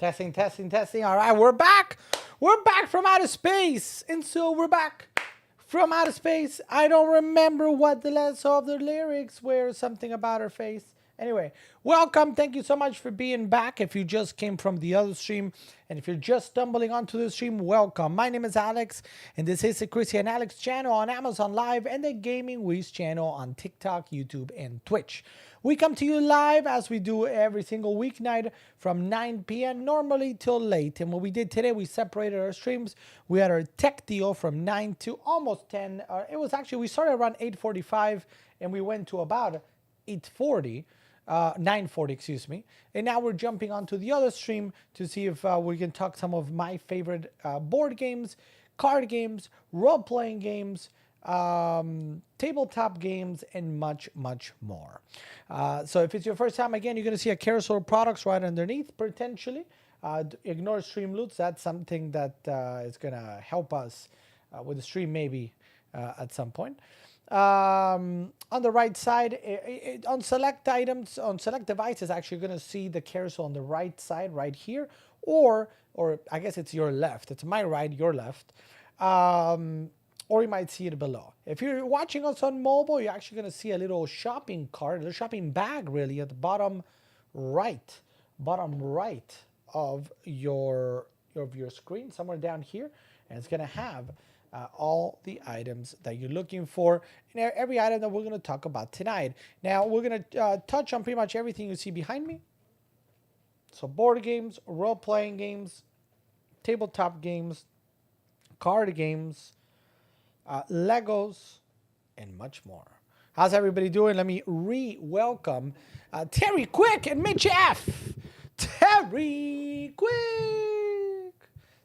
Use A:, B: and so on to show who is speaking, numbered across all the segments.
A: Testing, testing, testing. All right, we're back. We're back from outer space. And so we're back from outer space. I don't remember what the last of the lyrics were. Something about her face. Anyway, welcome. Thank you so much for being back. If you just came from the other stream, and if you're just stumbling onto the stream, welcome. My name is Alex, and this is the Chrissy and Alex channel on Amazon Live and the Gaming Wiz channel on TikTok, YouTube, and Twitch. We come to you live as we do every single weeknight from 9 p.m. normally till late. And what we did today, we separated our streams. We had our tech deal from 9 to almost 10. It was actually, we started around 8:45 and we went to about 8:40. 9:40, excuse me. And now we're jumping onto the other stream to see if we can talk some of my favorite board games, card games, role-playing games, tabletop games, and much, much more. So if it's your first time, again, you're going to see a carousel of products right underneath, potentially. Ignore stream loots. That's something that is going to help us with the stream maybe at some point. On the right side, on select items, on select devices, actually you're going to see the carousel on the right side right here, or I guess it's your left. It's my right, your left. Or you might see it below. If you're watching us on mobile, you're actually going to see a little shopping cart, a little shopping bag really at the bottom right of your screen, somewhere down here, and it's going to have all the items that you're looking for, and every item that we're going to talk about tonight. Now, we're going to touch on pretty much everything you see behind me. So board games, role-playing games, tabletop games, card games, Legos, and much more. How's everybody doing? Let me welcome Terry Quick and Mitch F. Terry Quick.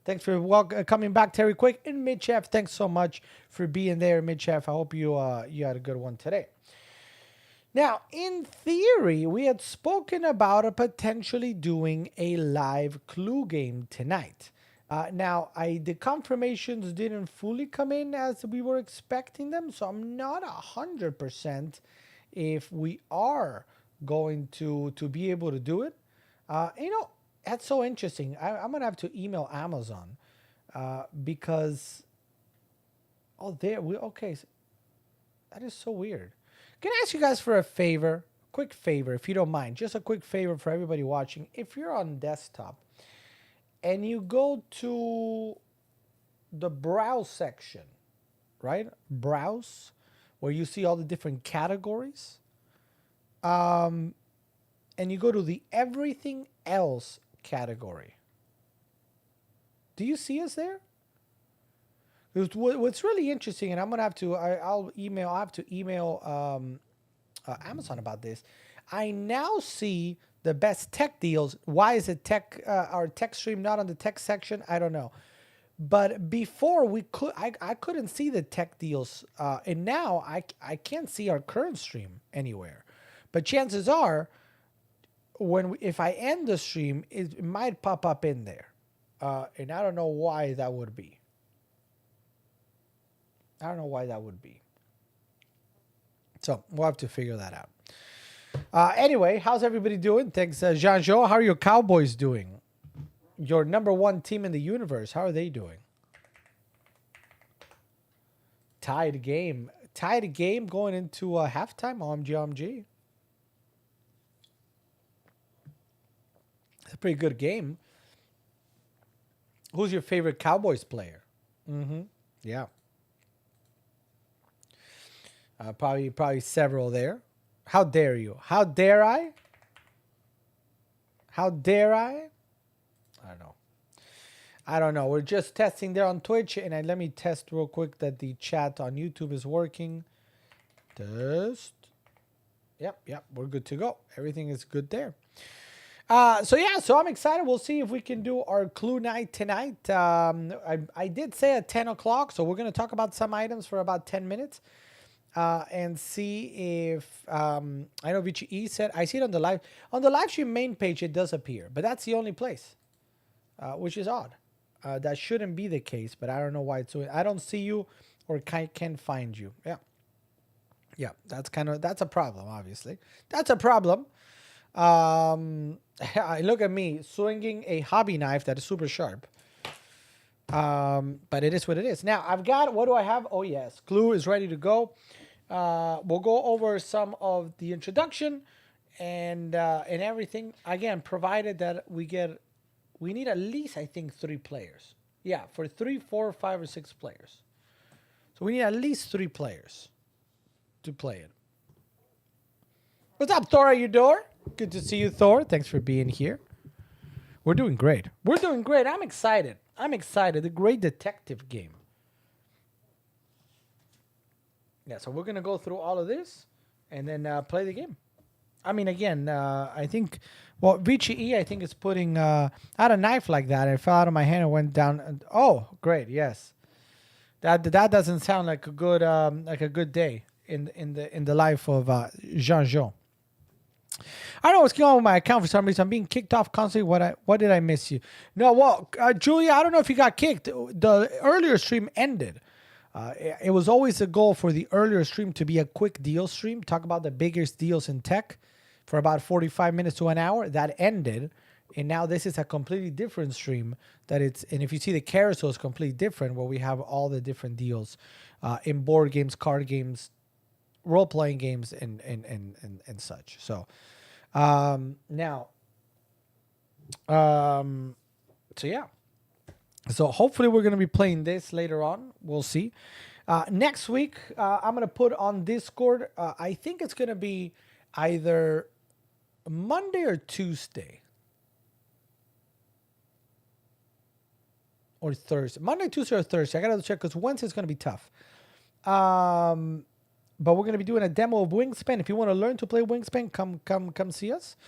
A: Thanks for coming back, Terry Quick and Mitch F. Thanks so much for being there, Mitch F. I hope you had a good one today. Now, in theory, we had spoken about potentially doing a live Clue game tonight. Now, the confirmations didn't fully come in as we were expecting them, so I'm not 100% if we are going to be able to do it. That's so interesting. I'm going to have to email Amazon because, okay, that is so weird. Can I ask you guys for a favor? Quick favor, if you don't mind. Just a quick favor for everybody watching. If you're on desktop, and you go to the browse section, right? Browse, where you see all the different categories. And you go to the everything else category. Do you see us there? What's really interesting, and I'm gonna have to, I'll have to email Amazon about this. I now see the best tech deals. Why is it our tech stream not on the tech section? I don't know. But before I couldn't see the tech deals, and now I can't see our current stream anywhere. But chances are, if I end the stream, it might pop up in there, and I don't know why that would be. So we'll have to figure that out. Anyway, how's everybody doing? Thanks, Jean-Jo. How are your Cowboys doing? Your number one team in the universe. How are they doing? Tied game going into halftime. OMG. It's a pretty good game. Who's your favorite Cowboys player? Yeah. Probably several there. How dare you? How dare I? I don't know. We're just testing there on Twitch, and let me test real quick that the chat on YouTube is working. Test. Yep. We're good to go. Everything is good there. So I'm excited. We'll see if we can do our Clue night tonight. I did say at 10 o'clock, so we're going to talk about some items for about 10 minutes. And see if I know Vichy E said I see it on the live stream main page. It does appear, but that's the only place, which is odd. That shouldn't be the case, but I don't know why it's so. I don't see you or can't find you. Yeah, that's a problem. Obviously, that's a problem. Look at me swinging a hobby knife that is super sharp. But it is what it is. Now I've got, what do I have? Oh yes, Clue is ready to go. We'll go over some of the introduction and everything again, provided that we need at least, I think, 3 players. Yeah, for 3, 4, 5, or 6 players. So we need at least 3 players to play it. What's up, Thor? Are you door? Good to see you, Thor. Thanks for being here. We're doing great. We're doing great. I'm excited. I'm excited. The great detective game. Yeah, so we're gonna go through all of this and then play the game. I mean, again, I think, well, VCE, I think, is putting. I had a knife like that. It fell out of my hand and went down. Oh, great! Yes, that doesn't sound like a good day in the life of Jean Jean. I don't know what's going on with my account for some reason. I'm being kicked off constantly. What did I miss you? No, well, Julia, I don't know if you got kicked. The earlier stream ended. It was always a goal for the earlier stream to be a quick deal stream, talk about the biggest deals in tech for about 45 minutes to an hour. That ended, and now this is a completely different stream. And if you see the carousel is completely different, where we have all the different deals in board games, card games, role playing games, and such. So now, so yeah. So hopefully we're going to be playing this later on. We'll see. Next week, I'm going to put on Discord. I think it's going to be either Monday or Tuesday. Or Thursday. Monday, Tuesday, or Thursday. I got to check because Wednesday is going to be tough. But we're going to be doing a demo of Wingspan. If you want to learn to play Wingspan, come see us.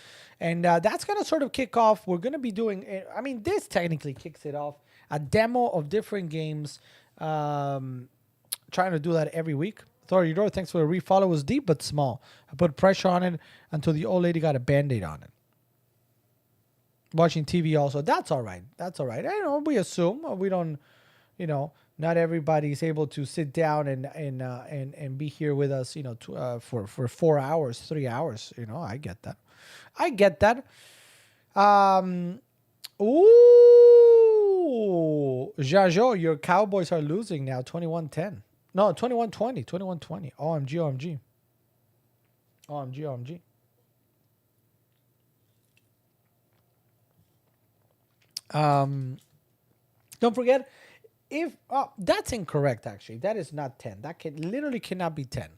A: And that's going to sort of kick off. We're going to be doing, I mean, this technically kicks it off. A demo of different games. Trying to do that every week. Thor Eudor, thanks for the refollow. It was deep but small. I put pressure on it until the old lady got a Band-Aid on it. Watching TV also. That's all right. That's all right. I know we assume. We don't, not everybody's able to sit down and be here with us, for 4 hours, 3 hours. I get that. I get that. Ooh, Jajo, your Cowboys are losing now, 21-10. No, 21-20, 21-20. OMG, OMG. OMG, OMG. Don't forget, if that's incorrect, actually. That is not 10. That literally cannot be 10.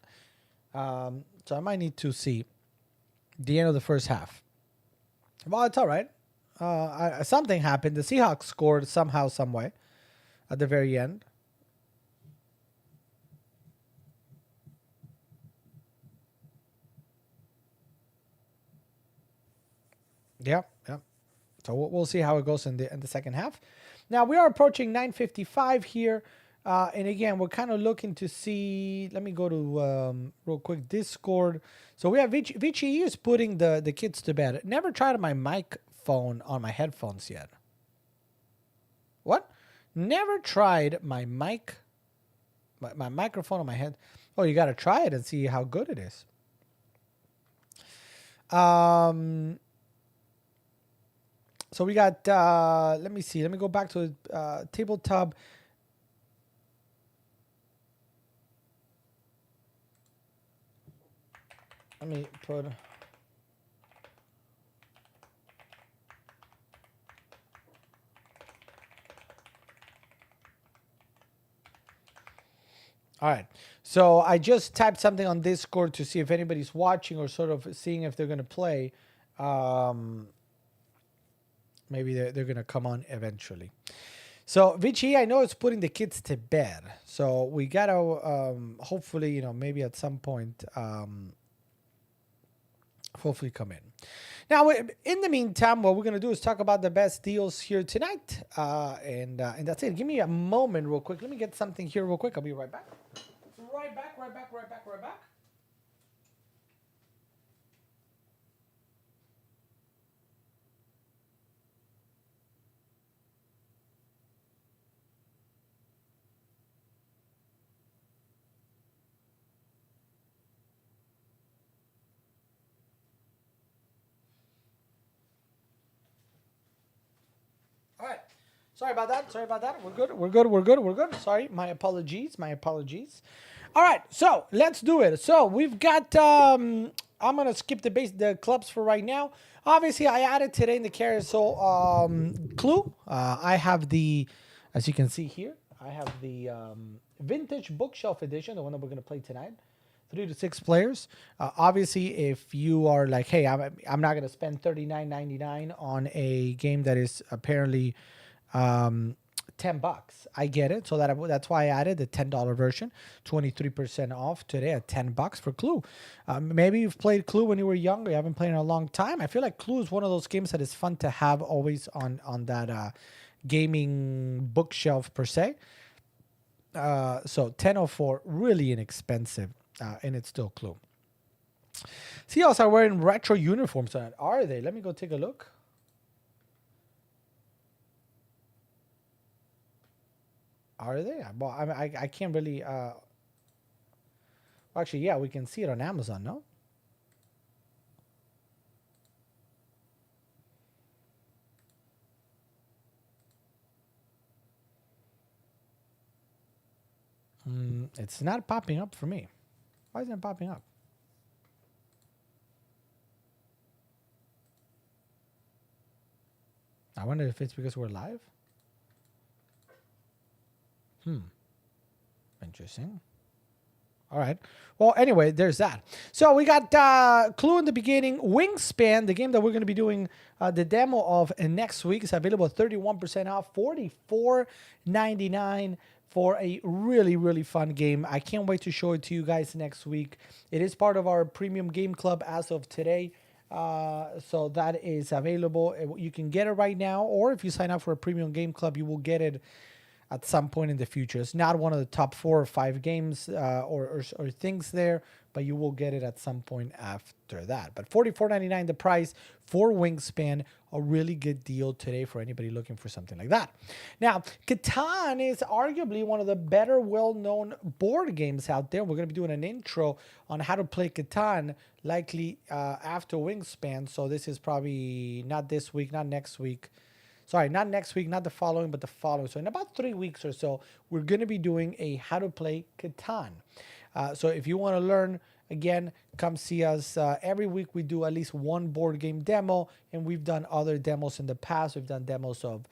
A: So I might need to see the end of the first half. Well, it's all right. Something happened. The Seahawks scored somehow, some way, at the very end. Yeah. So we'll see how it goes in the second half. Now we are approaching 9:55 here, and again we're kind of looking to see. Let me go to real quick Discord. So we have Vici is putting the kids to bed. Never tried my microphone on my headphones yet. What? Never tried my microphone on my head. Oh, you got to try it and see how good it is. So we got, let me see. Let me go back to tabletop. Let me put. All right. So I just typed something on Discord to see if anybody's watching or sort of seeing if they're going to play. Maybe they're going to come on eventually. So Vici, I know it's putting the kids to bed. So we got to hopefully, maybe at some point, hopefully come in. Now, in the meantime, what we're going to do is talk about the best deals here tonight. And that's it. Give me a moment real quick. Let me get something here real quick. I'll be right back. Right back. Sorry about that. Sorry about that. We're good. We're good. We're good. We're good. Sorry. My apologies. My apologies. All right. So let's do it. So we've got. I'm gonna skip the clubs for right now. Obviously, I added today in the carousel clue. I have the, as you can see here, I have the vintage bookshelf edition, the one that we're gonna play tonight. 3 to 6 players. Obviously, if you are like, hey, I'm not gonna spend $39.99 on a game that is apparently $10. I get it. So that's why I added the $10 version, 23% off today at $10 for Clue. Maybe you've played Clue when you were younger. You haven't played in a long time. I feel like Clue is one of those games that is fun to have always on that gaming bookshelf per se. So 1004, really inexpensive, and it's still Clue. Seahawks are wearing retro uniforms tonight. Are they? Let me go take a look. Are they? Well, I can't really. Actually, yeah, we can see it on Amazon, no? It's not popping up for me. Why isn't it popping up? I wonder if it's because we're live. Interesting. All right. Well, anyway, there's that. So we got Clue in the beginning. Wingspan, the game that we're going to be doing the demo of next week, is available at 31% off, $44.99 for a really, really fun game. I can't wait to show it to you guys next week. It is part of our premium game club as of today. So that is available. You can get it right now, or if you sign up for a premium game club, you will get it at some point in the future. It's not one of the top 4 or 5 games or things there, but you will get it at some point after that. But $44.99 the price for Wingspan, a really good deal today for anybody looking for something like that. Now, Catan is arguably one of the better well-known board games out there. We're going to be doing an intro on how to play Catan, likely after Wingspan. So this is probably not this week, not next week. Sorry, not next week, not the following, but the following. So in about 3 weeks or so, we're going to be doing a how to play Catan. So if you want to learn, again, come see us. Every week we do at least one board game demo, and we've done other demos in the past. We've done demos of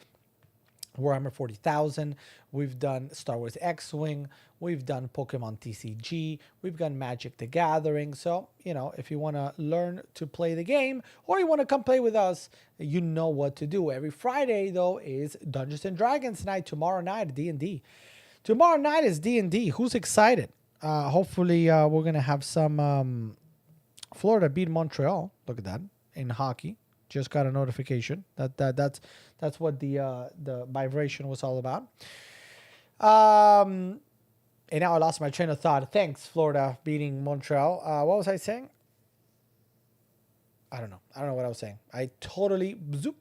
A: Warhammer 40,000, we've done Star Wars X-Wing, we've done Pokemon TCG, we've done Magic the Gathering. So, you know, if you want to learn to play the game or you want to come play with us, you know what to do. Every Friday, though, is Dungeons & Dragons night. Tomorrow night, D&D. Tomorrow night is D&D. Who's excited? Hopefully, we're going to have some Florida beat Montreal. Look at that. In hockey. Just got a notification that's what the vibration was all about. And now I lost my train of thought. Thanks, Florida beating Montreal. What was I saying? I don't know what I was saying. I totally zoop.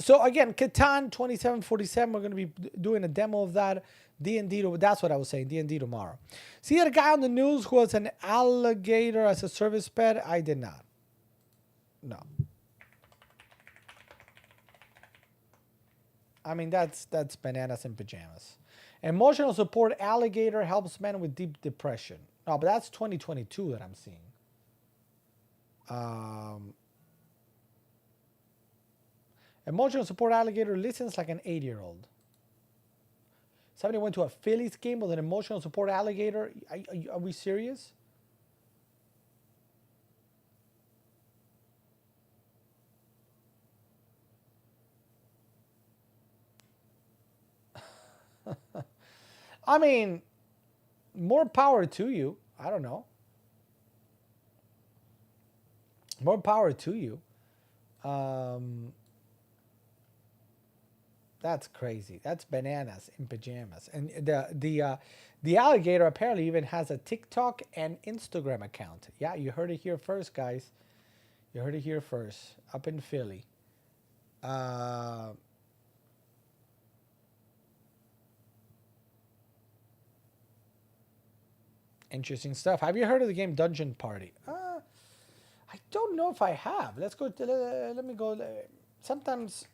A: So again, Catan 2747. We're going to be doing a demo of that. D&D. That's what I was saying. D&D tomorrow. See that guy on the news who has an alligator as a service pet? I did not. No. I mean, that's bananas in pajamas. Emotional support alligator helps men with deep depression. No, but that's 2022 that I'm seeing. Emotional support alligator listens like an 8-year-old. Somebody went to a Phillies game with an emotional support alligator. Are we serious? I mean, more power to you. I don't know. More power to you. That's crazy. That's bananas in pajamas. And the alligator apparently even has a TikTok and Instagram account. Yeah, you heard it here first, guys. You heard it here first. Up in Philly. Interesting stuff. Have you heard of the game Dungeon Party? I don't know if I have. Let's go. Let me go. Sometimes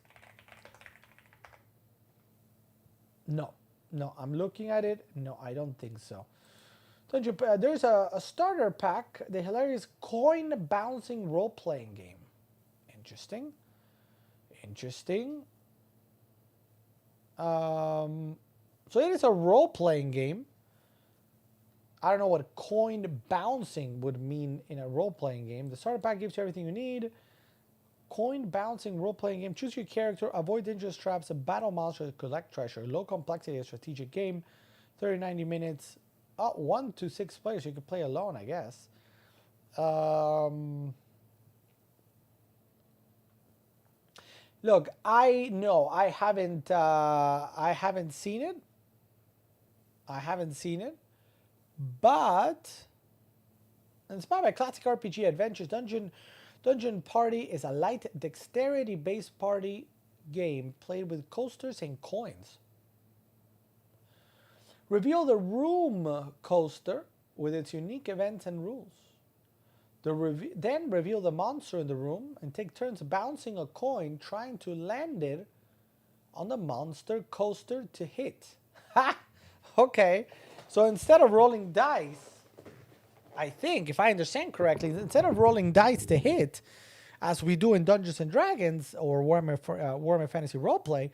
A: No, no, I'm looking at it. No, I don't think so. There's a starter pack, the hilarious coin bouncing role playing game. Interesting. Interesting. So it is a role playing game. I don't know what coin bouncing would mean in a role playing game. The starter pack gives you everything you need. Coin bouncing role playing game. Choose your character, avoid dangerous traps, battle monsters, collect treasure. Low complexity, a strategic game. 30, 90 minutes. 1 to 6 players. You could play alone, I guess. Look, I know I haven't seen it. I haven't seen it, but inspired by classic RPG adventures, Dungeon Party is a light dexterity-based party game played with coasters and coins. Reveal the room coaster with its unique events and rules. Then reveal the monster in the room and take turns bouncing a coin trying to land it on the monster coaster to hit. Ha! Okay. So instead of rolling dice, I think, if I understand correctly, instead of rolling dice to hit, as we do in Dungeons and Dragons or Warhammer Fantasy Roleplay,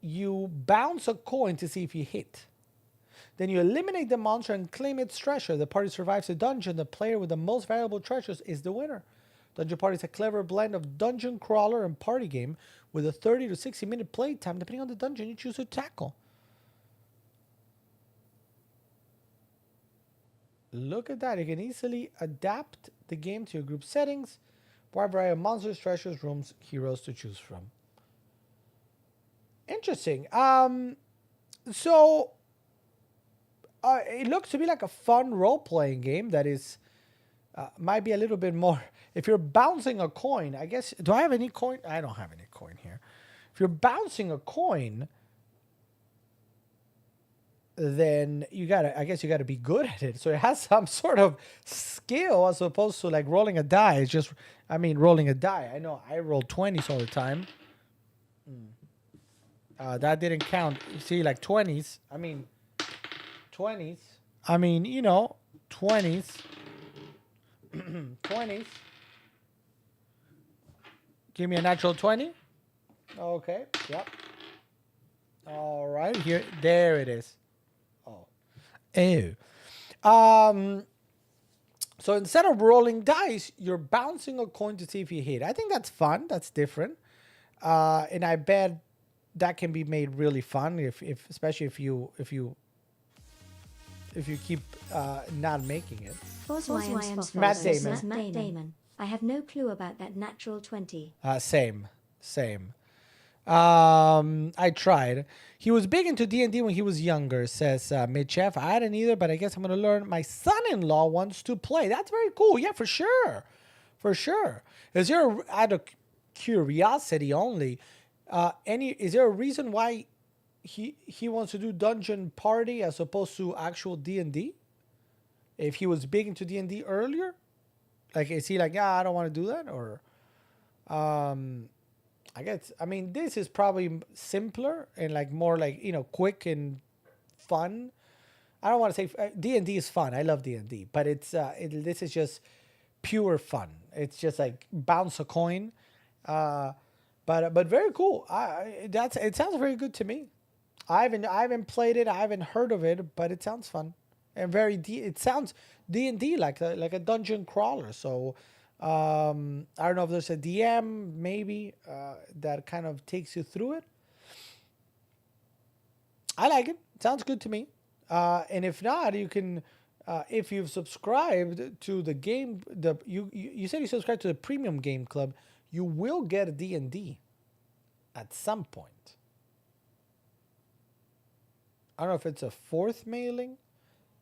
A: you bounce a coin to see if you hit. Then you eliminate the monster and claim its treasure. The party survives the dungeon. The player with the most valuable treasures is the winner. Dungeon Party is a clever blend of dungeon crawler and party game with a 30 to 60 minute play time depending on the dungeon you choose to tackle. Look at that. You can easily adapt the game to your group settings. Wide variety of monsters, treasures, rooms, heroes to choose from. Interesting. So it looks to be like a fun role-playing game that is might be a little bit more. If you're bouncing a coin, I guess. Do I have any coin? I don't have any coin here. If you're bouncing a coin, then I guess you gotta be good at it. So it has some sort of skill as opposed to like rolling a die. It's just, rolling a die. I know I roll 20s all the time. That didn't count. You see, like 20s. 20s. 20s. 20s. Give me a natural 20. Okay. Yep. All right. Here. There it is. Oh. So instead of rolling dice, you're bouncing a coin to see if you hit. I think that's fun. That's different. And I bet that can be made really fun especially if you keep not making it. Matt
B: Damon. I have no clue about that natural 20.
A: Same. I tried. He was big into D&D when he was younger, says Mid-Chef. I hadn't either, but I guess I'm going to learn. My son-in-law wants to play. That's very cool. Yeah, for sure. Is there, out of curiosity only, is there a reason why he wants to do Dungeon Party as opposed to actual D&D? If he was big into D&D earlier? Like, is he like, yeah, I don't want to do that? Or, I guess, this is probably simpler and like more like, quick and fun. I don't want to say D&D is fun. I love D&D, but this is just pure fun. It's just like bounce a coin. But very cool. It sounds very good to me. I haven't played it. I haven't heard of it, but it sounds fun and it sounds D&D like a dungeon crawler. So I don't know if there's a DM maybe that kind of takes you through it. I like it. Sounds good to me. And if not, you can if you've subscribed to the game, you said you subscribed to the Premium Game Club, you will get a D&D at some point. I don't know if it's a fourth mailing,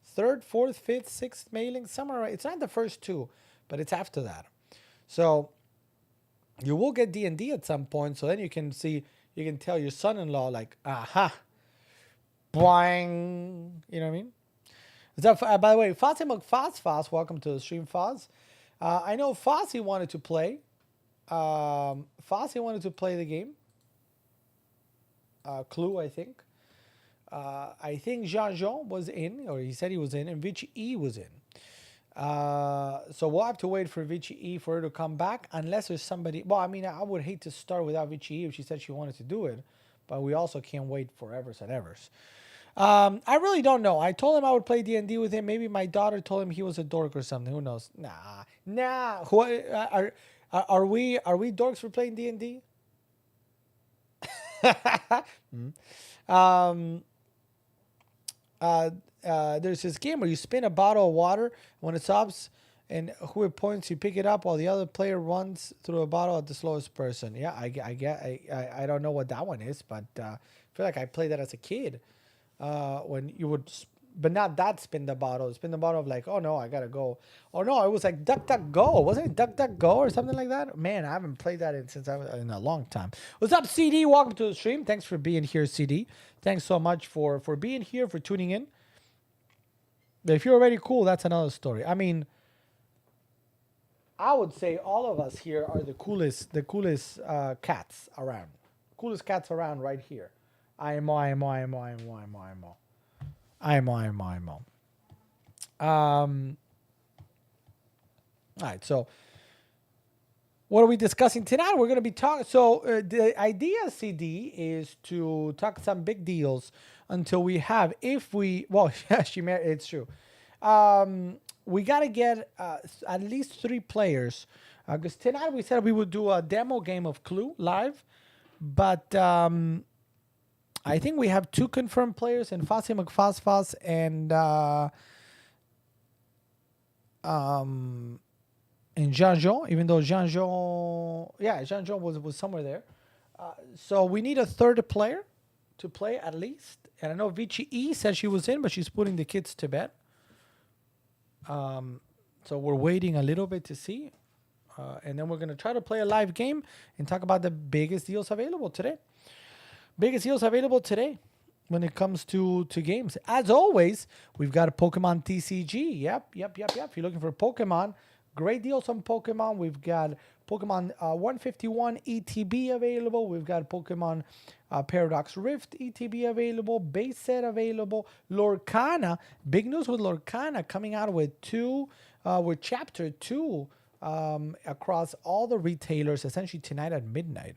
A: third, fourth, fifth, sixth mailing, somewhere. It's not the first two, but it's after that. So you will get D&D at some point. So then you can tell your son-in-law like, aha, boing. You know what I mean? By the way, Fozzie McFoz, welcome to the stream, Foz. I know Fozzie wanted to play. Fozzie wanted to play the game. Clue, I think. I think Jean was in, or he said he was in, and Vichy E was in. So we'll have to wait for Vichy E for her to come back, unless there's somebody. Well, I mean, I would hate to start without Vichy E if she said she wanted to do it, but we also can't wait forever and evers. I really don't know. I told him I would play D&D with him. Maybe my daughter told him he was a dork or something. Who knows? Nah. Are we dorks for playing D&D? um, there's this game where you spin a bottle of water. When it stops and whoever points, you pick it up while the other player runs through a bottle at the slowest person. Yeah, I don't know what that one is, but I feel like I played that as a kid. When you would, but not that spin the bottle. Spin the bottle of like, oh no, I gotta go. Oh no, it was like Duck Duck Go. Wasn't it Duck Duck Go or something like that? Man, I haven't played that since I was in a long time. What's up, CD? Welcome to the stream. Thanks for being here, CD. Thanks so much for being here, for tuning in. If you're already cool, that's another story. I mean, I would say all of us here are the coolest cats around. Coolest cats around right here. IMO. All right, so what are we discussing tonight? We're going to be talking. So the idea, CD, is to talk some big deals until we have. If we, well, yeah, it's true. We got to get at least 3 players because tonight we said we would do a demo game of Clue live, but I think we have 2 confirmed players in Fossi McFosfos and Jean-Jean, even though Jean-Jean was somewhere there. So we need a 3rd player to play at least. And I know Vichy E said she was in, but she's putting the kids to bed. So we're waiting a little bit to see. And then we're going to try to play a live game and talk about the biggest deals available today. Biggest deals available today when it comes to games. As always, we've got a Pokemon TCG. Yep. If you're looking for Pokemon, great deals on Pokemon. We've got Pokemon 151 ETB available. We've got Pokemon Paradox Rift ETB available. Base set available. Lorcana. Big news with Lorcana coming out with with Chapter 2 across all the retailers essentially tonight at midnight.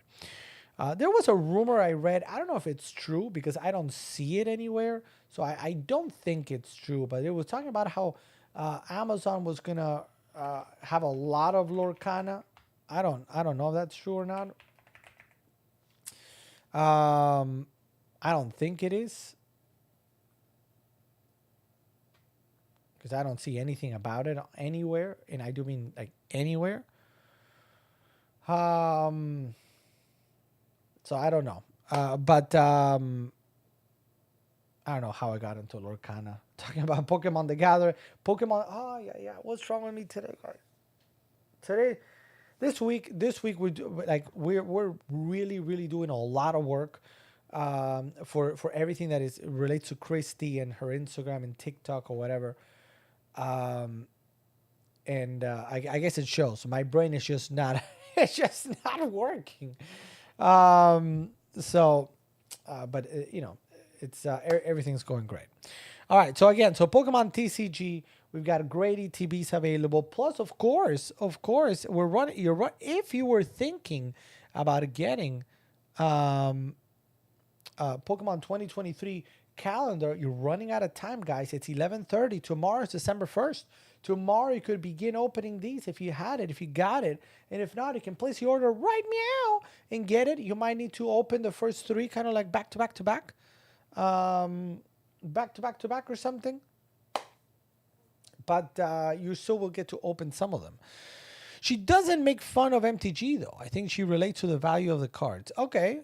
A: There was a rumor I read. I don't know if it's true because I don't see it anywhere. So I don't think it's true. But it was talking about how Amazon was going to have a lot of Lorcana. I don't know if that's true or not. I don't think it is. Because I don't see anything about it anywhere. And I do mean like anywhere. So I don't know. But I don't know how I got into Lorcana. Talking about Pokemon the Gathering. Pokemon. Oh, yeah. What's wrong with me today, guys? This week we're really doing a lot of work for everything that is relates to Christy and her Instagram and TikTok or whatever. And I guess it shows. My brain is just not it's just not working. But it's everything's going great. All right. So again, Pokemon TCG, we've got great ETBs available. Plus, of course, we're running. If you were thinking about getting Pokemon 2023 calendar, you're running out of time, guys. It's 11:30. Tomorrow is December 1st. Tomorrow you could begin opening these if you had it, if you got it. And if not, you can place your order right meow and get it. You might need to open the first 3 kind of like back to back to back. Back to back to back or something. But you still will get to open some of them. She doesn't make fun of MTG, though. I think she relates to the value of the cards. Okay.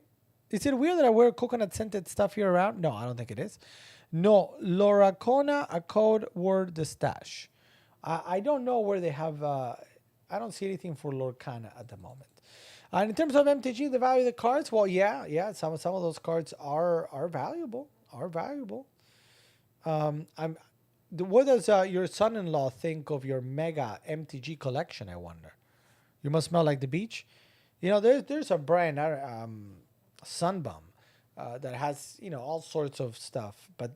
A: Is it weird that I wear coconut-scented stuff here around? No, I don't think it is. No, Loracona, a code word, the stash. I don't know where they have... I don't see anything for Lorcana at the moment. And in terms of MTG, the value of the cards, well, yeah, some of those cards are valuable. What does your son-in-law think of your mega MTG collection, I wonder? You must smell like the beach. There's a brand, Sunbum, that has all sorts of stuff, but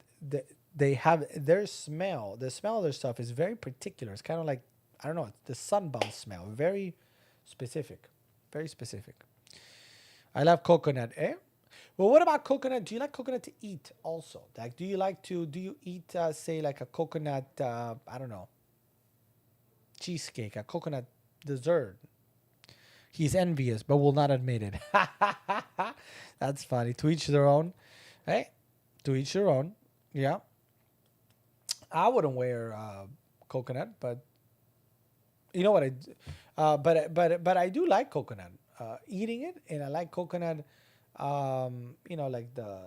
A: they have their smell. The smell of their stuff is very particular. It's kind of like, I don't know, it's the sunball smell, very specific, very specific. I love coconut. Well, what about coconut? Do you like coconut to eat also? Like, do you eat, say, like a coconut, I don't know, cheesecake, a coconut dessert? He's envious, but will not admit it. That's funny. To each their own. Hey, to each their own. Yeah. I wouldn't wear coconut, but you know what but I do like coconut. Eating it, and I like coconut. Like the,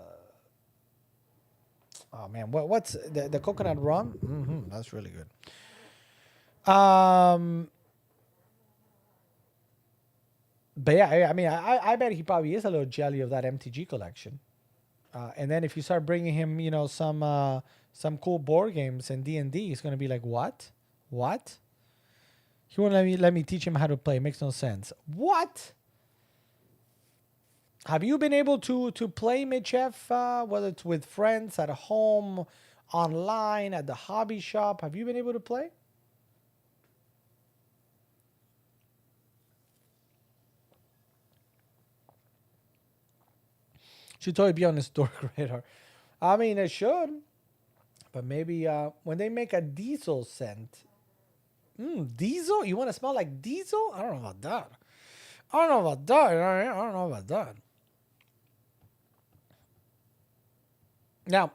A: oh man, what's the coconut rum? That's really good. But yeah, I mean, I bet he probably is a little jelly of that MTG collection. And then if you start bringing him, some cool board games and D&D, he's gonna be like, what? What? He won't let me teach him how to play. It makes no sense. What? Have you been able to play Mitchef, whether it's with friends, at home, online, at the hobby shop? Have you been able to play? Should totally be on the store radar. I mean, it should, but maybe when they make a diesel scent. Diesel? You want to smell like diesel? I don't know about that. I don't know about that. I don't know about that. Now,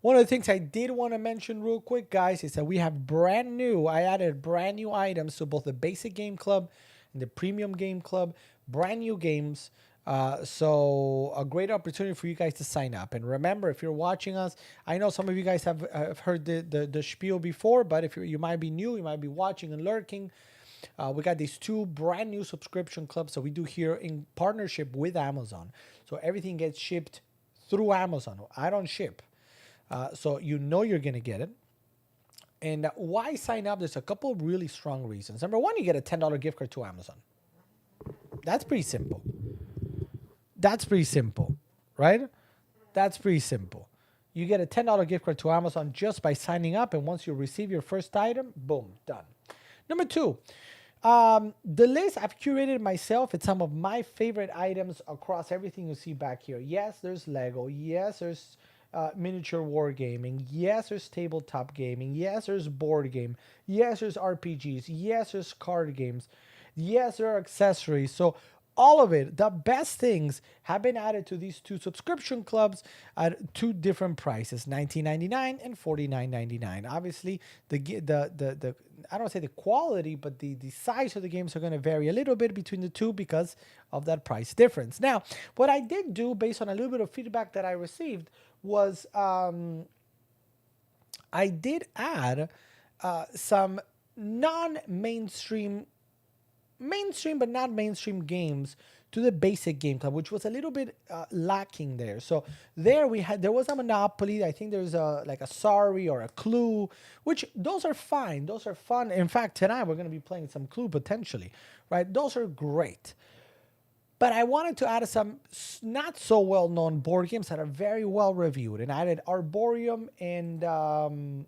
A: one of the things I did want to mention real quick, guys, is that we have I added brand new items to both the basic game club and the premium game club, brand new games. So a great opportunity for you guys to sign up. And remember, if you're watching us, I know some of you guys have heard the spiel before, but if you might be new, you might be watching and lurking. We got these two brand new subscription clubs that we do here in partnership with Amazon. So everything gets shipped through Amazon. I don't ship. So you're going to get it. And why sign up? There's a couple of really strong reasons. Number one, you get a $10 gift card to Amazon. That's pretty simple. That's pretty simple, right? That's pretty simple. You get a $10 gift card to Amazon just by signing up. And once you receive your first item, boom, done. Number two, the list I've curated myself. It's some of my favorite items across everything you see back here. Yes, there's Lego. Yes, there's miniature wargaming. Yes, there's tabletop gaming. Yes, there's board game. Yes, there's RPGs. Yes, there's card games. Yes, there are accessories. So all of it, the best things have been added to these two subscription clubs at two different prices, $19.99 and $49.99. Obviously, the I don't say the quality, but the size of the games are going to vary a little bit between the two because of that price difference. Now, what I did do based on a little bit of feedback that I received was I did add some non-mainstream but not mainstream games to the basic game club, which was a little bit lacking there. So there was a Monopoly. I think there's like a Sorry or a Clue, which those are fine. Those are fun. In fact, tonight we're going to be playing some Clue potentially, right? Those are great. But I wanted to add some not so well-known board games that are very well reviewed, and I added Arborium and oh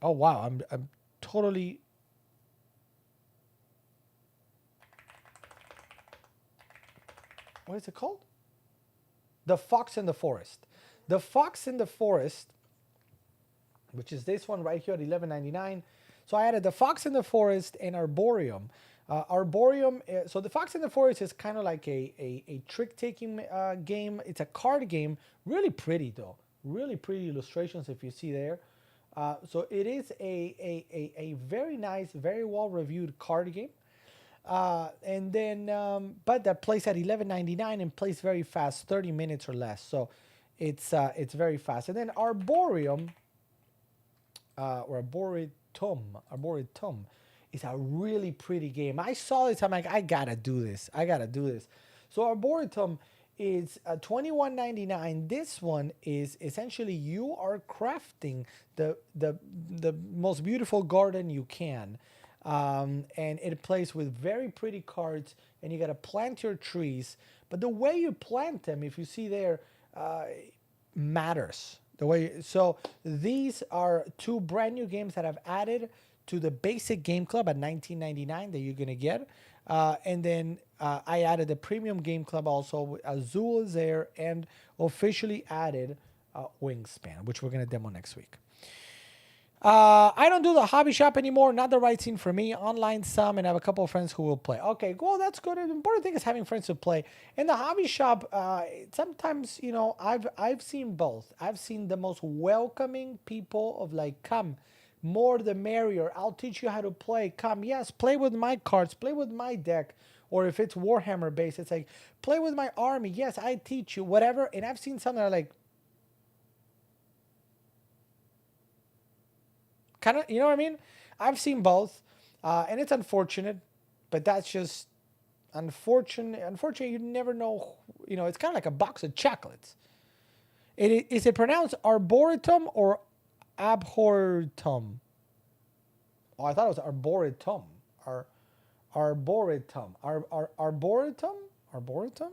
A: wow, I'm totally. What is it called? The Fox in the Forest. The Fox in the Forest, which is this one right here at $11.99. So I added the Fox in the Forest and Arborium. Arborium, so the Fox in the Forest is kind of like a trick-taking game. It's a card game. Really pretty, though. Really pretty illustrations, if you see there. So it is a very nice, very well-reviewed card game. And then, but that plays at $11.99 and plays very fast, 30 minutes or less. So it's very fast. And then Arborium, or Arboretum, is a really pretty game. I saw this, I'm like, I gotta do this. So Arboretum is $21.99. This one is essentially you are crafting the most beautiful garden you can. And it plays with very pretty cards, and you got to plant your trees, but the way you plant them, if you see there, matters. The way so these are two brand new games that I've added to the basic game club at 19.99 that you're gonna get, and then I added the premium game club also. Azul is there, and officially added Wingspan, which we're gonna demo next week. I don't do the hobby shop anymore. Not the right scene for me. Online some, and I have a couple of friends who will play. Okay, well, that's good. The important thing is having friends to play. In the hobby shop, sometimes I've seen both. I've seen the most welcoming people of like, come, more the merrier. I'll teach you how to play. Come, yes, play with my cards, play with my deck. Or if it's Warhammer based, it's like, play with my army. Yes, I teach you whatever. And I've seen some that are like, kind of, you know what I mean? I've seen both, and it's unfortunate, but that's just unfortunate. Unfortunately, you never know. It's kind of like a box of chocolates. Is it pronounced arboretum or abhortum? Oh, I thought it was arboretum. Arboretum. Arboretum? Arboretum?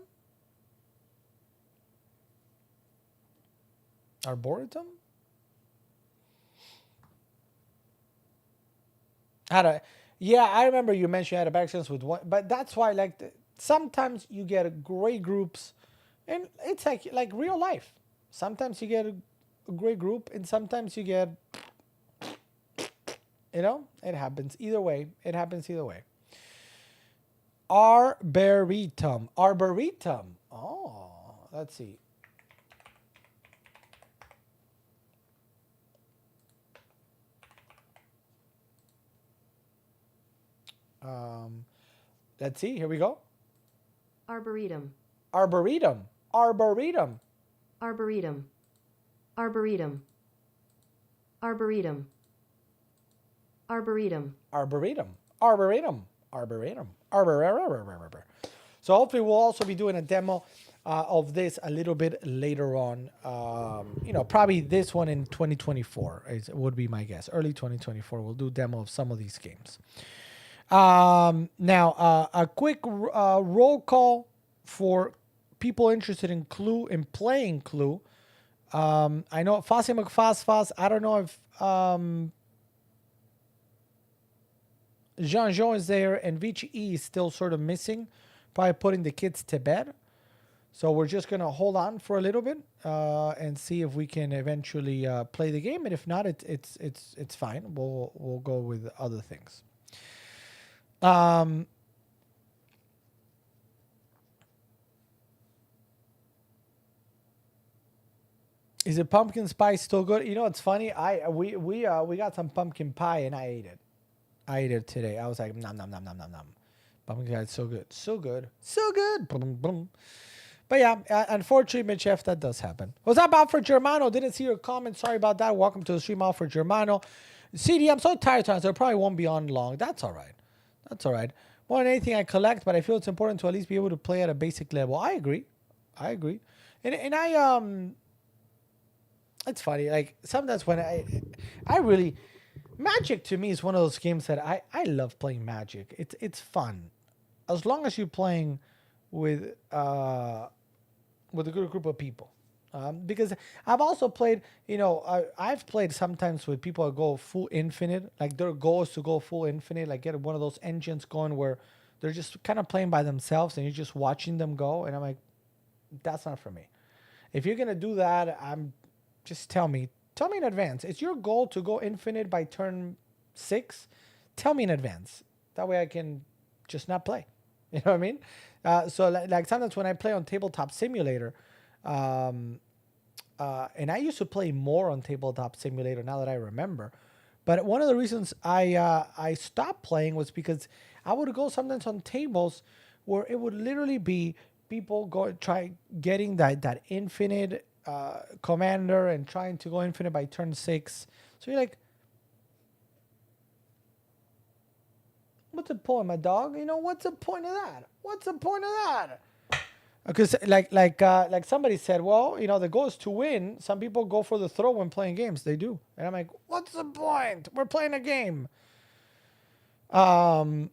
A: Arboretum? Yeah, I remember you mentioned you had a back with one, but that's why sometimes you get great groups, and it's like real life. Sometimes you get a great group, and sometimes you get, it happens either way. It happens either way. Arboretum. Arboretum. Oh, let's see. Let's see. Here we go.
C: Arboretum.
A: Arboretum. Arboretum.
C: Arboretum. Arboretum. Arboretum. Arboretum.
A: Arboretum. Arboretum. Arboretum. Arboretum. So hopefully we'll also be doing a demo of this a little bit later on. Probably this one in 2024 would be my guess. Early 2024, we'll do demo of some of these games. Now, a quick roll call for people interested in Clue, in playing Clue. I know Fassi McFasfas. I don't know if Jean-Jean is there, and Vici E is still sort of missing, probably putting the kids to bed. So we're just gonna hold on for a little bit and see if we can eventually play the game. And if not, it's fine. We'll go with other things. Is it pumpkin spice still good? It's funny. We got some pumpkin pie and I ate it. I ate it today. I was like, nom nom nom nom nom nom. Pumpkin pie is so good, so good, so good. Boom, boom. But yeah, unfortunately, Mitch F, that does happen. What's up, Alfred Germano? Didn't see your comment. Sorry about that. Welcome to the stream, Alfred Germano. CD, I'm so tired, so I probably won't be on long. That's all right. That's all right. More than anything, I collect, but I feel it's important to at least be able to play at a basic level. I agree. And I it's funny. Like sometimes when I really, Magic to me is one of those games that I love playing Magic. It's fun, as long as you're playing with a good group of people. Because I've also played, I've played sometimes with people that go full infinite. Like their goal is to go full infinite, like get one of those engines going where they're just kind of playing by themselves and you're just watching them go. And I'm like, that's not for me. If you're going to do that, just tell me in advance. It's your goal to go infinite by turn 6. Tell me in advance. That way I can just not play. You know what I mean? So like sometimes when I play on Tabletop Simulator, and I used to play more on Tabletop Simulator now that I remember. But one of the reasons I stopped playing was because I would go sometimes on tables where it would literally be people try getting that infinite commander and trying to go infinite by turn 6. So you're like, what's the point, my dog? What's the point of that? What's the point of that? Because like somebody said, well, the goal is to win. Some people go for the throw when playing games. They do, and I'm like, what's the point? We're playing a game. I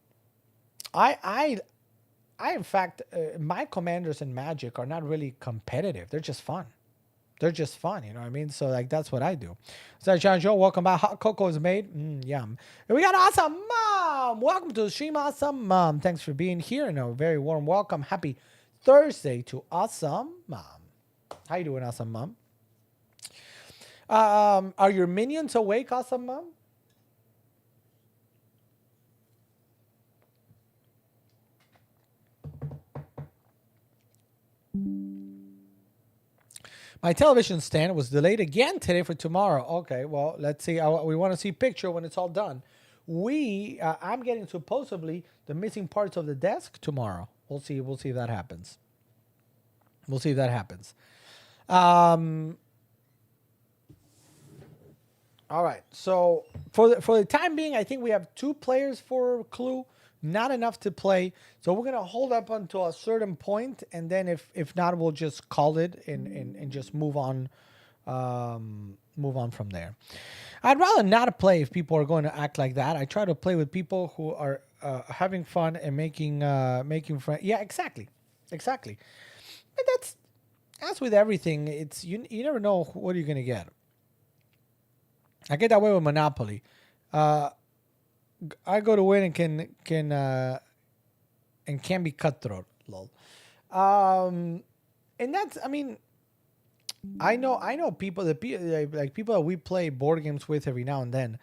A: in fact, my commanders in Magic are not really competitive. They're just fun. They're just fun, you know what I mean? So like that's what I do. So John Joe, welcome back. Hot cocoa is made. Yum. And we got Awesome Mom. Welcome to the stream, Awesome Mom. Thanks for being here and a very warm welcome. Happy Thursday to Awesome Mom. How you doing, Awesome Mom? Are your minions awake, Awesome Mom? My television stand was delayed again today for tomorrow. Okay, well, let's see. We want to see picture when it's all done. I'm getting supposedly the missing parts of the desk tomorrow. We'll see. We'll see if that happens. We'll see if that happens. All right. So for the time being, I think we have 2 players for Clue. Not enough to play, so we're gonna hold up until a certain point, and then if not, we'll just call it and just move on from there. I'd rather not play if people are going to act like that. I try to play with people who are having fun and making friends. Yeah, exactly. But that's as with everything. It's you never know what you're gonna get. I get that way with Monopoly. I go to win and can be cutthroat. Lol. And that's I mean, I know people that like people that we play board games with every now and then.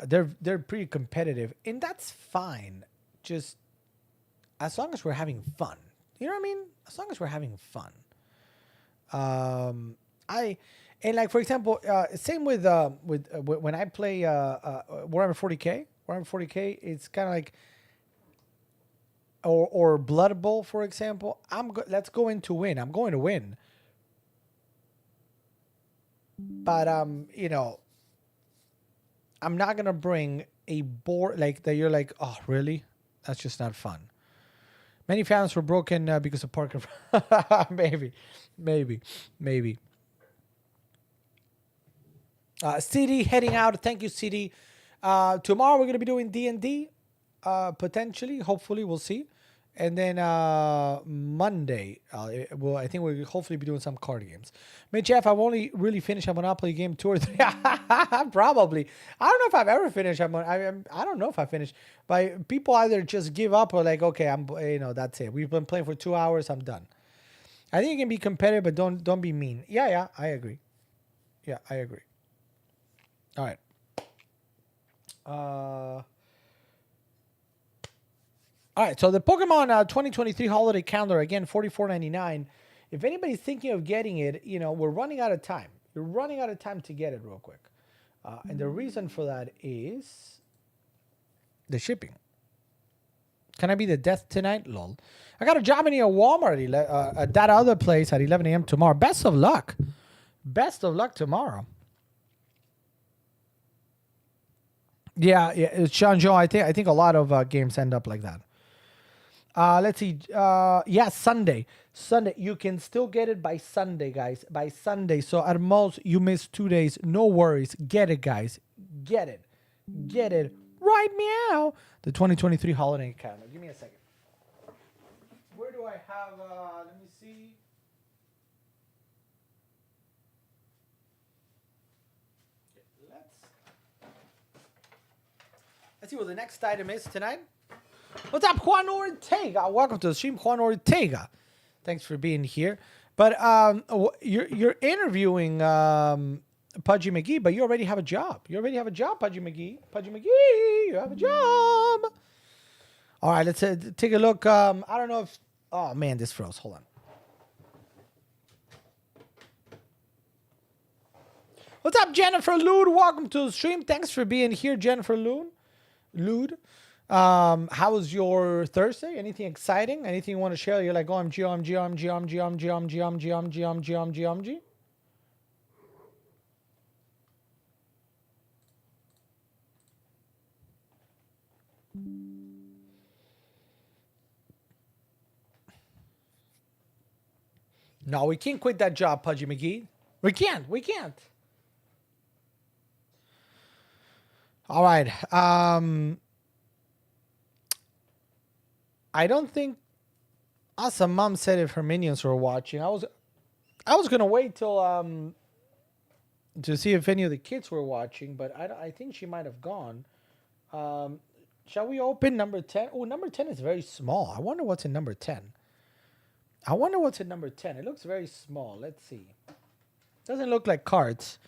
A: They're pretty competitive, and that's fine. Just as long as we're having fun. You know what I mean? As long as we're having fun. Like for example, same with when I play Warhammer 40K. Warhammer 40K, it's kind of like, or Blood Bowl, for example. Let's go in to win. I'm going to win. But you know, I'm not gonna bring a board like that. You're like, oh, really? That's just not fun. Many fans were broken because of Parker. maybe. CD heading out. Thank you, CD. Tomorrow we're going to be doing D&D, potentially, hopefully, we'll see. And then Monday, I think we'll hopefully be doing some card games. Mitch F, I've only really finished a Monopoly game 2 or 3. Probably. I don't know if I've ever finished. I don't know if I finished. But people either just give up or like, okay, that's it. We've been playing for 2 hours. I'm done. I think it can be competitive, but don't be mean. Yeah, I agree. All right. All right, so the Pokemon 2023 holiday calendar, again, $44.99. If anybody's thinking of getting it, we're running out of time. You're running out of time to get it real quick. And the reason for that is the shipping. Can I be the death tonight? Lol. I got a job in a Walmart at that other place at 11 a.m. tomorrow. Best of luck. Best of luck tomorrow. Yeah, it's Sean Joe. I think a lot of games end up like that. Let's see. Sunday. You can still get it by Sunday, guys. By Sunday. So at most, you miss 2 days. No worries. Get it, guys. Get it. Right meow. The 2023 holiday calendar. Give me a second. Where do I have? Let me see. Let's see what the next item is tonight. What's up, Juan Ortega? Welcome to the stream, Juan Ortega. Thanks for being here. But you're interviewing Pudgy McGee, but you already have a job. Pudgy McGee. Pudgy McGee, you have a job. All right, let's take a look. I don't know if... Oh, man, this froze. Hold on. What's up, Jennifer Lude? Welcome to the stream. Thanks for being here, Jennifer Lude. How was your Thursday? Anything exciting? Anything you want to share? You're like, OMG. No, we can't quit that job, Pudgy McGee. We can't. All right. I don't think Awesome. Mom said if her minions were watching. I was gonna wait till to see if any of the kids were watching, but I think she might have gone. Um, shall we open number 10? Oh, number 10 is very small. I wonder what's in number 10. I wonder what's in number 10. It looks very small. Let's see. Doesn't look like cards.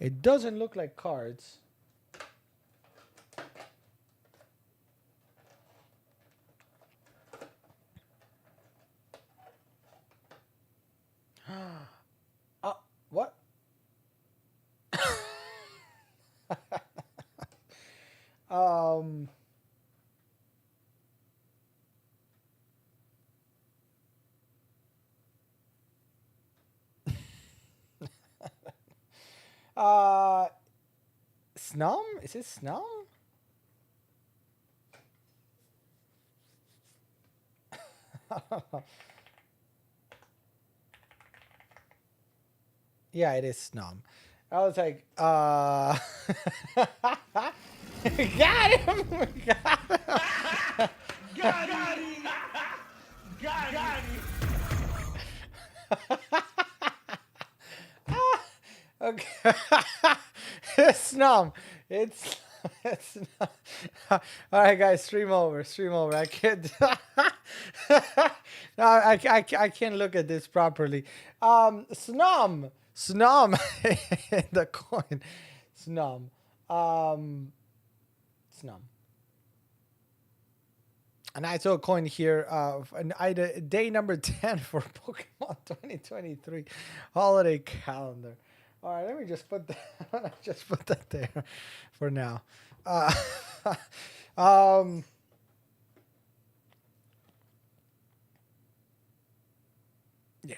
A: It doesn't look like cards. What? Um, uh, Snum? Is it Snum? Yeah, it is Snum. I was like, got him! Got him! Okay. It's Snum. It's not. All right, guys, stream over. Stream over. I can't. No, I can't look at this properly. Snum. Snum. The coin. Snum. Snum. And I saw a coin here. Day number 10 for Pokemon 2023 holiday calendar. All right, let me just put that. Just put that there for now. Uh, um, yeah,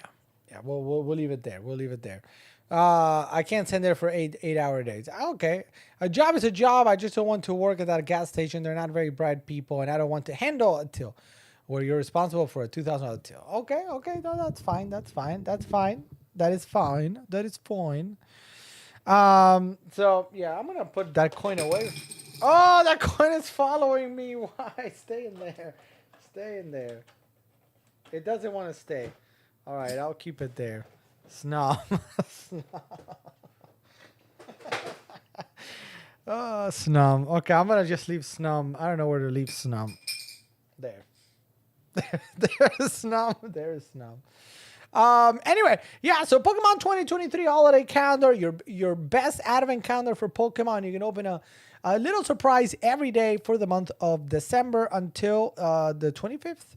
A: yeah. We'll leave it there. We'll leave it there. I can't send there for 8 hour days. Okay, a job is a job. I just don't want to work at that gas station. They're not very bright people, and I don't want to handle a till where you're responsible for a $2,000 till. Okay, okay, no, that's fine. That's fine. That's fine. That is fine. That is fine. So yeah, I'm gonna put that coin away. Oh, that coin is following me. Why? Stay in there. Stay in there. It doesn't want to stay. All right, I'll keep it there. Snob. Oh, Snum. Okay, I'm gonna just leave Snum. I don't know where to leave Snum. There. There's Snum. There's Snum. Anyway, yeah, so Pokemon 2023 holiday calendar, your best advent calendar for Pokemon. You can open a little surprise every day for the month of December until the 25th.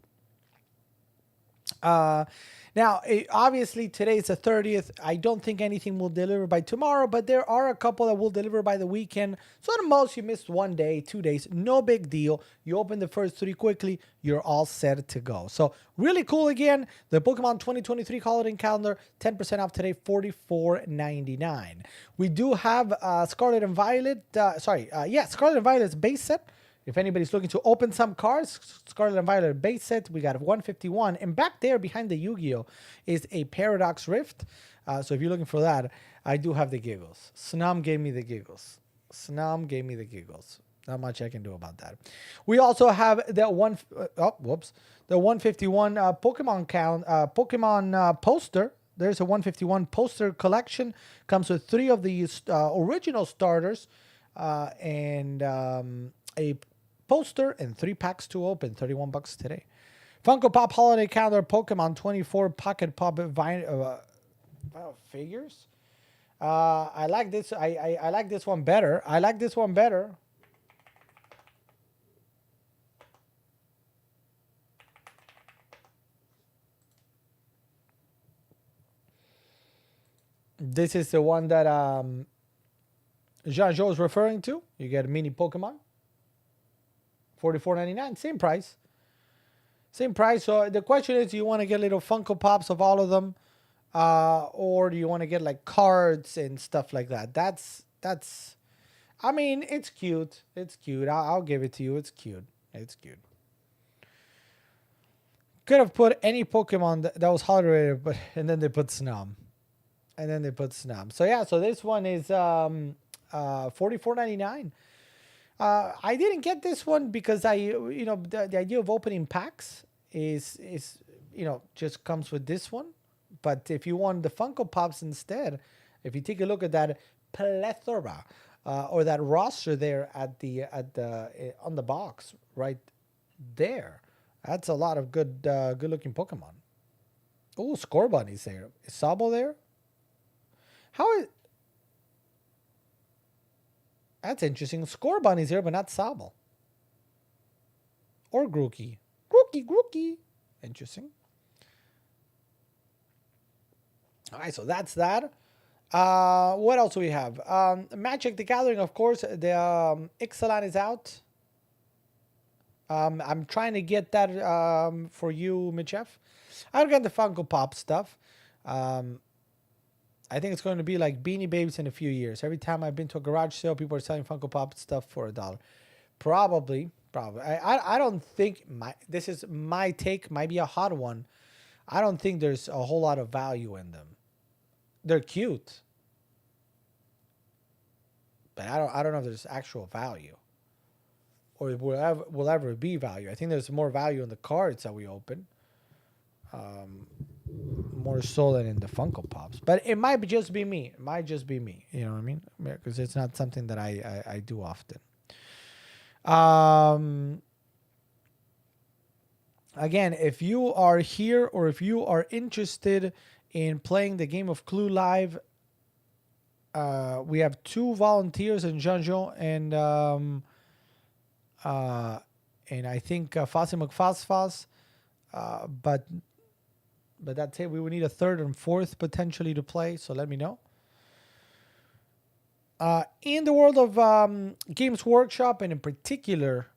A: Now, obviously, today is the 30th. I don't think anything will deliver by tomorrow, but there are a couple that will deliver by the weekend. So at most, you missed 1 day, 2 days, no big deal. You open the first 3 quickly, you're all set to go. So really cool again. The Pokemon 2023 holiday calendar, 10% off today, $44.99. We do have Scarlet and Violet. Scarlet and Violet's base set. If anybody's looking to open some cards, Scarlet and Violet base set, we got 151. And back there behind the Yu-Gi-Oh! Is a Paradox Rift. So if you're looking for that, I do have the giggles. Snum gave me the giggles. Snum gave me the giggles. Not much I can do about that. We also have the the 151 Pokemon poster. There's a 151 poster collection. Comes with 3 of the original starters and a poster and 3 packs to open. $31 today. Funko Pop Holiday Calendar Pokemon 24 Pocket Pop figures. I like this. I like this one better. I like this one better. This is the one that Jean-Jo is referring to. You get a mini Pokemon. $44.99. Same price. Same price. So the question is, do you want to get little Funko Pops of all of them? Or do you want to get like cards and stuff like that? That's I mean, it's cute. It's cute. I'll give it to you. It's cute. It's cute. Could have put any Pokemon that was holiday rated, but and then they put Snum. And then they put Snum. So yeah, so this one is $44.99. I didn't get this one because the idea of opening packs is just comes with this one. But if you want the Funko Pops instead, if you take a look at that plethora or that roster there on the box right there, that's a lot of good looking Pokemon. Oh, Scorbunny's there. Is Sobble there? How is That's interesting. Scorbunny's here, but not Sobble. Or Grookey. Grookey. Interesting. All right, so that's that. What else do we have? Magic the Gathering, of course. The Ixalan is out. I'm trying to get that for you, Michef. I'll get the Funko Pop stuff. I think it's going to be like Beanie Babies in a few years. Every time I've been to a garage sale, people are selling Funko Pop stuff for $1. Probably. I don't think this is my take. Might be a hot one. I don't think there's a whole lot of value in them. They're cute, but I don't know if there's actual value, or will ever be value. I think there's more value in the cards that we open, more so than in the Funko Pops. But it might just be me. It might just be me. You know what I mean? Because it's not something that I do often. Again, if you are here or if you are interested in playing the game of Clue live, we have 2 volunteers in Jean-Jean and I think Fossi McFosfos, but that's it. We would need a 3rd and 4th potentially to play, so let me know. In the world of Games Workshop, and in particular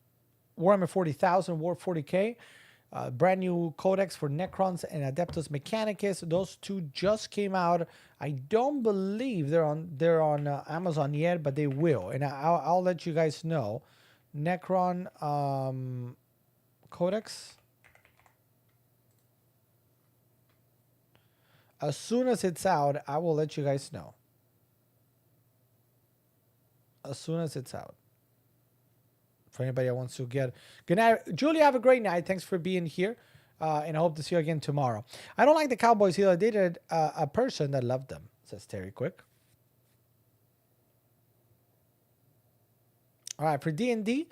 A: Warhammer 40,000, War 40K, brand new codex for Necrons and Adeptus Mechanicus. Those 2 just came out. I don't believe they're on Amazon yet, but they will, and I'll let you guys know. Necron codex. As soon as it's out, I will let you guys know. As soon as it's out. For anybody that wants to get. Good night. Julia, have a great night. Thanks for being here. And I hope to see you again tomorrow. I don't like the Cowboys either. I dated a person that loved them, says Terry Quick. All right, for D&D.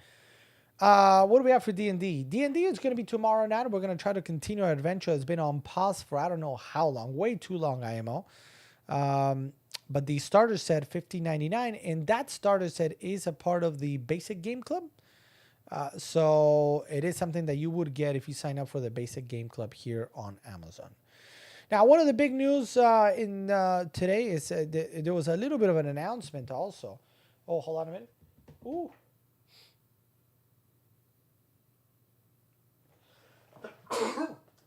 A: What do we have for D&D? D&D is going to be tomorrow night. We're going to try to continue our adventure. It's been on pause for I don't know how long. Way too long, IMO. But the starter set, $15.99, and that starter set is a part of the basic game club. So it is something that you would get if you sign up for the basic game club here on Amazon. Now, one of the big news in today is there was a little bit of an announcement also. Oh, hold on a minute. Ooh.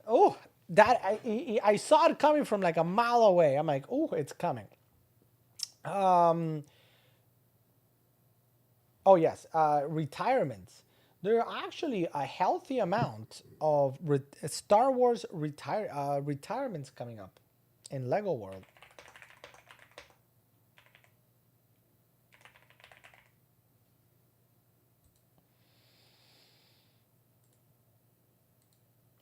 A: Oh, that I saw it coming from like a mile away. I'm like, oh, it's coming. Oh yes, retirements. There are actually a healthy amount of Star Wars retirements coming up in Lego World.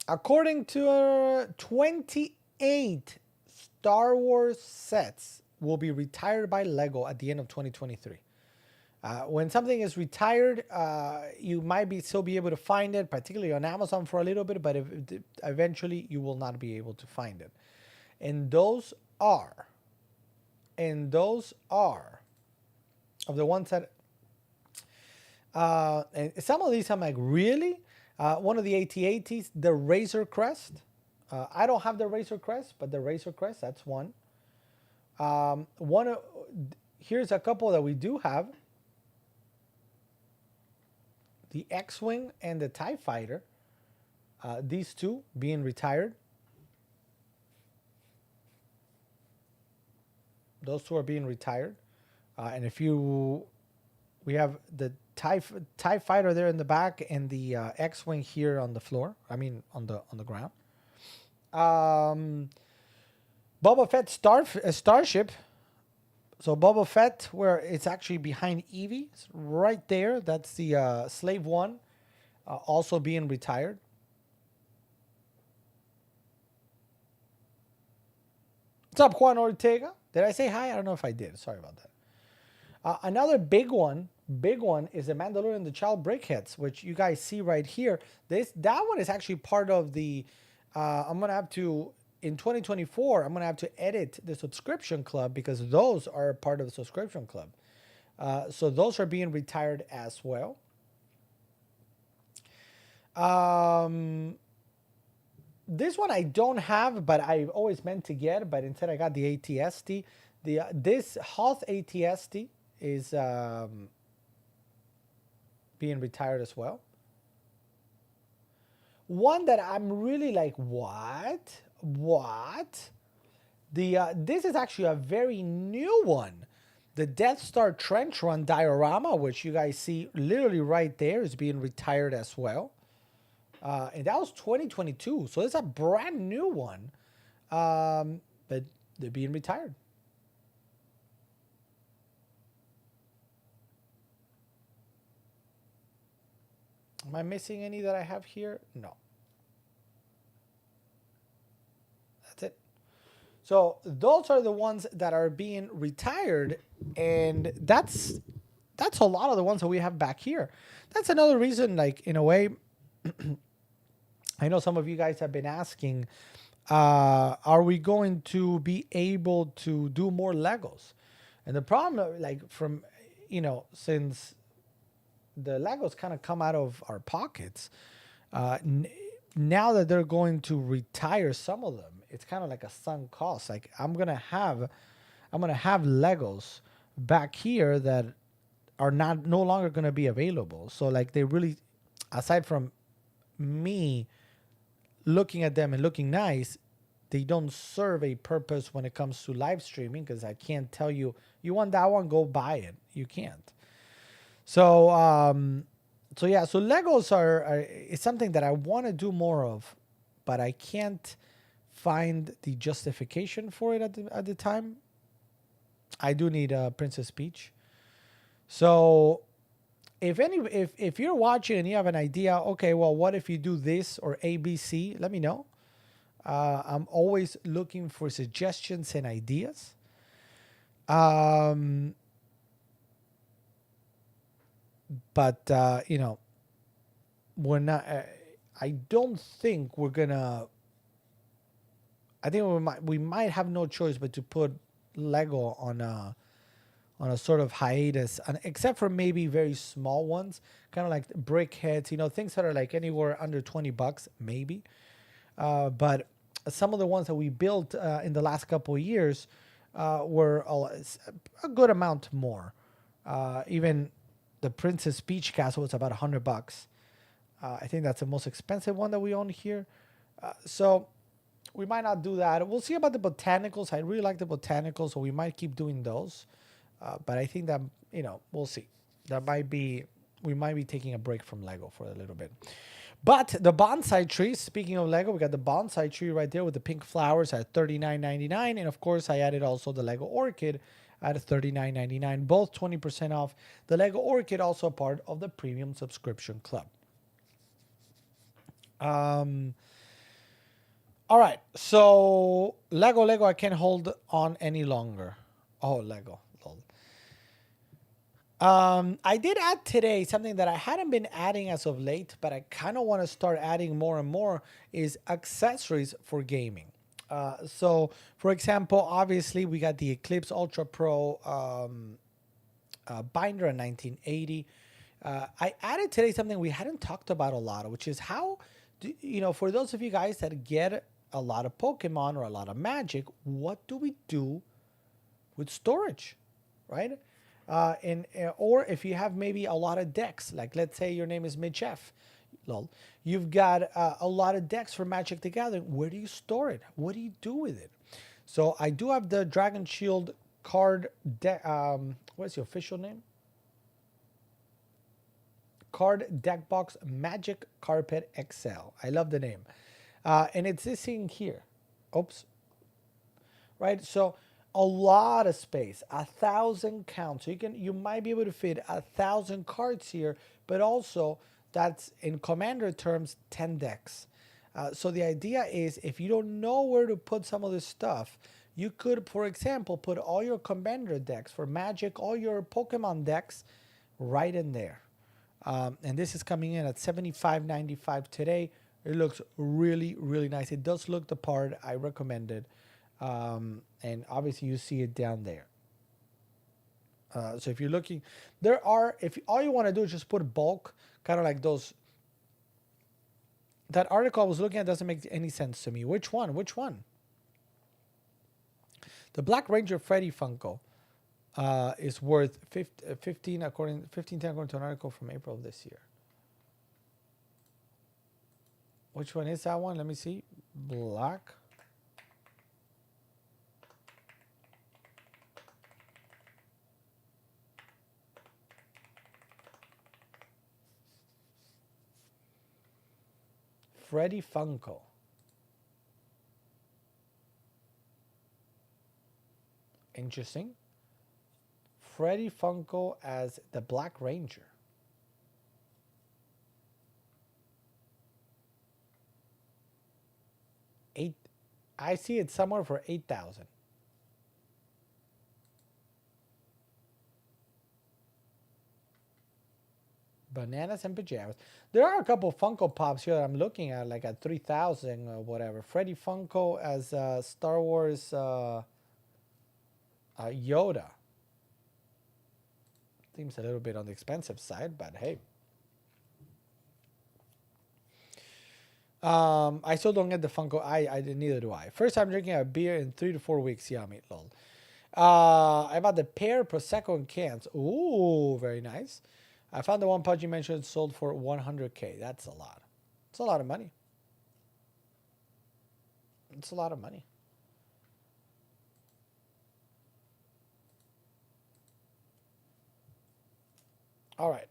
A: According to 28 Star Wars sets will be retired by Lego at the end of 2023. When something is retired, you might still be able to find it, particularly on Amazon for a little bit, but eventually you will not be able to find it. And those are of the ones that, and some of these I'm like, really? One of the AT-ATs, the Razor Crest. I don't have the Razor Crest, but the Razor Crest, that's one. Here's a couple that we do have. The X-Wing and the TIE Fighter. These 2 being retired. Those 2 are being retired. And we have the TIE Fighter there in the back and the X-Wing here on the floor. I mean, on the ground. Boba Fett Starship. So Boba Fett, where it's actually behind Evie, it's right there. That's the Slave One, also being retired. What's up, Juan Ortega? Did I say hi? I don't know if I did. Sorry about that. Another big one is the Mandalorian the Child Brickheads, which you guys see right here. That one is actually part of the. I'm gonna have to in 2024. I'm gonna have to edit the subscription club because those are part of the subscription club. So those are being retired as well. This one I don't have, but I've always meant to get, but instead I got the ATST. This Hoth ATST is being retired as well. One that I'm really like, what? This is actually a very new one. The Death Star Trench Run diorama, which you guys see literally right there, is being retired as well. And that was 2022, so it's a brand new one, but they're being retired. Am I missing any that I have here? No. That's it. So those are the ones that are being retired, and that's a lot of the ones that we have back here. That's another reason, like, in a way, I know some of you guys have been asking, are we going to be able to do more Legos? And the problem, like, from, since the Legos kind of come out of our pockets, now that they're going to retire some of them, it's kind of like a sunk cost. Like, I'm gonna have Legos back here that are no longer gonna be available. So, like, they really, aside from me looking at them and looking nice, they don't serve a purpose when it comes to live streaming, because I can't tell you, you want that one, go buy it. You can't. So yeah, so Legos it's something that I want to do more of, but I can't find the justification for it at the time. I do need Princess Peach. So if you're watching and you have an idea, okay, well, what if you do this or ABC? Let me know. I'm always looking for suggestions and ideas. But we're not. I don't think we're gonna. I think we might have no choice but to put Lego on a sort of hiatus, and except for maybe very small ones, kind of like Brickheads, things that are like anywhere under $20, maybe. But some of the ones that we built in the last couple of years were a good amount more. Even the Princess Peach Castle was about $100. I think that's the most expensive one that we own here. So we might not do that. We'll see about the botanicals. I really like the botanicals, so we might keep doing those. But I think that, we'll see. We might be taking a break from Lego for a little bit. But the bonsai trees, speaking of Lego, we got the bonsai tree right there with the pink flowers at $39.99. And of course, I added also the Lego Orchid at $39.99, both 20% off. The Lego Orchid also part of the premium subscription club. All right, so Lego, I can't hold on any longer. Oh, Lego. I did add today something that I hadn't been adding as of late, but I kind of want to start adding more and more, is accessories for gaming. So, for example, obviously we got the Eclipse Ultra Pro binder in 1980. I added today something we hadn't talked about a lot, which is how, for those of you guys that get a lot of Pokemon or a lot of Magic, what do we do with storage, right? Or if you have maybe a lot of decks, like let's say your name is Mitch F. Lol. You've got a lot of decks for Magic the Gathering. Where do you store it? What do you do with it? So I do have the Dragon Shield card deck. What's the official name? Card Deck Box Magic Carpet XL. I love the name. And it's this thing here. Oops. Right? So a lot of space, 1,000 counts. So you might be able to fit 1,000 cards here, but also that's in Commander terms 10 decks. So the idea is, if you don't know where to put some of this stuff, you could, for example, put all your Commander decks for Magic, all your Pokemon decks right in there. And this is coming in at $75.95 today. It looks really, really nice. It does look the part. I recommend it. And obviously you see it down there. So if you're looking, if all you want to do is just put bulk, kind of like those. That article I was looking at doesn't make any sense to me. Which one? Which one? The Black Ranger Freddy Funko is worth 15 according to an article from April of this year. Which one is that one? Let me see. Black. Freddy Funko. Interesting. Freddy Funko as the Black Ranger. I see it somewhere for 8,000. Bananas and pajamas. There are a couple Funko Pops here that I'm looking at, like at 3,000 or whatever. Freddy Funko as Star Wars Yoda. Seems a little bit on the expensive side, but hey. I still don't get the Funko. Neither do I. First time drinking a beer in 3 to 4 weeks. Yummy, lol. I bought the pear Prosecco in cans. Ooh, very nice. I found the one Pudgy mentioned sold for 100K. That's a lot. It's a lot of money. It's a lot of money. All right.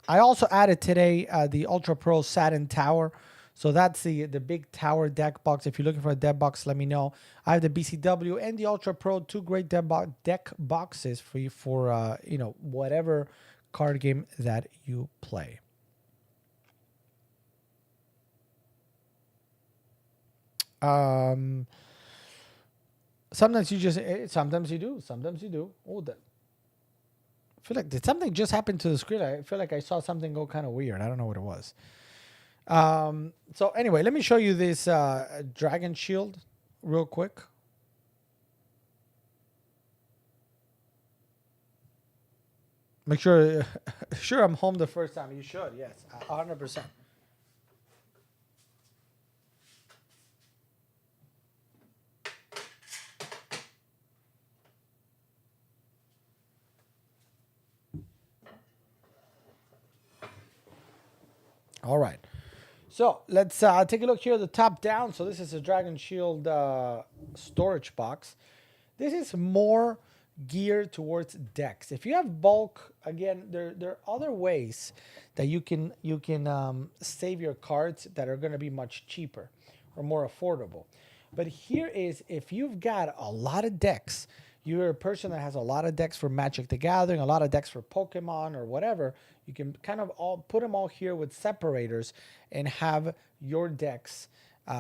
A: I also added today the Ultra Pro Satin Tower. So that's the big tower deck box. If you're looking for a deck box, let me know. I have the BCW and the Ultra Pro, two great deck boxes for you for whatever card game that you play. Sometimes you do. Oh, that. I feel like did something just happen to the screen? I feel like I saw something go kind of weird. I don't know what it was. So anyway, let me show you this Dragon Shield real quick. Make sure I'm home the first time. You should, yes, 100%. All right. So let's take a look here at the top down. So this is a Dragon Shield storage box. This is more geared towards decks. If you have bulk, again, there are other ways that you can save your cards that are going to be much cheaper or more affordable. But here is if you've got a lot of decks, you're a person that has a lot of decks for Magic the Gathering, a lot of decks for Pokemon or whatever, you can kind of all put them all here with separators and have your decks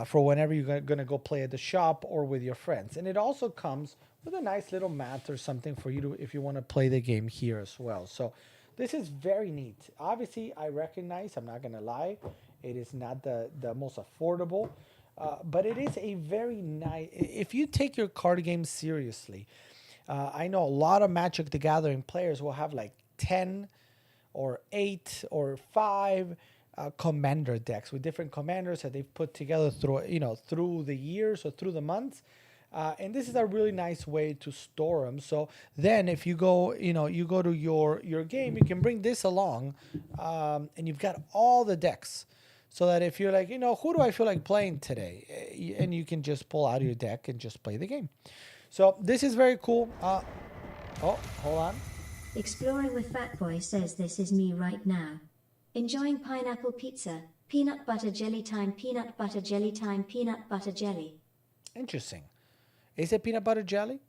A: for whenever you're going to go play at the shop or with your friends. And it also comes with a nice little mat or something for you to, if you want to play the game here as well. So this is very neat. Obviously, I recognize, I'm not going to lie, it is not the most affordable, but it is a very nice, if you take your card game seriously, I know a lot of Magic the Gathering players will have like 10 or 8 or 5 commander decks with different commanders that they've put together through the years or through the months. And this is a really nice way to store them. So then if you go, you go to your game, you can bring this along and you've got all the decks. So that if you're like, who do I feel like playing today? And you can just pull out your deck and just play the game. So this is very cool. Oh, hold on.
B: Exploring with Fatboy says this is me right now. Enjoying pineapple pizza, peanut butter jelly time, peanut butter jelly time, peanut butter jelly.
A: Interesting. Is it peanut butter jelly?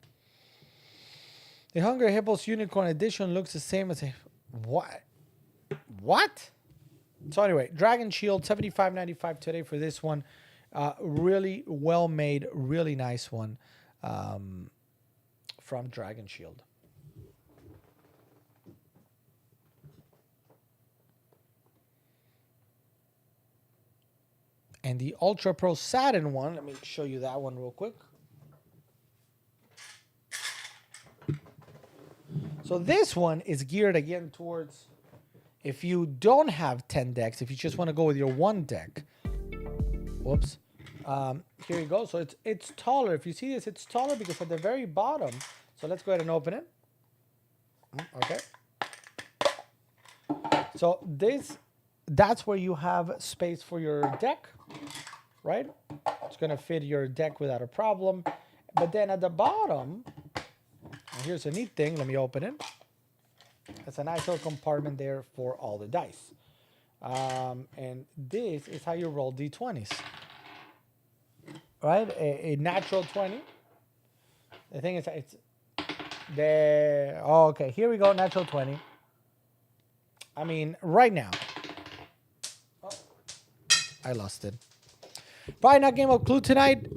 A: The Hungry Hippos Unicorn Edition looks the same as a... What? So anyway, Dragon Shield, $75.95 today for this one. Really well made, really nice one from Dragon Shield. And the Ultra Pro Satin one, let me show you that one real quick. So this one is geared again towards if you don't have 10 decks, if you just want to go with your one deck. Whoops. Here you go. So it's taller. If you see this, it's taller because at the very bottom. So let's go ahead and open it. Okay. So that's where you have space for your deck, right? It's going to fit your deck without a problem. But then at the bottom, here's a neat thing. Let me open it. It's a nice little compartment there for all the dice. And this is how you roll D20s. Right? A natural 20. The thing is, it's there. Oh, okay, here we go. Natural 20. I mean, right now. Oh, I lost it. Probably not Game of Clue tonight.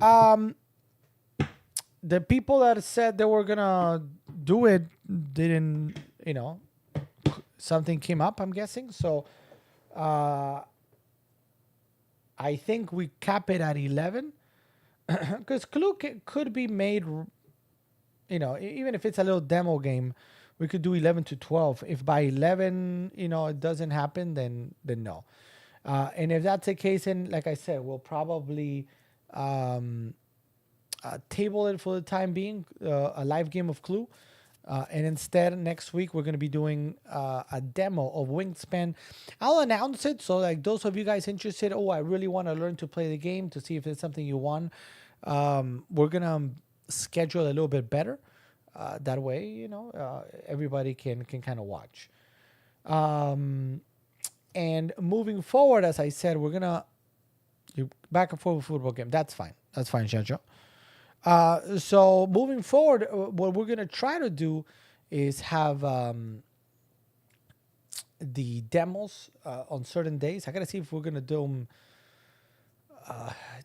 A: The people that said they were gonna do it didn't, something came up, I'm guessing. So I think we cap it at 11 because Clue could be made, even if it's a little demo game, we could do 11 to 12. If by 11, it doesn't happen, then no. And if that's the case, then like I said, we'll probably table it for the time being, a live game of Clue. And instead, next week, we're going to be doing a demo of Wingspan. I'll announce it. So like those of you guys interested, I really want to learn to play the game to see if it's something you want. We're going to schedule a little bit better. That way, everybody can kind of watch. And moving forward, as I said, we're going to back and forth with football game. That's fine. That's fine, Shajo. So moving forward, what we're going to try to do is have the demos on certain days. I got to see if we're going to do them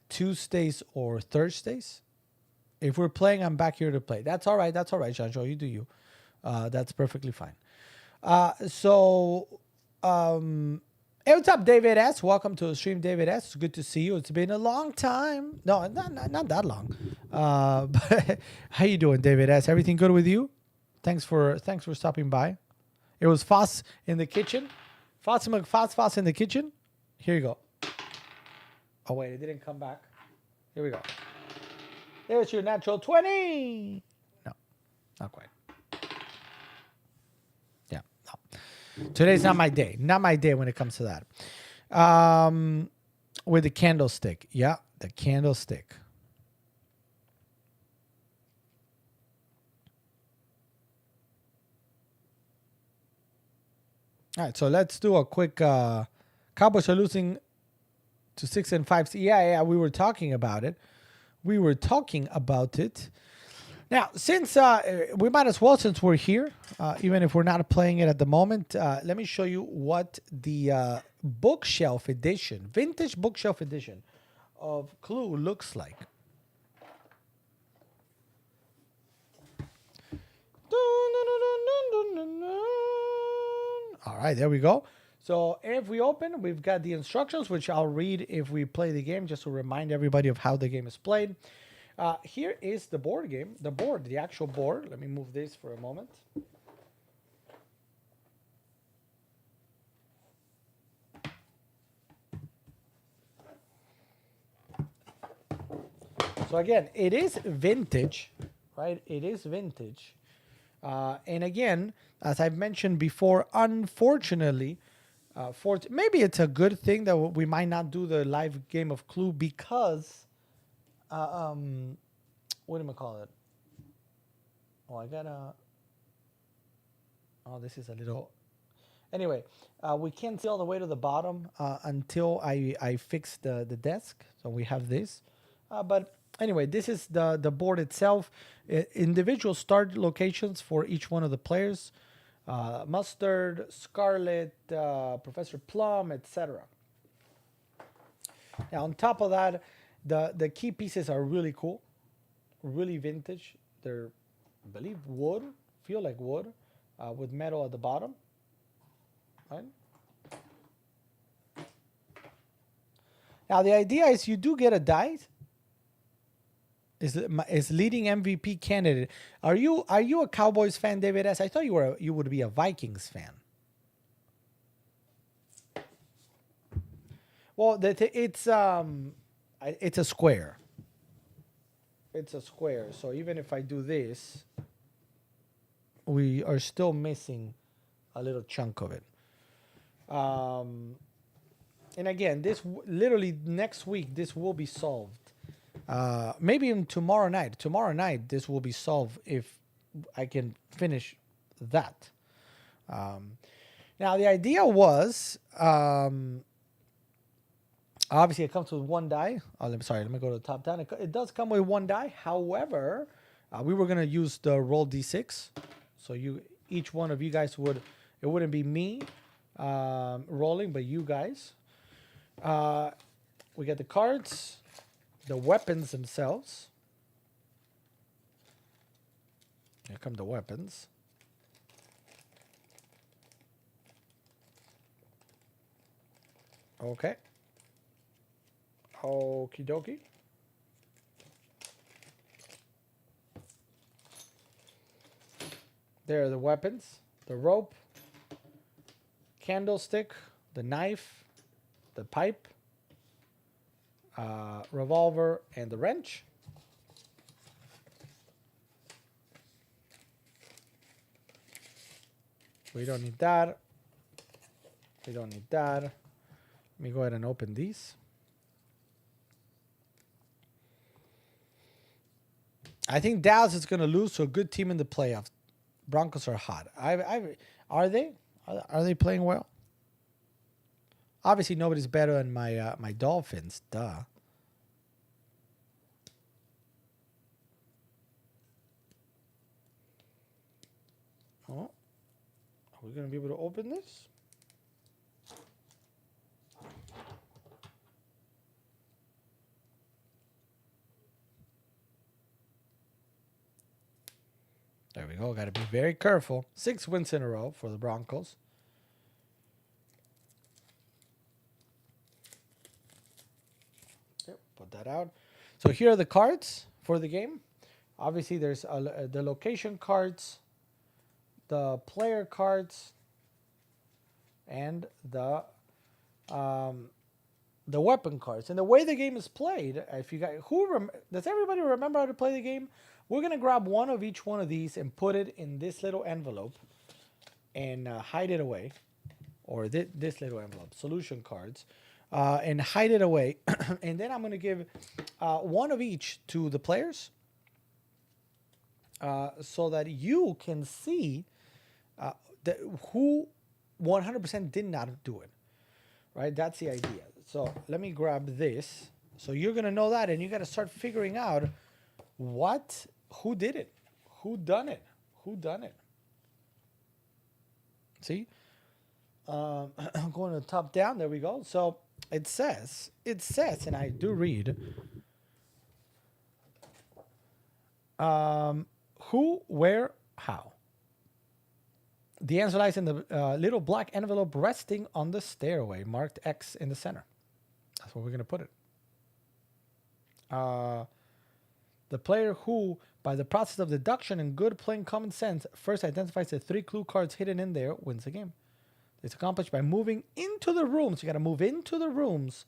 A: Tuesdays or Thursdays. If we're playing, I'm back here to play. That's all right. That's all right, Shajo. You do you. That's perfectly fine. Hey, what's up, David S? Welcome to the stream, David S. It's good to see you. It's been a long time. No, not that long. But how you doing, David S? Everything good with you? Thanks for stopping by. It was Foss in the kitchen. Foss in the kitchen. Here you go. Oh wait, it didn't come back. Here we go. There's your natural 20. No, not quite. Yeah, no. Today's not my day. Not my day when it comes to that. With the candlestick. Yeah, the candlestick. All right, so let's do a quick. Cowboys are losing to 6 and 5. Yeah, we were talking about it. Now, since we might as well, since we're here, even if we're not playing it at the moment, let me show you what the bookshelf edition, vintage bookshelf edition of Clue looks like. All right, there we go. So if we open, we've got the instructions, which I'll read if we play the game, just to remind everybody of how the game is played. Here is the board game, the actual board. Let me move this for a moment. So again, it is vintage, right? It is vintage. And again, as I've mentioned before, unfortunately, maybe it's a good thing that we might not do the live game of Clue because, what am I call it? This is a little. Anyway, we can't see all the way to the bottom until I fix the desk. So we have this, but anyway, this is the board itself. Individual start locations for each one of the players. Mustard, Scarlet, Professor Plum, etc. Now, on top of that, The key pieces are really cool, really vintage. They're, I believe, wood, feel like wood, with metal at the bottom. Right. Now the idea is you do get a die. Is leading MVP candidate. Are you a Cowboys fan, David S? I thought you would be a Vikings fan. Well, it's a square. It's a square. So even if I do this, we are still missing a little chunk of it. And again, this literally next week this will be solved. Maybe even tomorrow night. Tomorrow night this will be solved if I can finish that. Now the idea was obviously it comes with one die. Let me go to the top down. It does come with one die. However, we were gonna use the roll d6, so each one of you guys it wouldn't be me rolling, but you guys. We get the cards, the weapons themselves. Here come the weapons. Okay. Okie dokie. There are the weapons, the rope, candlestick, the knife, the pipe, revolver, and the wrench. We don't need that. We don't need that. Let me go ahead and open these. I think Dallas is going to lose to a good team in the playoffs. Broncos are hot. Are they? Are they playing well? Obviously, nobody's better than my Dolphins. Duh. Oh, are we going to be able to open this? There we go. Got to be very careful. 6 wins in a row for the Broncos. Yep, put that out. So here are the cards for the game. Obviously, there's the location cards, the player cards, and the weapon cards. And the way the game is played, if you guys, does everybody remember how to play the game? We're going to grab one of each one of these and put it in this little envelope and hide it away. Or this little envelope, solution cards, and hide it away. And then I'm going to give one of each to the players so that you can see who 100% did not do it. Right? That's the idea. So let me grab this. So you're going to know that, and you got to start figuring out who did it, who done it. See? Going to the top down. There we go. So it says, and I do read, who, where, how. The answer lies in the little black envelope resting on the stairway, marked X in the center. That's where we're going to put it. The player who, by the process of deduction and good plain common sense, first identifies the 3 clue cards hidden in there, wins the game. It's accomplished by moving into the rooms. You got to move into the rooms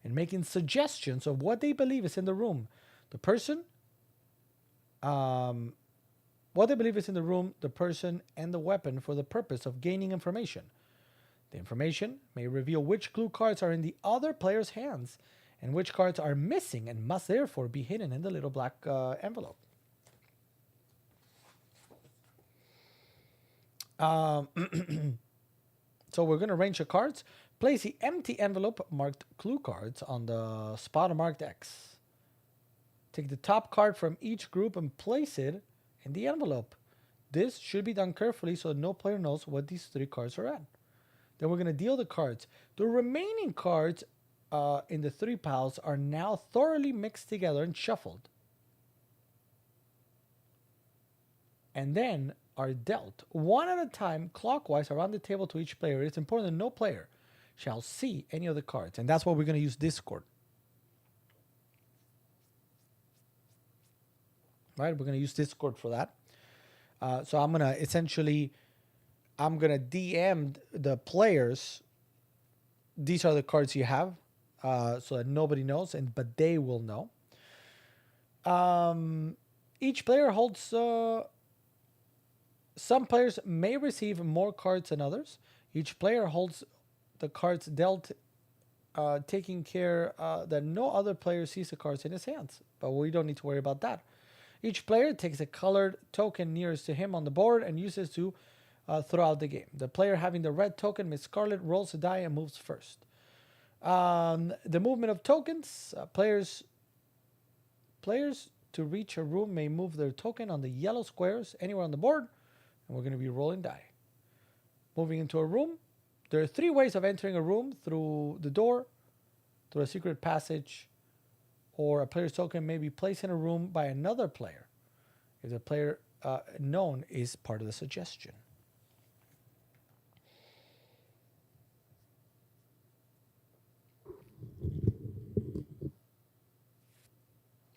A: and making suggestions of what they believe is in the room. The person, what they believe is in the room, the person, and the weapon for the purpose of gaining information. The information may reveal which clue cards are in the other player's hands and which cards are missing and must therefore be hidden in the little black envelope. So we're going to arrange the cards. Place the empty envelope marked clue cards on the spot marked X. Take the top card from each group and place it in the envelope. This should be done carefully so no player knows what these 3 cards are at. Then we're going to deal the cards. The remaining cards in the 3 piles are now thoroughly mixed together and shuffled, and then are dealt one at a time clockwise around the table to each player. It's important that no player shall see any of the cards, and that's why we're going to use Discord. Right, we're going to use Discord for that. So I'm going to essentially, I'm going to DM the players, these are the cards you have, so that nobody knows, but they will know. Each player holds, some players may receive more cards than others. Each player holds the cards dealt, taking care that no other player sees the cards in his hands, but we don't need to worry about that. Each player takes a colored token nearest to him on the board and uses to throughout the game. The player having the red token, Miss Scarlet, rolls a die and moves first. The movement of tokens, players to reach a room may move their token on the yellow squares anywhere on the board, and we're going to be rolling die. Moving into a room, there are 3 ways of entering a room: through the door, through a secret passage, or a player's token may be placed in a room by another player if the player known is part of the suggestion.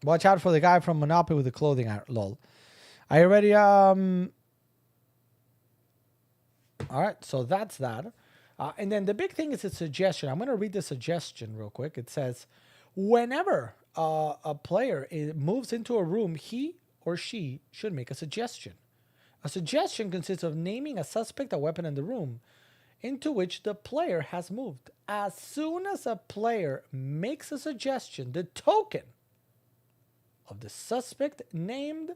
A: Watch out for the guy from Monopoly with the clothing, lol. Are you ready? All right, so that's that. And then the big thing is a suggestion. I'm going to read the suggestion real quick. It says, whenever a player moves into a room, he or she should make a suggestion. A suggestion consists of naming a suspect, a weapon in the room into which the player has moved. As soon as a player makes a suggestion, the token of the suspect named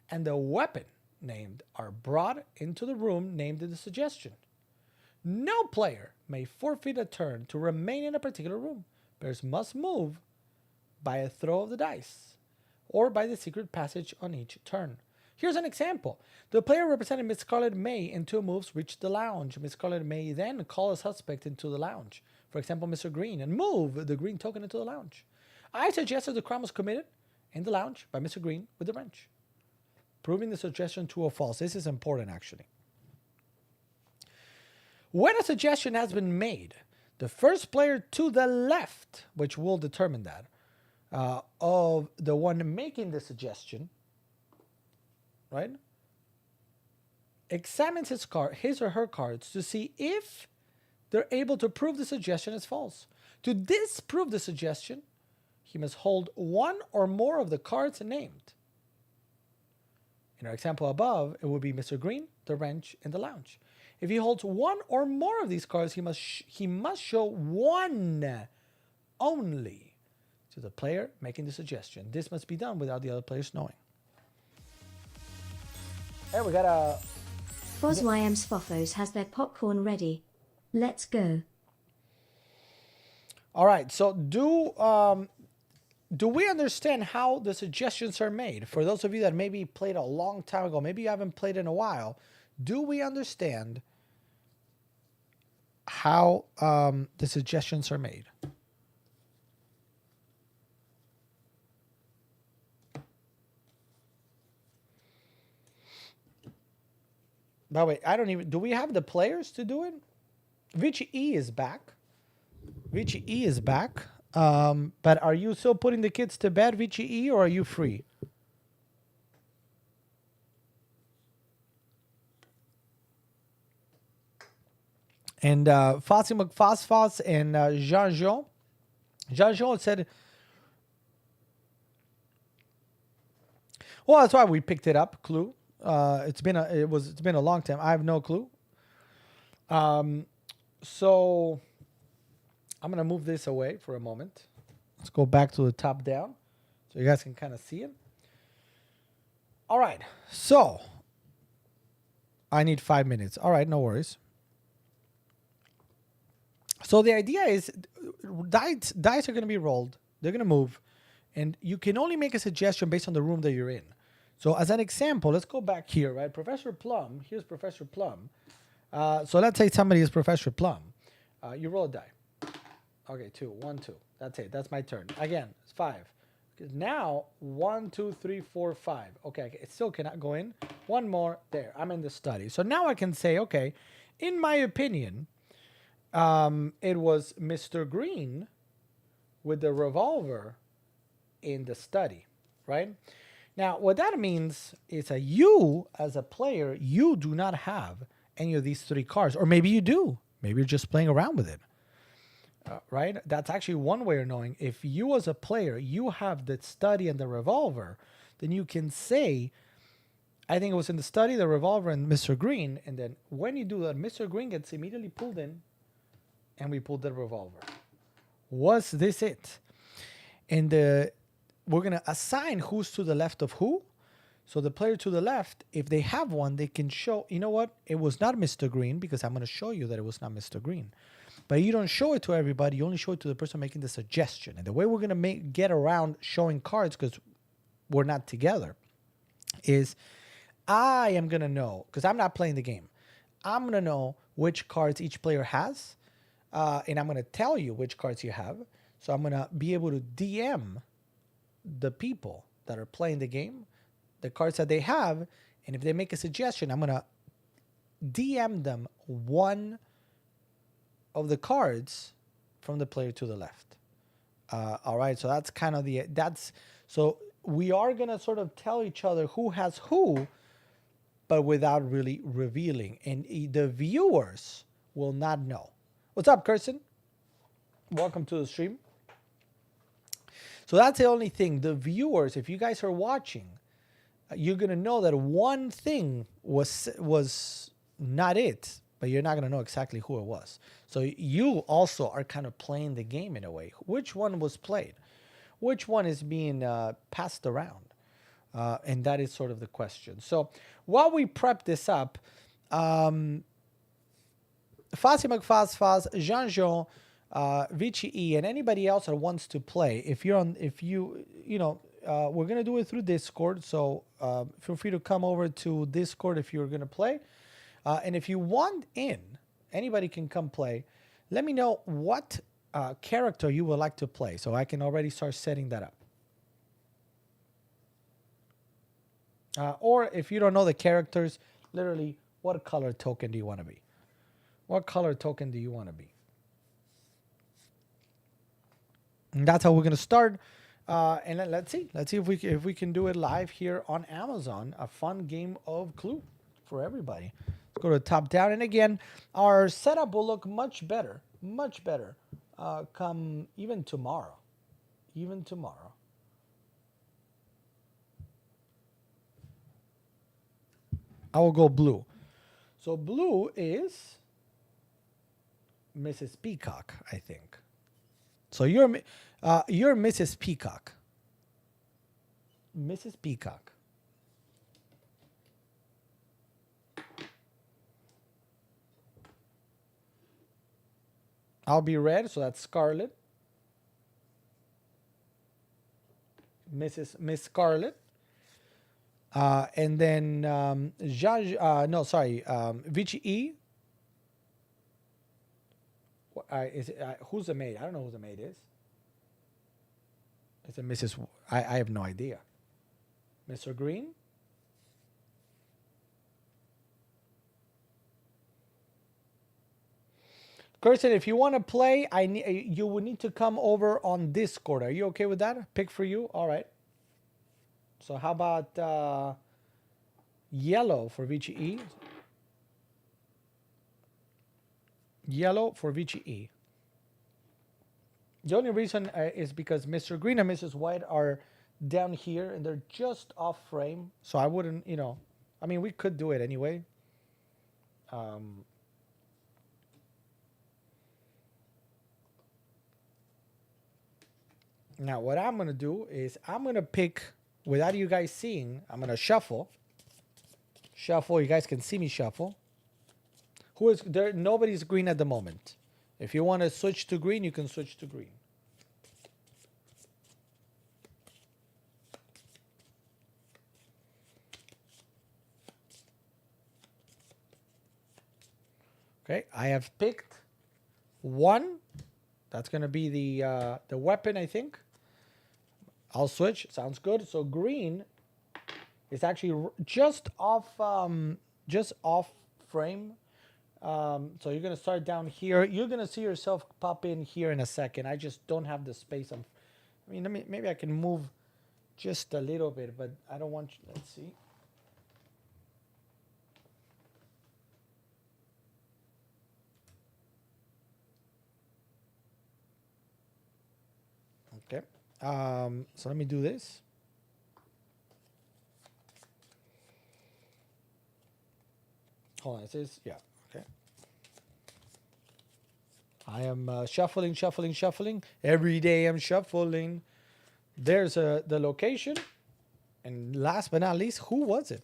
A: and the weapon named are brought into the room named in the suggestion. No player may forfeit a turn to remain in a particular room. Players must move by a throw of the dice or by the secret passage on each turn. Here's an example. The player representing Miss Scarlet may, in 2 moves, reach the lounge. Miss Scarlet may then call a suspect into the lounge, for example, Mr. Green, and move the green token into the lounge. I suggested the crime was committed in the lounge by Mr. Green with the wrench, proving the suggestion true or false. This is important, actually. When a suggestion has been made, the first player to the left, which will determine that, of the one making the suggestion, right, examines his or her cards to see if they're able to prove the suggestion is false. To disprove the suggestion, he must hold 1 or more of the cards named. In our example above, it would be Mr. Green, the wrench, and the lounge. If he holds 1 or more of these cards, he must show 1 only to the player making the suggestion. This must be done without the other players knowing. Hey, we got a...
B: FosYM's Fofos has their popcorn ready. Let's go.
A: All right, so do we understand how the suggestions are made? For those of you that maybe played a long time ago, maybe you haven't played in a while, do we understand how the suggestions are made? By the way, I don't even... Do we have the players to do it? Vichy E is back. Vichy E is back. But are you still putting the kids to bed, Vichy E, or are you free? And Fossy McFosfos and Jean-Jean. Jean-Jean said... Well, that's why we picked it up, Clue. It's been a long time. I have no clue. So I'm gonna move this away for a moment. Let's go back to the top down so you guys can kind of see it. All right. So I need 5 minutes. All right, no worries. So the idea is dice are going to be rolled. They're going to move. And you can only make a suggestion based on the room that you're in. So as an example, let's go back here, right? Professor Plum. Here's Professor Plum. So let's say somebody is Professor Plum. You roll a die. Okay, 2. 1, 2. That's it. That's my turn. Again, it's 5. Because now 1, 2, 3, 4, 5. Okay, it still cannot go in. One more. There. I'm in the study. So now I can say, okay, in my opinion, it was Mr. Green with the revolver in the study, right? Now, what that means is that you, as a player, you do not have any of these 3 cards. Or maybe you do. Maybe you're just playing around with it. Right? That's actually one way of knowing. If you, as a player, you have the study and the revolver, then you can say, I think it was in the study, the revolver, and Mr. Green. And then when you do that, Mr. Green gets immediately pulled in, and we pulled the revolver. Was this it? And we're going to assign who's to the left of who. So the player to the left, if they have one, they can show, you know what? It was not Mr. Green, because I'm going to show you that it was not Mr. Green. But you don't show it to everybody. You only show it to the person making the suggestion. And the way we're going to get around showing cards, because we're not together, is I am going to know, because I'm not playing the game. I'm going to know which cards each player has. And I'm going to tell you which cards you have. So I'm going to be able to DM the people that are playing the game, the cards that they have. And if they make a suggestion, I'm going to DM them one of the cards from the player to the left. All right, so that's kind of so we are gonna sort of tell each other who has who, but without really revealing, and the viewers will not know. What's up, Kirsten? Welcome to the stream. So that's the only thing. The viewers, if you guys are watching, you're gonna know that one thing was not it, but you're not going to know exactly who it was. So you also are kind of playing the game in a way. Which one was played? Which one is being passed around? And that is sort of the question. So while we prep this up, Fasi McFaz, Jean-Jean, Vici E, and anybody else that wants to play, we're going to do it through Discord. So feel free to come over to Discord if you're going to play. And if you want in, anybody can come play. Let me know what character you would like to play, so I can already start setting that up. Or if you don't know the characters, literally, what color token do you want to be? What color token do you want to be? And that's how we're going to start. And let's see if we can do it live here on Amazon. A fun game of Clue for everybody. Let's go to top down, and again, our setup will look much better, come even tomorrow. I will go blue. So blue is Mrs. Peacock, I think. So you're Mrs. Peacock. Mrs. Peacock. I'll be red, so that's Scarlet. Miss Scarlet. And then Vici E. Who's the maid? I don't know who the maid is. It's a Mrs. I have no idea. Mr. Green. Kirsten, if you want to play, you would need to come over on Discord. Are you okay with that? Pick for you? All right. So how about yellow for Vici E? Yellow for Vici E. The only reason is because Mr. Green and Mrs. White are down here and they're just off frame. So I wouldn't, I mean, we could do it anyway. Now, what I'm going to do is I'm going to pick, without you guys seeing, I'm going to shuffle. Shuffle. You guys can see me shuffle. Who is there? Nobody's green at the moment. If you want to switch to green, you can switch to green. Okay, I have picked 1, That's going to be the weapon, I think. I'll switch. Sounds good. So green is actually just off frame. So you're going to start down here. You're going to see yourself pop in here in a second. I just don't have the space. I mean, maybe I can move just a little bit, but I don't want you. Let's see. Okay. So let me do this. Hold on. It says, yeah. Okay. I am shuffling. Every day I'm shuffling. There's the location. And last but not least, who was it?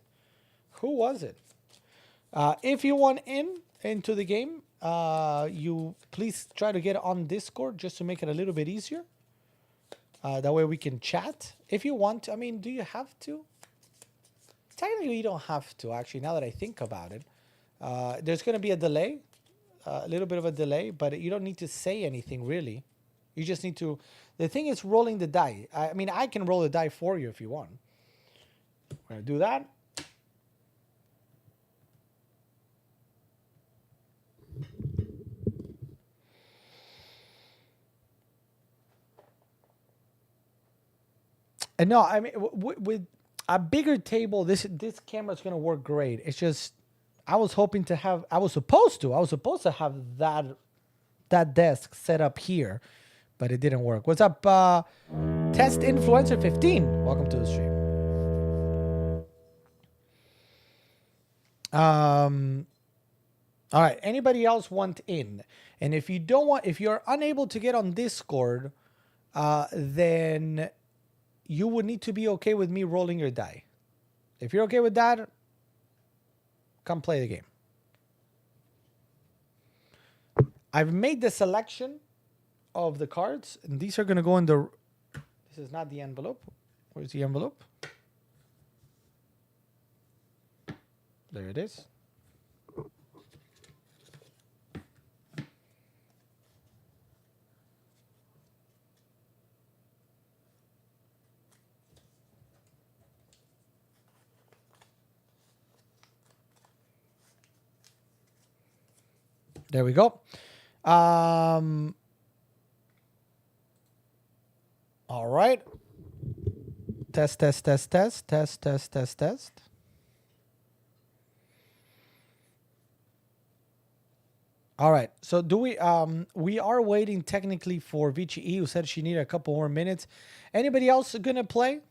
A: If you want into the game, you please try to get on Discord just to make it a little bit easier. That way we can chat. If you want, I mean, do you have to? Technically, you don't have to, actually, now that I think about it. There's going to be a delay, a little bit of a delay, but you don't need to say anything, really. You just need to... The thing is rolling the die. I mean, I can roll the die for you if you want. We're going to do that. And no, I mean, with a bigger table, this camera is going to work great. It's just, I was supposed to have that desk set up here, but it didn't work. What's up, Test Influencer 15? Welcome to the stream. All right. Anybody else want in? And if you're unable to get on Discord, then you would need to be okay with me rolling your die. If you're okay with that, come play the game. I've made the selection of the cards, and these are going to go in the... This is not the envelope. Where's the envelope? There it is. There we go. All right. Test. All right. So do we are waiting technically for Vici, who said she needed a couple more minutes. Anybody else gonna play?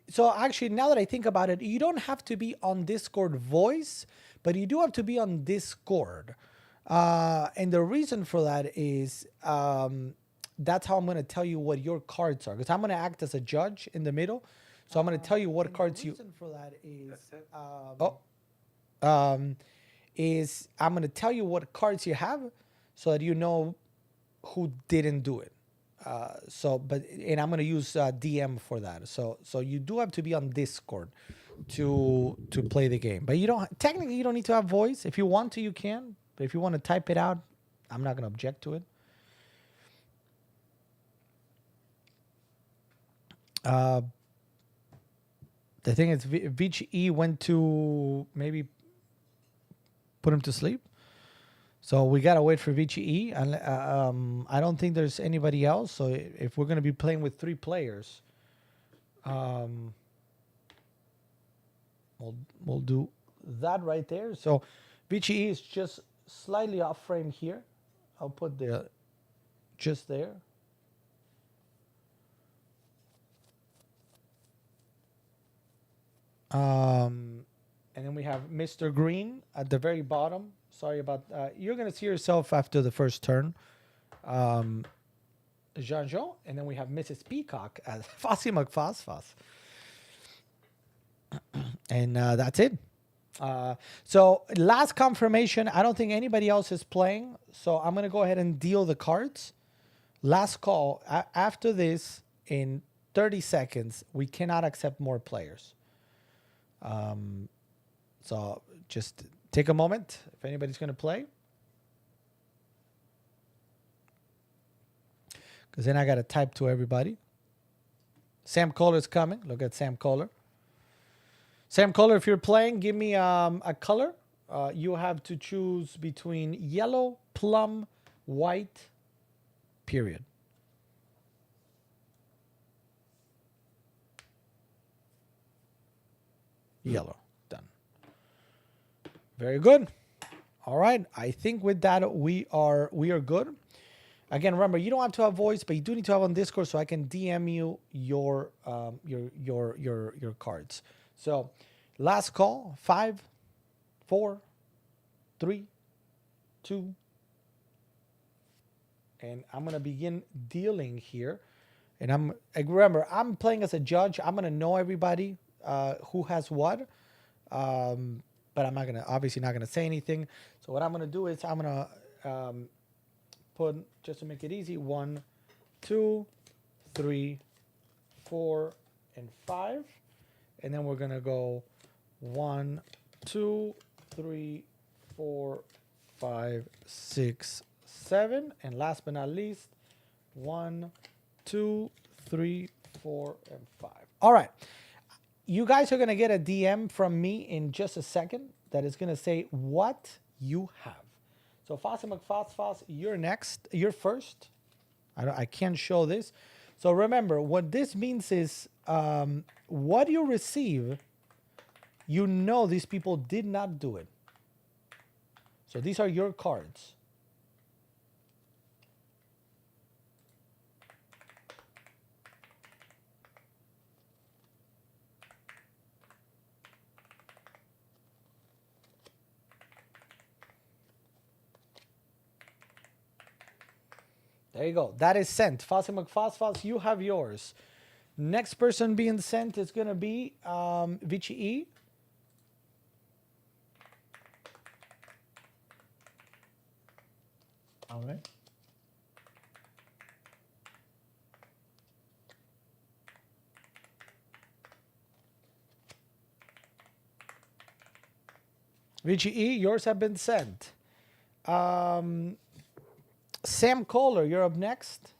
A: So actually, now that I think about it, you don't have to be on Discord voice, but you do have to be on Discord. And the reason for that is that's how I'm going to tell you what your cards are. Because I'm going to act as a judge in the middle. So I'm going to tell you what cards you... The reason for that is... I'm going to tell you what cards you have so that you know who didn't do it. And I'm going to use DM for that. So you do have to be on Discord to play the game. But you don't need to have voice. If you want to, you can. But if you want to type it out, I'm not going to object to it. The thing is, Vici went to maybe put him to sleep. So we got to wait for Vici. And I don't think there's anybody else. So if we're going to be playing with 3 players, we'll do that right there. So Vici is just slightly off frame here. I'll put just there. And then we have Mr. Green at the very bottom. Sorry about you're going to see yourself after the first turn. Jean-Jean. And then we have Mrs. Peacock as Fossy McFosfos. And that's it. So last confirmation. I don't think anybody else is playing. So I'm going to go ahead and deal the cards. Last call. After this, in 30 seconds, we cannot accept more players. So just take a moment if anybody's going to play. because then I got to type to everybody. Sam Kohler is coming. Look at Sam Kohler. Sam Kohler, if you're playing, give me a color. You have to choose between yellow, plum, white, period. Yellow. Done. Very good. All right. I think with that we are good. Again, remember, you don't have to have voice, but you do need to have on Discord so I can DM you your cards. So, last call. 5, 4, 3, 2, and I'm gonna begin dealing here. And remember, I'm playing as a judge. I'm gonna know everybody who has what, but I'm not gonna obviously not gonna say anything. So what I'm gonna do is I'm gonna put, just to make it easy, 1, 2, 3, 4, and 5, and then we're gonna go 1, 2, 3, 4, 5, 6, 7, and last but not least, 1, 2, 3, 4, and 5. All right. You guys are going to get a DM from me in just a second that is going to say what you have. So Fossy McFoss, you're next. You're first. I can't show this. So remember, what this means is what you receive, you know these people did not do it. So these are your cards. There you go. That is sent. Fossy McFoss, you have yours. Next person being sent is going to be Vichy E.
D: All right.
A: Vichy E, yours have been sent. Sam Kohler, you're up next.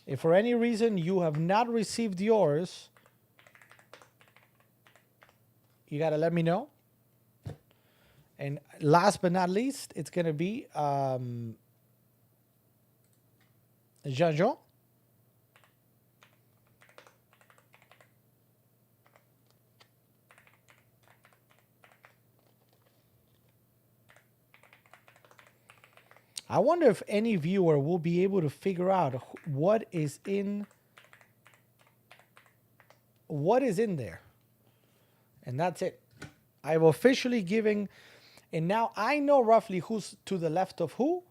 A: If for any reason you have not received yours, you got to let me know. And last but not least, it's going to be Jean-Jean. I wonder if any viewer will be able to figure out what is in there. And that's it. I've officially given, and now I know roughly who's to the left of who.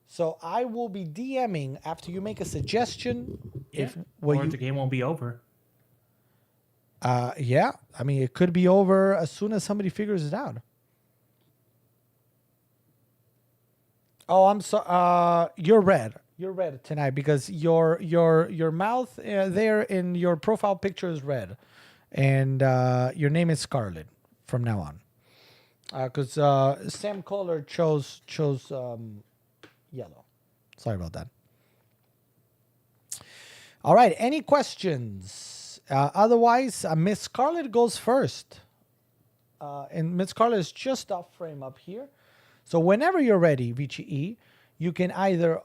A: So I will be DMing after you make a suggestion.
D: Yeah.
A: If
D: the game won't be over.
A: Yeah, I mean, it could be over as soon as somebody figures it out. Oh, I'm so. You're red. You're red tonight because your mouth there in your profile picture is red, and your name is Scarlet from now on. Because Sam Kohler chose yellow. Sorry about that. All right. Any questions? Otherwise, Miss Scarlet goes first. And Miss Scarlet is just off frame up here. So whenever you're ready, Vichy E, you can either,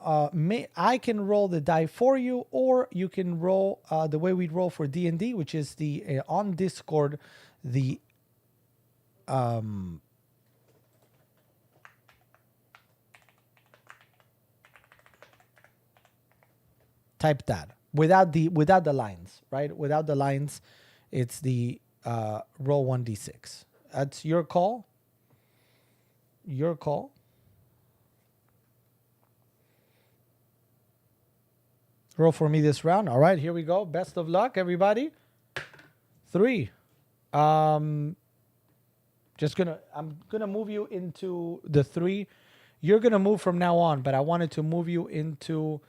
A: I can roll the die for you, or you can roll the way we roll for D&D, which is the on Discord, the type that without the lines, right? Without the lines, it's the roll 1d6. That's your call. Your call. Roll for me this round. All right, here we go. Best of luck, everybody. 3. I'm gonna move you into the 3. You're gonna move from now on, but I wanted to move you into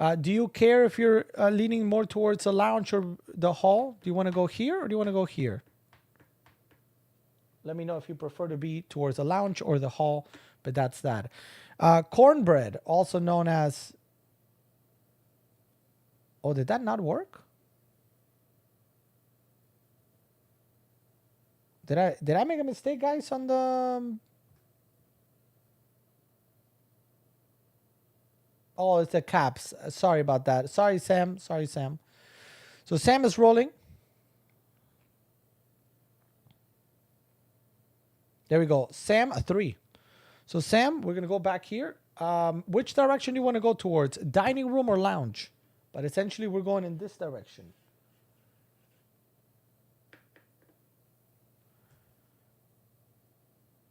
A: Do you care if you're leaning more towards the lounge or the hall? Do you want to go here or do you want to go here? Let me know if you prefer to be towards the lounge or the hall, but that's that. Cornbread, also known as... Oh, did that not work? Did I make a mistake, guys, on the... Oh, it's the caps. Sorry about that. Sorry, Sam. Sorry, Sam. So Sam is rolling. There we go. Sam, a 3. So Sam, we're going to go back here. Which direction do you want to go towards? Dining room or lounge? But essentially, we're going in this direction.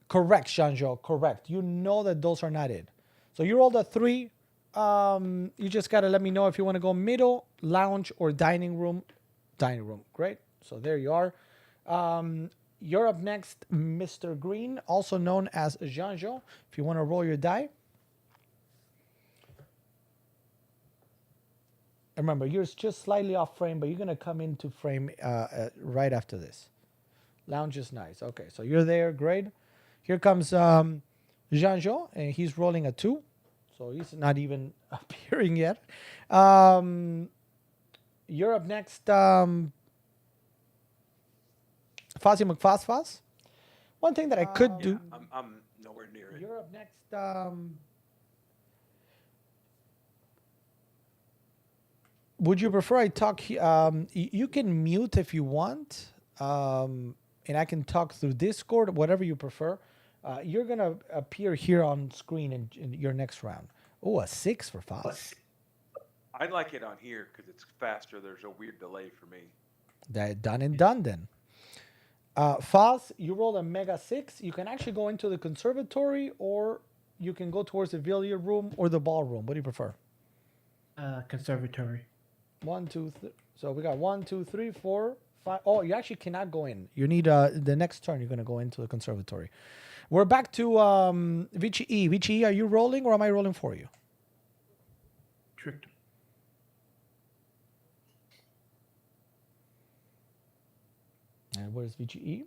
A: Correct, Shanjo. Correct. You know that those are not it. So you rolled a 3. You just got to let me know if you want to go middle, lounge, or dining room. Dining room. Great. So there you are. You're up next, Mr. Green, also known as Jean-Jo. If you want to roll your die. Remember, you're just slightly off frame, but you're going to come into frame right after this. Lounge is nice. Okay, so you're there. Great. Here comes Jean-Jo, and he's rolling a 2. So he's not even appearing yet. You're up next, Fozzie McFazfaz. One thing that I could do.
D: I'm nowhere near it.
A: You're up next. Would you prefer I talk? You can mute if you want, and I can talk through Discord, whatever you prefer. You're gonna appear here on screen in your next round. Oh, a 6 for Foz.
D: I like it on here because it's faster. There's a weird delay for me.
A: That done and done then. Foz, you rolled a mega 6. You can actually go into the conservatory, or you can go towards the billiard room or the ballroom. What do you prefer?
E: Conservatory.
A: 1, 2, 3. So we got 1, 2, 3, 4, 5. Oh, you actually cannot go in. You need the next turn. You're gonna go into the conservatory. We're back to Vici E. Vici E, are you rolling or am I rolling for you?
E: Tricked him.
A: And where's Vici E?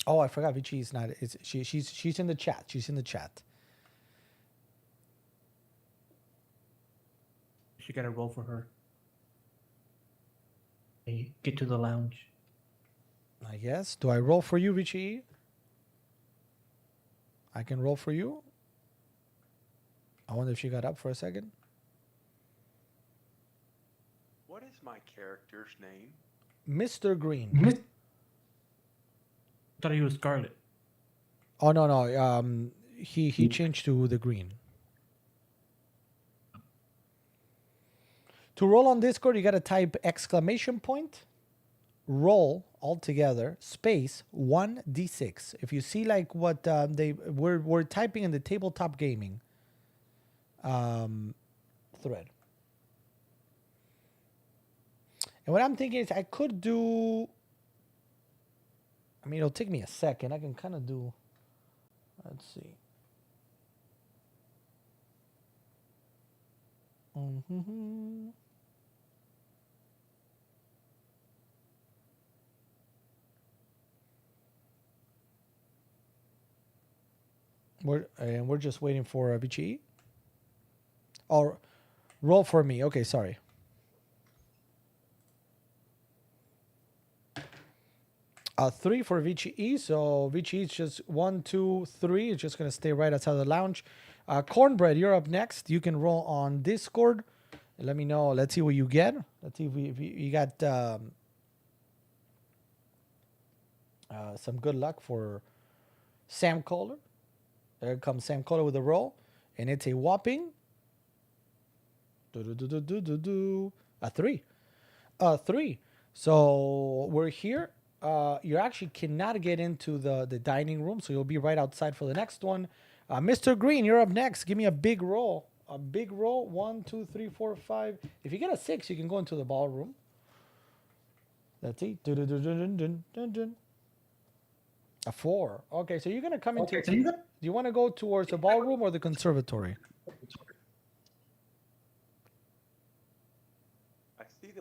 A: Oh, I forgot. Vici is not. She's in the chat. She's in the chat.
E: She got to roll for her. Hey, get to the lounge.
A: I guess. Do I roll for you, Vici E? I can roll for you. I wonder if she got up for a second.
D: What is my character's name?
A: Mr. Green.
E: Thought he was Scarlet.
A: Oh no. He changed to the green. To roll on Discord, you gotta type exclamation point, roll all together, space 1d6. If you see like what we're typing in the tabletop gaming thread. And what I'm thinking is I could do. I mean, it'll take me a second. I can kind of do. Let's see. Mm-hmm. We're just waiting for Vici. Or roll for me. Okay, sorry. A 3 for Vici. So Vici is just 1, 2, 3. It's just gonna stay right outside the lounge. Cornbread, you're up next. You can roll on Discord. Let me know. Let's see what you get. Let's see if you got some good luck for Sam Kohler. There comes Sam Kohler with a roll, and it's a whopping a 3. A 3. So we're here. You actually cannot get into the dining room, so you'll be right outside for the next one. Mr. Green, you're up next. Give me a big roll. A big roll. 1, 2, 3, 4, 5. If you get a 6, you can go into the ballroom. Let's see. A 4. Okay, so you're gonna come into. Do you want to go towards the ballroom or the conservatory?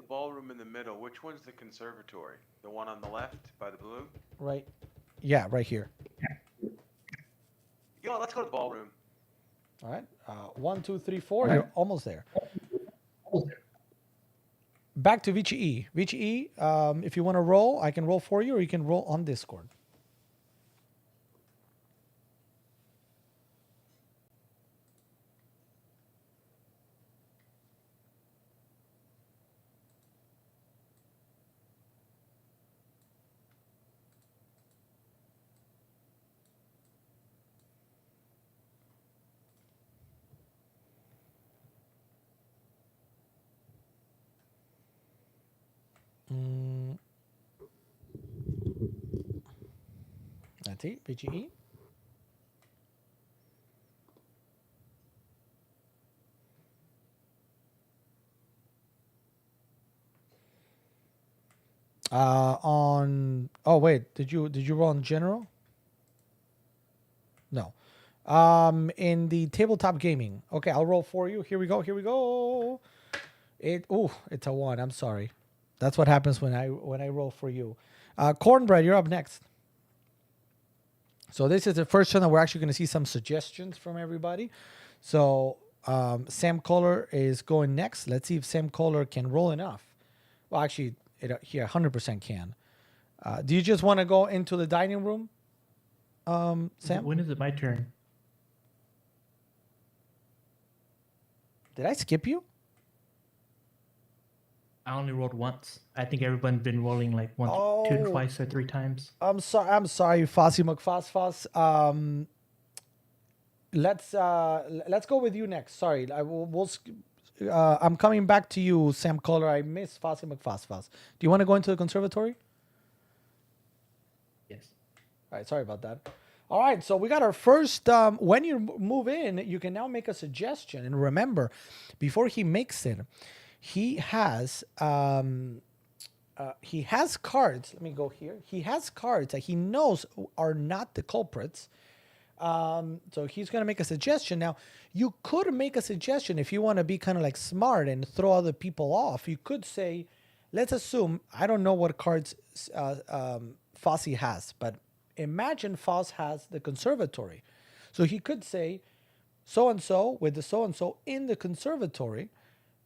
D: the ballroom in the middle. Which one's the conservatory? The one on the left by the blue?
A: Right. Yeah, right here.
D: Yo, let's go to the ballroom.
A: All right. 1, 2, 3, 4. You're almost there. Back to VCE. VCE, if you want to roll, I can roll for you, or you can roll on Discord. That's it. VCE. On oh wait, did you roll on general? No. In the tabletop gaming. Okay, I'll roll for you. Here we go. It's a 1. I'm sorry. That's what happens when I roll for you. Cornbread, you're up next. So this is the first time that we're actually going to see some suggestions from everybody. So Sam Kohler is going next. Let's see if Sam Kohler can roll enough. Well, actually, he 100% can. Do you just want to go into the dining room, Sam?
E: When is it my turn?
A: Did I skip you?
E: I only rolled once. I think everyone's been rolling like once, two, twice, or 3 times.
A: I'm sorry, Fossy McFoss. Let's go with you next. Sorry, I'm coming back to you, Sam Kohler. I miss Fossy McFoss. Do you want to go into the conservatory?
E: Yes.
A: All right, sorry about that. All right, so we got our first. When you move in, you can now make a suggestion. And remember, before he makes it, he has cards. Let me go here. He has cards that he knows are not the culprits. So he's going to make a suggestion. Now, you could make a suggestion if you want to be kind of like smart and throw other people off. You could say, let's assume, I don't know what cards Fossey has, but imagine Foss has the conservatory. So he could say, so-and-so with the so-and-so in the conservatory,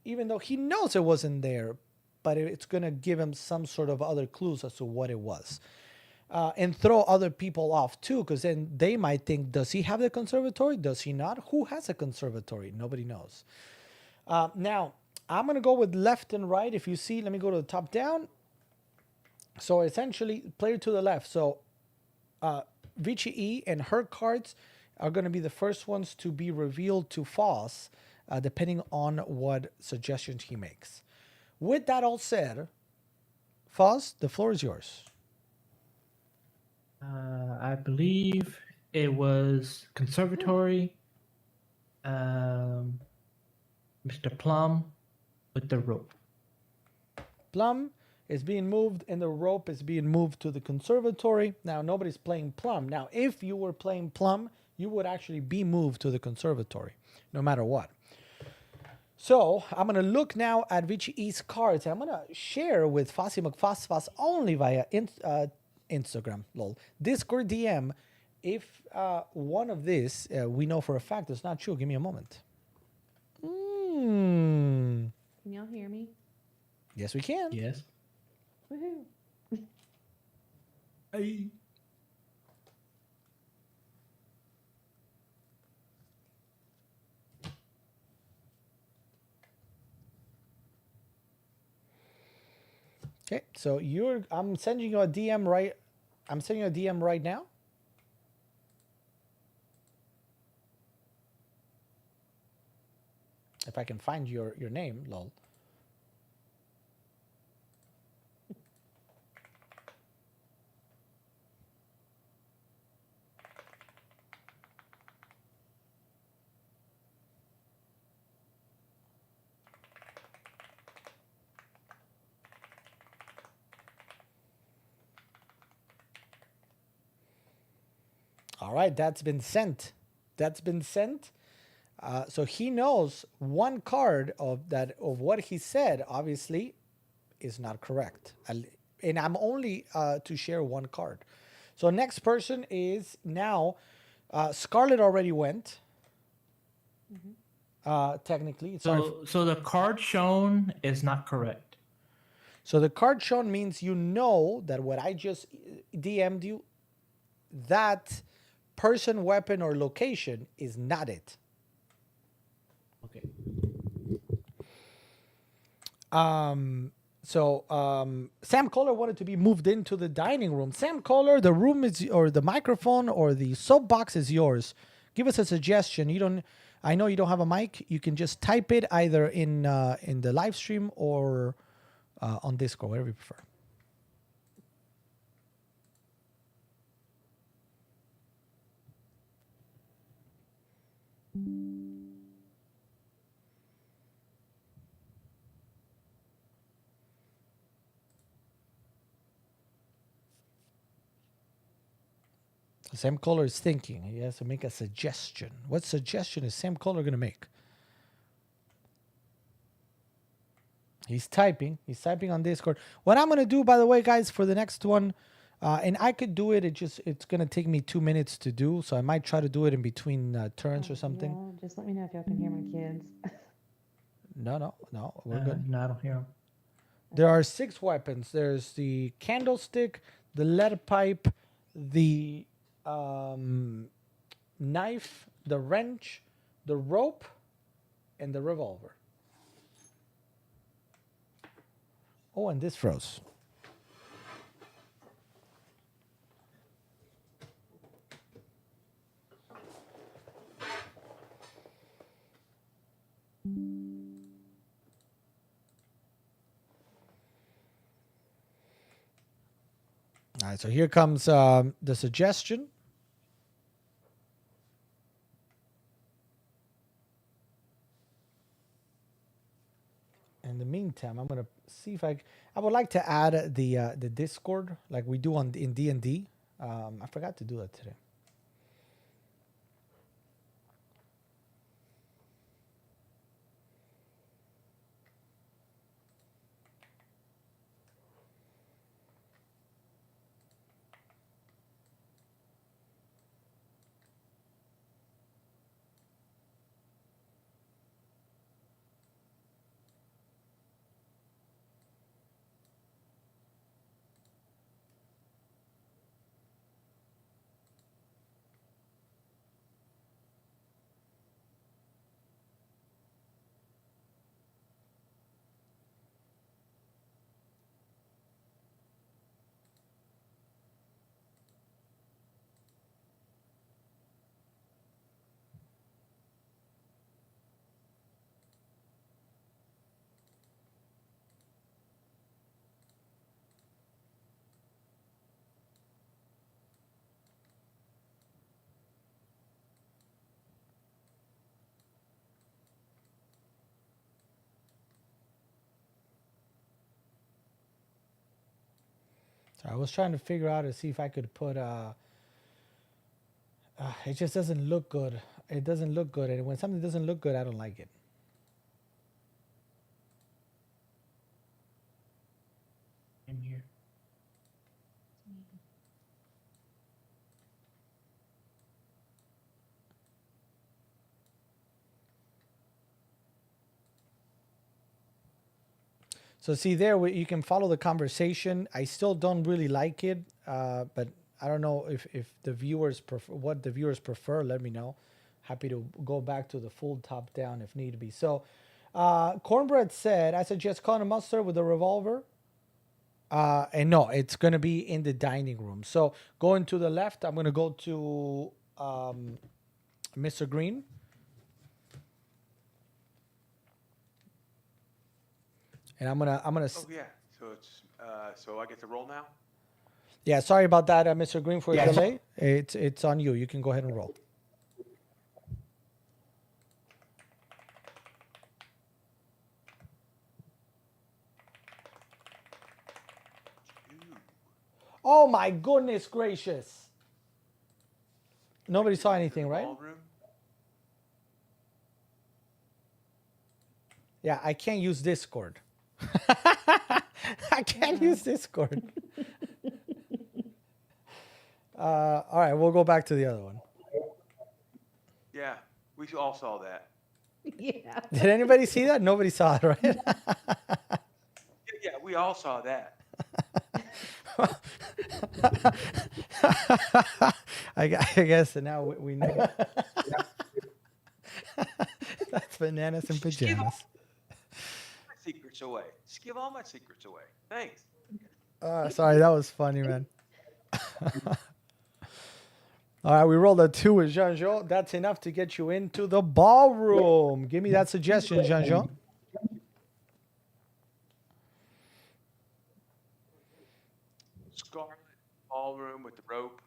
A: even though he knows it wasn't there, but it's going to give him some sort of other clues as to what it was. And throw other people off too, because then they might think, does he have the conservatory? Does he not? Who has a conservatory? Nobody knows. Now, I'm going to go with left and right. If you see, let me go to the top down. So essentially, player to the left. So VCE and her cards are going to be the first ones to be revealed to Foss, depending on what suggestions he makes. With that all said, Foss, the floor is yours.
E: I believe it was conservatory. Mr. Plum with the rope.
A: Plum is being moved and the rope is being moved to the conservatory. Now, nobody's playing Plum. Now, if you were playing Plum, you would actually be moved to the conservatory, no matter what. So, I'm going to look now at VCE's cards. And I'm going to share with Fossy McFoss only via Instagram, lol. Discord DM. If one of this we know for a fact is not true, give me a moment.
F: Can y'all hear me?
A: Yes, we can.
E: Yes.
F: Woohoo.
E: Hey.
A: Okay, so I'm sending you a DM right. I'm sending you a DM right now. If I can find your name, lol. All right, that's been sent. So he knows one card of what he said. Obviously, is not correct. And I'm only to share one card. So next person is now Scarlet already went. Technically, it's our
E: So the card shown is not correct.
A: So the card shown means you know that what I just DM'd you, that person, weapon, or location is not it.
E: Okay.
A: Sam Kohler wanted to be moved into the dining room. Sam Kohler, the room is, or the microphone or the soapbox is yours. Give us a suggestion. I know you don't have a mic. You can just type it either in the live stream or on Discord, whatever you prefer. Sam Kohler is thinking. He has to make a suggestion. What suggestion is Sam Kohler going to make? He's typing. He's typing on Discord. What I'm going to do, by the way, guys, for the next one, and I could do it. It's going to take me 2 minutes to do, so I might try to do it in between turns or something.
F: Yeah, just let me know if y'all can hear my kids.
A: No, we're good.
E: No, I don't hear him.
A: There are 6 weapons. There's the candlestick, the lead pipe, the knife, the wrench, the rope, and the revolver. Oh, and this froze. All right, so here comes the suggestion. In the meantime, I'm gonna see if I would like to add the Discord like we do in D&D. I forgot to do that today. So I was trying to figure out to see if I could put it just doesn't look good. It doesn't look good, and when something doesn't look good, I don't like it.
E: I'm here.
A: So see there, you can follow the conversation. I still don't really like it, but I don't know if the viewers prefer what the viewers prefer. Let me know. Happy to go back to the full top down if need be. So, Cornbread said, I suggest calling a mustard with a revolver. And no, it's gonna be in the dining room. So going to the left, I'm gonna go to Mr. Green. And I'm gonna.
D: Oh yeah. So it's so I get to roll now.
A: Yeah, sorry about that, Mr. Green, for your
E: Yeah.
A: delay. It's on you. You can go ahead and roll. Oh my goodness gracious! Nobody saw anything, right?
D: Ballroom.
A: Yeah, I can't use Discord. I can't use Discord. All right, we'll go back to the other one.
D: Yeah, we all saw that.
F: Yeah.
A: Did anybody see that? Nobody saw it, right?
D: Yeah, we all saw that.
A: I guess now we know. That's bananas and
D: Just give all
A: pajamas.
D: my secrets away. Just give all my secrets away. Thanks.
A: Sorry, that was funny, man. All right, we rolled a 2 with Jean-Jean. That's enough to get you into the ballroom. Give me that suggestion, Jean-Jean.
D: Scarlet ballroom with the rope.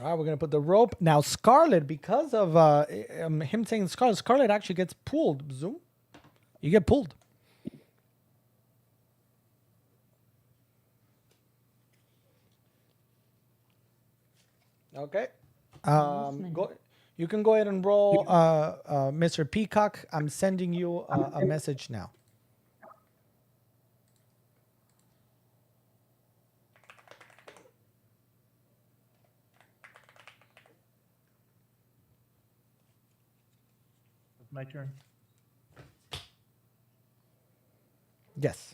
A: All right, we're going to put the rope. Now, Scarlet, because of him saying Scarlet, Scarlet actually gets pulled. Zoom. You get pulled. Okay. Go. You can go ahead and roll, Mr. Peacock. I'm sending you a message now.
E: My turn.
A: Yes.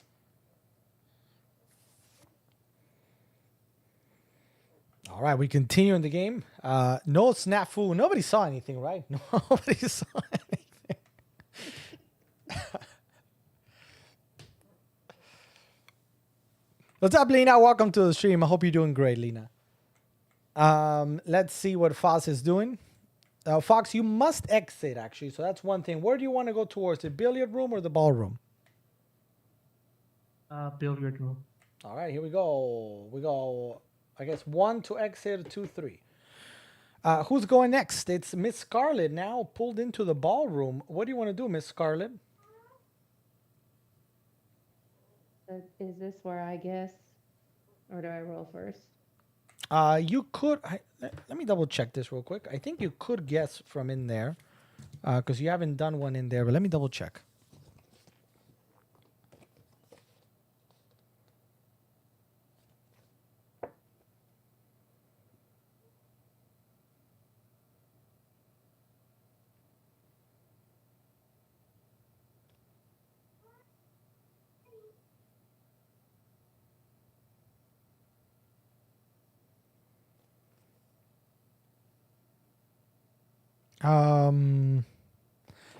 A: All right, we continue in the game. No snafu. Nobody saw anything, right? Nobody saw anything. What's up, Lena? Welcome to the stream. I hope you're doing great, Lena. Let's see what Fox is doing. Fox, you must exit, actually. So that's one thing. Where do you want to go towards? The billiard room or the ballroom?
E: Billiard room.
A: All right, here we go. We go, I guess, 1 to exit, 2, 3. Who's going next? It's Miss Scarlet now pulled into the ballroom. What do you want to do, Miss Scarlet?
F: Is this where I guess? Or do I roll first?
A: You could. Let me double check this real quick. I think you could guess from in there because you haven't done one in there. But let me double check.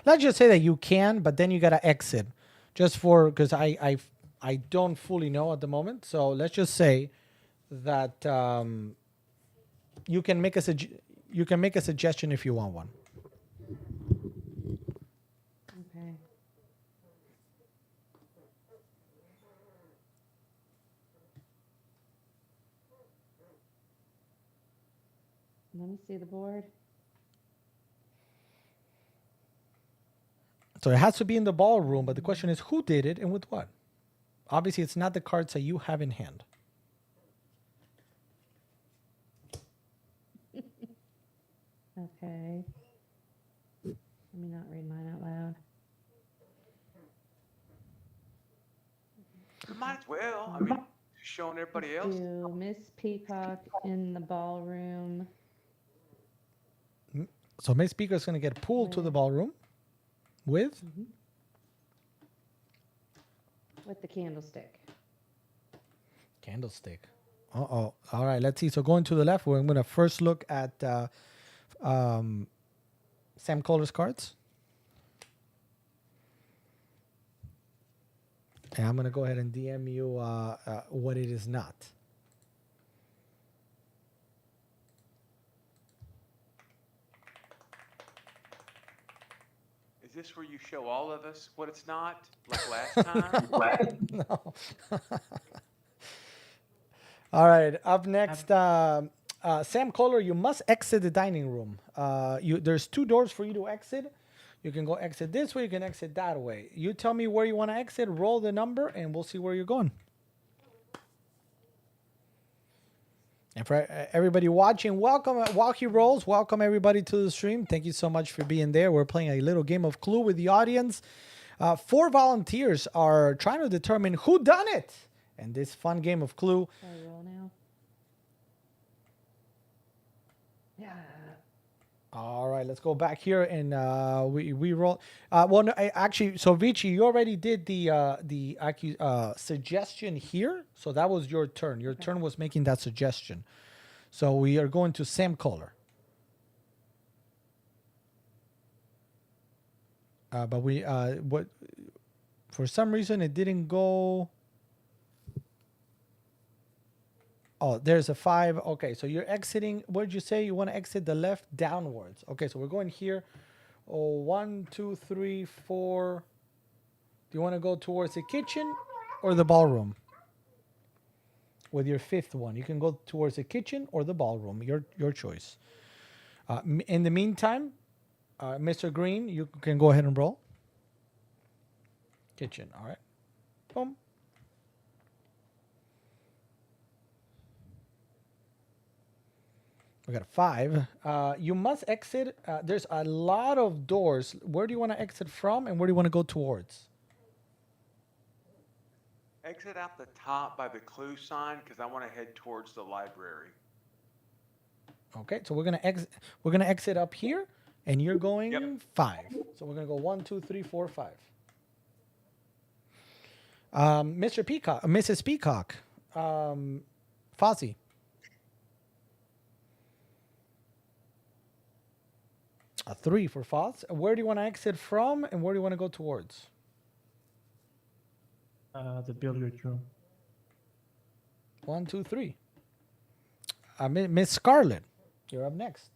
A: Let's just say that you can, but then you gotta exit, just for because I don't fully know at the moment. So let's just say that you can make a suggestion if you want one.
F: Okay. Let me see the board.
A: So it has to be in the ballroom, but the question is who did it and with what? Obviously, it's not the cards that you have in hand.
F: Okay. Let me not read mine out loud.
D: You might as well. I mean, just showing everybody else.
F: Do Miss Peacock in the ballroom.
A: So Miss Speaker is going to get pulled to the ballroom with
F: With the candlestick.
A: candlestick. Uh-oh. All right, let's see. So going to the left, we're going to first look at Sam Kohler's cards. And I'm going to go ahead and DM you what it is not.
D: Is this where you show all of us what it's not, like last time?
A: No. All right. Up next, Sam Kohler, you must exit the dining room. There's 2 doors for you to exit. You can go exit this way. You can exit that way. You tell me where you want to exit. Roll the number, and we'll see where you're going. And for everybody watching, welcome. While he rolls, welcome everybody to the stream. Thank you so much for being there. We're playing a little game of Clue with the audience. 4 volunteers are trying to determine who done it in this fun game of Clue.
F: Shall I roll now? Yeah.
A: All right, let's go back here and we roll. Well, no, actually, so Vici, you already did the suggestion here, so that was your turn. Your turn was making that suggestion. So we are going to Sam Kohler. But we what for some reason it didn't go. Oh, there's a 5. Okay, so you're exiting. What did you say? You want to exit the left downwards. Okay, so we're going here. Oh, 1, 2, 3, 4. Do you want to go towards the kitchen or the ballroom? With your 5th one, you can go towards the kitchen or the ballroom. Your choice. In the meantime, Mr. Green, you can go ahead and roll. Kitchen. All right. Boom. We got a 5. You must exit. There's a lot of doors. Where do you want to exit from and where do you want to go towards?
D: Exit out the top by the clue sign because I want to head towards the library.
A: Okay, so we're gonna exit. We're gonna exit up here, and you're going
D: Yep.
A: 5. So we're gonna go 1, 2, 3, 4, 5. Mr. Peacock, Mrs. Peacock, Fozzie. A 3 for Foz. Where do you want to exit from, and where do you want to go towards?
E: The billiard room.
A: 1, 2, 3. Miss Scarlett, you're up next.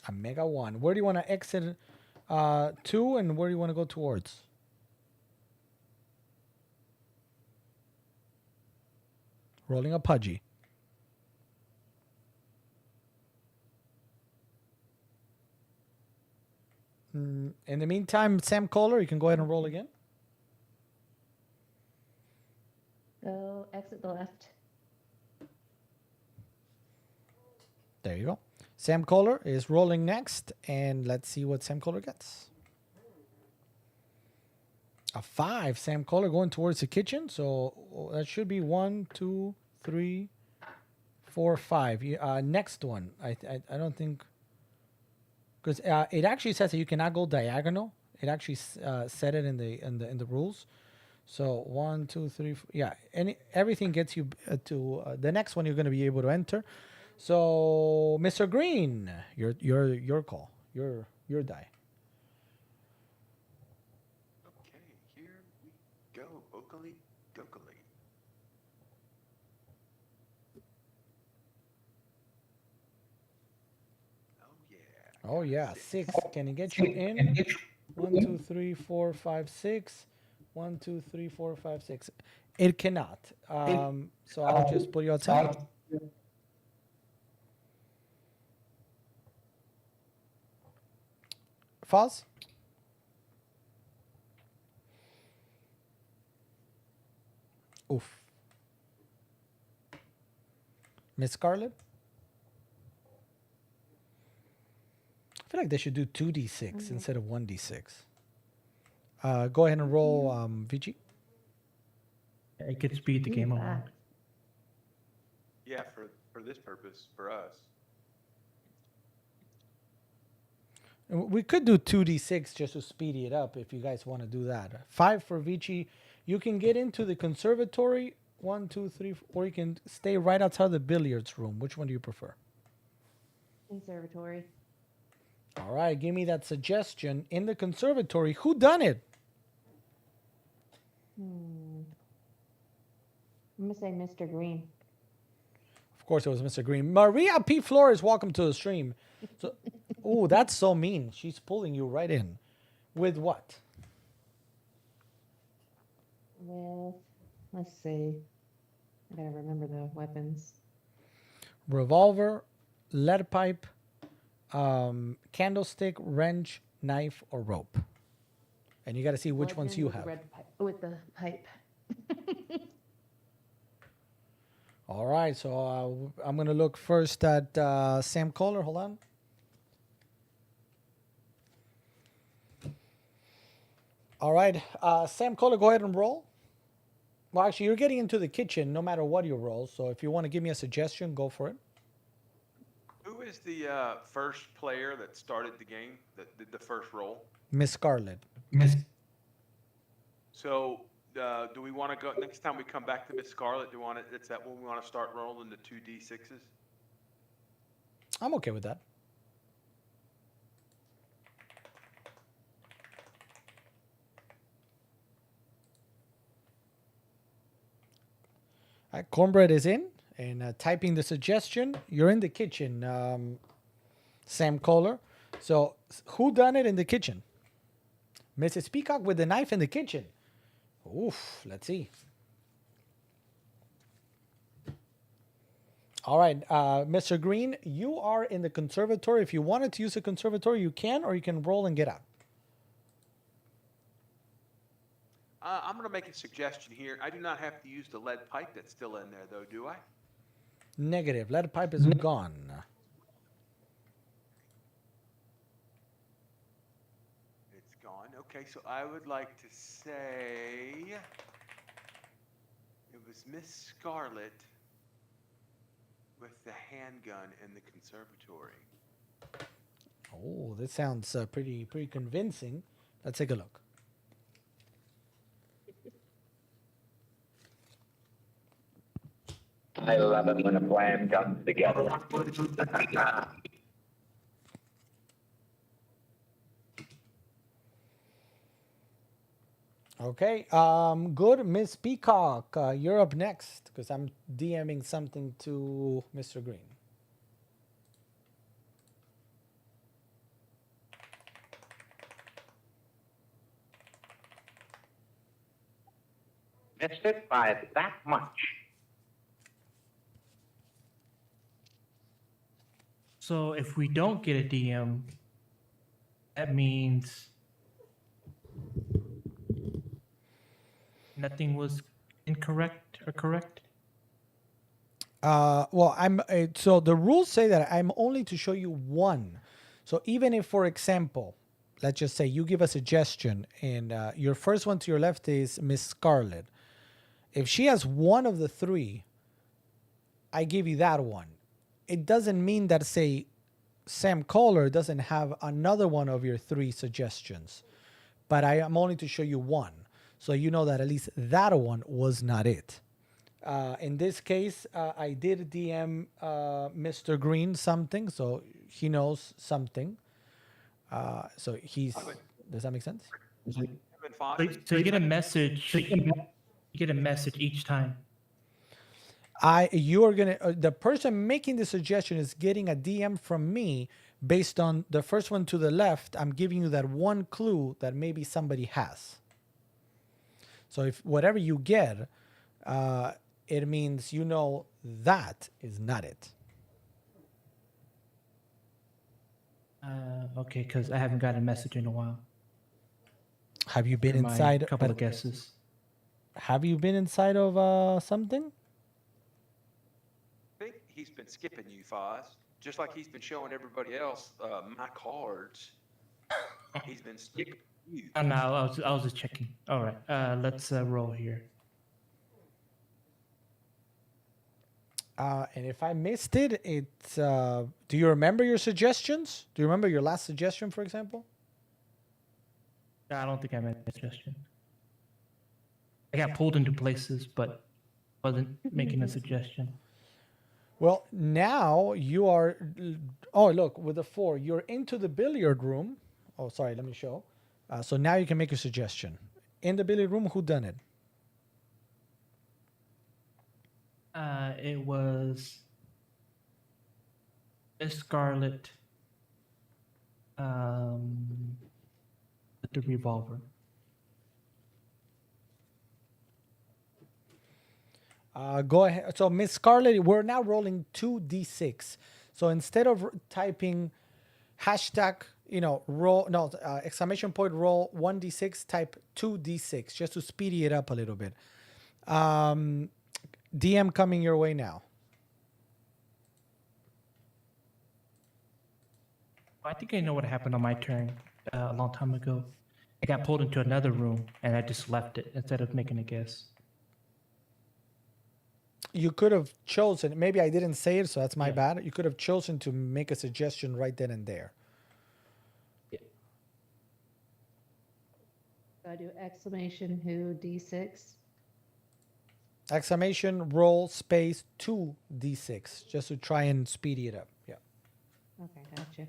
A: A mega 1. Where do you want to exit to, and where do you want to go towards? Rolling a pudgy. In the meantime, Sam Kohler, you can go ahead and roll again.
F: Go exit the left.
A: There you go. Sam Kohler is rolling next, and let's see what Sam Kohler gets. A 5. Sam Kohler going towards the kitchen, so that should be 1, 2, 3, 4, 5. Next one, I don't think, because it actually says that you cannot go diagonal. It actually said it in the rules. So 1, 2, 3, yeah. Everything gets you to the next one. You're going to be able to enter. So, Mr. Green, your call, your die.
D: Okay, here we go. Oakley dokily. Oh yeah.
A: Oh yeah, 6. Can it get you in? 1, 2, 3, 4, 5, 6. 1, 2, 3, 4, 5, 6. It cannot. So I'll just put you outside. Foz? Oof. Miss Scarlett? I feel like they should do 2d6 instead of 1d6. Go ahead and roll, Vici.
E: It could speed the game
F: Ooh,
E: along.
D: Yeah, for this purpose, for us.
A: We could do 2d6 just to speed it up if you guys want to do that. 5 for Vici. You can get into the conservatory, 1, 2, 3, or you can stay right outside the billiards room. Which one do you prefer?
F: Conservatory.
A: All right, give me that suggestion. In the conservatory, who done it?
F: I'm gonna say Mr. Green.
A: Of course, it was Mr. Green. Maria P. Flores, welcome to the stream. So, oh, that's so mean. She's pulling you right in. With what?
F: With, let's see. I gotta remember the weapons.
A: Revolver, lead pipe, candlestick, wrench, knife, or rope. And you got to see which ones
F: Bludgeon
A: you
F: with the
A: have.
F: red pipe, with the pipe.
A: All right, so I'm going to look first at Sam Kohler. Hold on. All right, Sam Kohler, go ahead and roll. Well, actually, you're getting into the kitchen no matter what you roll. So if you want to give me a suggestion, go for it.
D: Who is the first player that started the game, that did the first roll?
A: Miss Scarlet.
E: Miss.
D: So do we want to go, next time we come back to Miss Scarlet, do we want to, it's that when we want to start rolling the 2d6s?
A: I'm okay with that. All right, Cornbread is in and typing the suggestion. You're in the kitchen, Sam Kohler. So who done it in the kitchen? Mrs. Peacock with the knife in the kitchen. Oof, let's see. All right, Mr. Green, you are in the conservatory. If you wanted to use the conservatory, you can, or you can roll and get out.
D: I'm going to make a suggestion here. I do not have to use the lead pipe that's still in there, though, do I?
A: Negative. Lead pipe is gone.
D: It's gone. Okay, so I would like to say it was Miss Scarlet with the handgun in the conservatory.
A: Oh, this sounds pretty convincing. Let's take a look.
G: I love it when a plan comes together.
A: Okay, good. Miss Peacock, you're up next because I'm DMing something to Mr. Green.
G: Missed it by that much.
E: So if we don't get a DM, that means nothing was incorrect or correct.
A: Well, so the rules say that I'm only to show you one. So even if, for example, let's just say you give a suggestion and your first one to your left is Miss Scarlet. If she has one of the three, I give you that one. It doesn't mean that, say, Sam Kohler doesn't have another one of your three suggestions, but I am only to show you one. So you know that at least that one was not it. In this case, I did DM Mr. Green something, so he knows something. So he's. Does that make sense?
D: Kevin
E: So,
D: Foster?
E: so you get a message. You get a message each time.
A: You are gonna. The person making the suggestion is getting a DM from me based on the first one to the left. I'm giving you that one clue that maybe somebody has. So if whatever you get, it means you know that is not it.
E: Okay, because I haven't got a message in a while.
A: Have you been
E: Here are my
A: inside?
E: couple of guesses.
A: Have you been inside of something?
D: I think he's been skipping you, Foz. Just like he's been showing everybody else my cards. He's been skipping you.
E: Oh, no, I was just checking. All right, let's roll here.
A: And if I missed it, it's. Do you remember your suggestions? Do you remember your last suggestion, for example?
E: I don't think I made a suggestion. I got pulled into places, but wasn't making a suggestion.
A: Well, now you are. Oh, look, with a 4, you're into the billiard room. Oh, sorry, let me show. So now you can make a suggestion. In the billiard room, who done it?
E: It was Miss Scarlet with the revolver.
A: Go ahead. So, Miss Scarlet, we're now rolling 2d6. So instead of typing hashtag, roll, no, exclamation point roll 1d6, type 2d6 just to speedy it up a little bit. DM coming your way now.
E: I think I know what happened on my turn a long time ago. I got pulled into another room and I just left it instead of making a guess.
A: You could have chosen, maybe I didn't say it, so that's my
E: Yeah.
A: bad. You could have chosen to make a suggestion right then and there.
F: So I do exclamation who D6.
A: Exclamation roll space 2d6 just to try and speed it up. Yeah.
F: Okay, gotcha.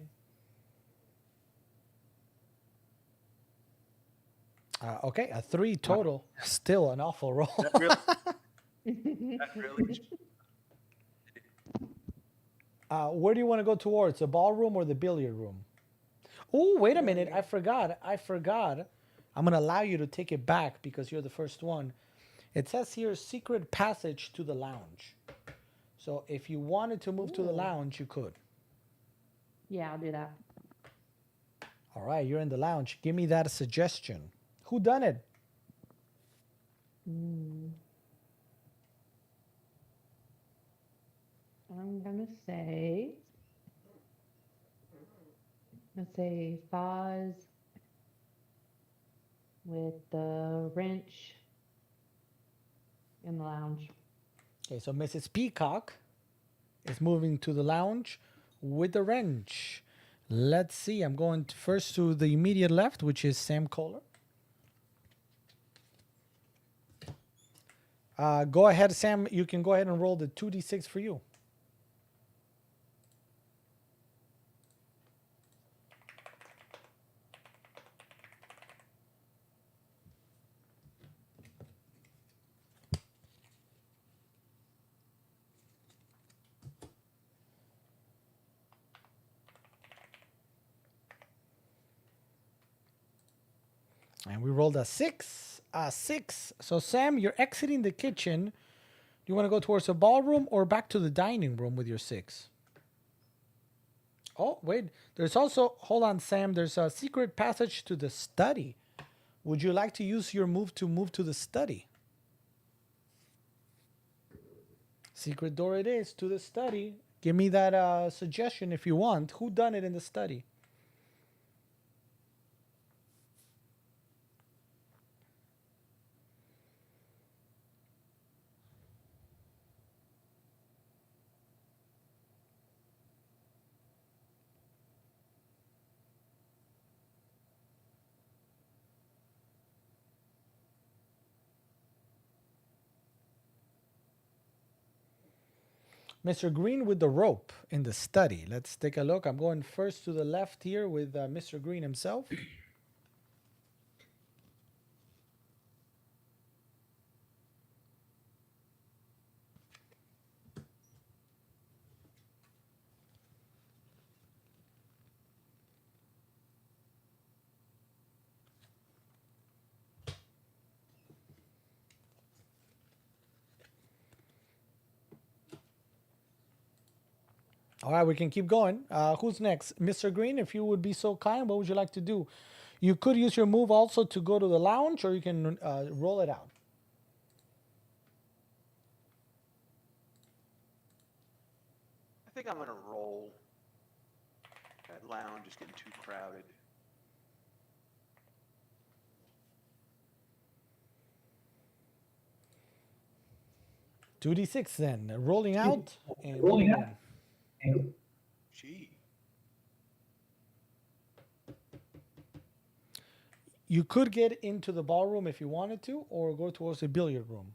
A: Okay, a 3 total. Still an awful roll.
D: That really, that really,
A: Where do you want to go towards? The ballroom or the billiard room? Oh, wait a minute. I forgot. I'm going to allow you to take it back because you're the first one. It says here secret passage to the lounge. So if you wanted to move to the lounge, you could.
F: Yeah, I'll do that.
A: All right, you're in the lounge. Give me that suggestion. Who done it?
F: I'm gonna say, let's say Foz with the wrench in the lounge.
A: Okay, so Mrs. Peacock is moving to the lounge with the wrench. Let's see. I'm going first to the immediate left, which is Sam Kohler. Go ahead, Sam. You can go ahead and roll the 2d6 for you. And we rolled a 6. A 6. So, Sam, you're exiting the kitchen. Do you want to go towards the ballroom or back to the dining room with your 6? Oh, wait. There's also, hold on, Sam. There's a secret passage to the study. Would you like to use your move to the study? Secret door it is to the study. Give me that suggestion if you want. Who done it in the study? Mr. Green with the rope in the study. Let's take a look. I'm going first to the left here with Mr. Green himself. All right, we can keep going. Who's next? Mr. Green, if you would be so kind, what would you like to do? You could use your move also to go to the lounge, or you can roll it out.
D: I think I'm gonna roll. That lounge is getting too crowded.
A: Two d6 then. Rolling out and rolling in.
D: Gee.
A: You could get into the ballroom if you wanted to, or go towards the billiard room.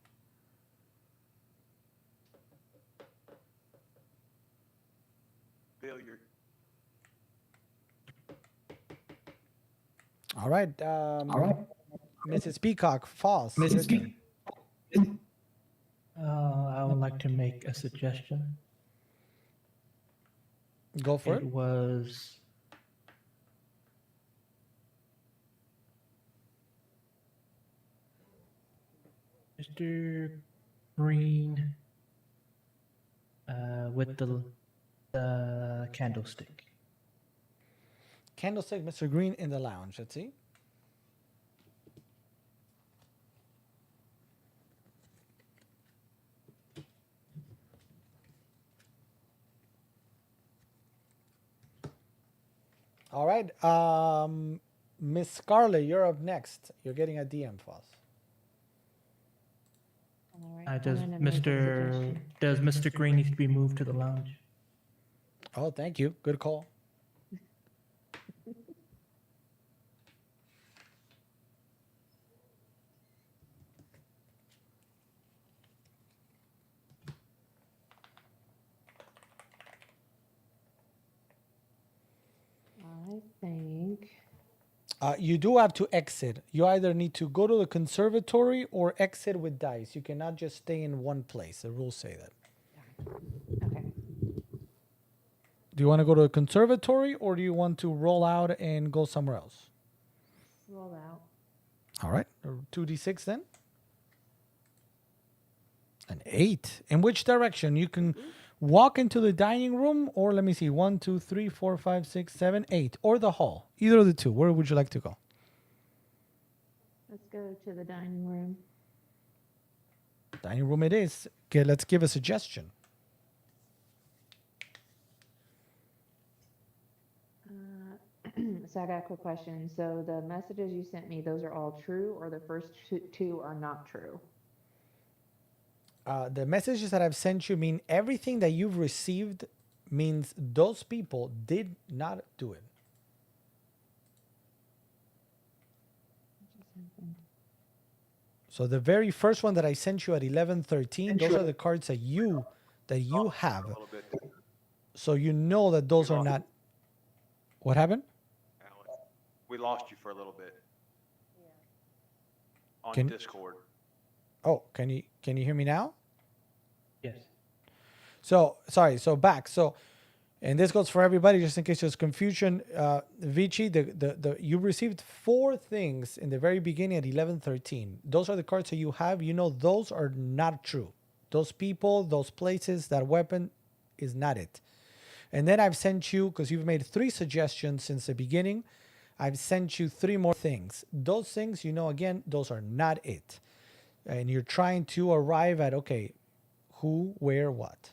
D: Billiard.
A: All right. Mrs. Peacock, false.
E: Mrs. Peacock. I would like to make a suggestion.
A: Go for
E: It
A: it.
E: was Mr. Green with the candlestick.
A: Candlestick, Mr. Green in the lounge. Let's see. All right. Miss Scarlett, you're up next. You're getting a DM, Foss.
F: All right,
E: Does
F: I'm gonna make a suggestion.
E: Mr. Green need to be moved to the lounge?
A: Oh, thank you. Good call.
F: I think.
A: You do have to exit. You either need to go to the conservatory or exit with dice. You cannot just stay in one place. The rules say that.
F: Okay.
A: Do you want to go to the conservatory or do you want to roll out and go somewhere else?
F: Roll out.
A: All right. 2d6 then. An 8. In which direction? You can walk into the dining room or let me see. 1, 2, 3, 4, 5, 6, 7, 8. Or the hall. Either of the two. Where would you like to go?
F: Let's go to the dining room.
A: Dining room it is. Okay, let's give a suggestion.
F: So I got a quick question. So the messages you sent me, those are all true, or the first two are not true?
A: The messages that I've sent you mean everything that you've received means those people did not do it. So the very first one that I sent you at 11:13, those are the cards that you have.
D: A little bit,
A: So you know that those are not. What happened?
D: Alex. We lost you for a little bit. On
A: Can-
D: Discord.
A: Oh, can you hear me now?
E: Yes.
A: So sorry. So back. So, and this goes for everybody, just in case there's confusion. Vici, you received 4 things in the very beginning at 11:13. Those are the cards that you have. You know those are not true. Those people, those places, that weapon is not it. And then I've sent you, because you've made 3 suggestions since the beginning. I've sent you 3 more things. Those things, you know, again, those are not it. And you're trying to arrive at, okay, who, where, what.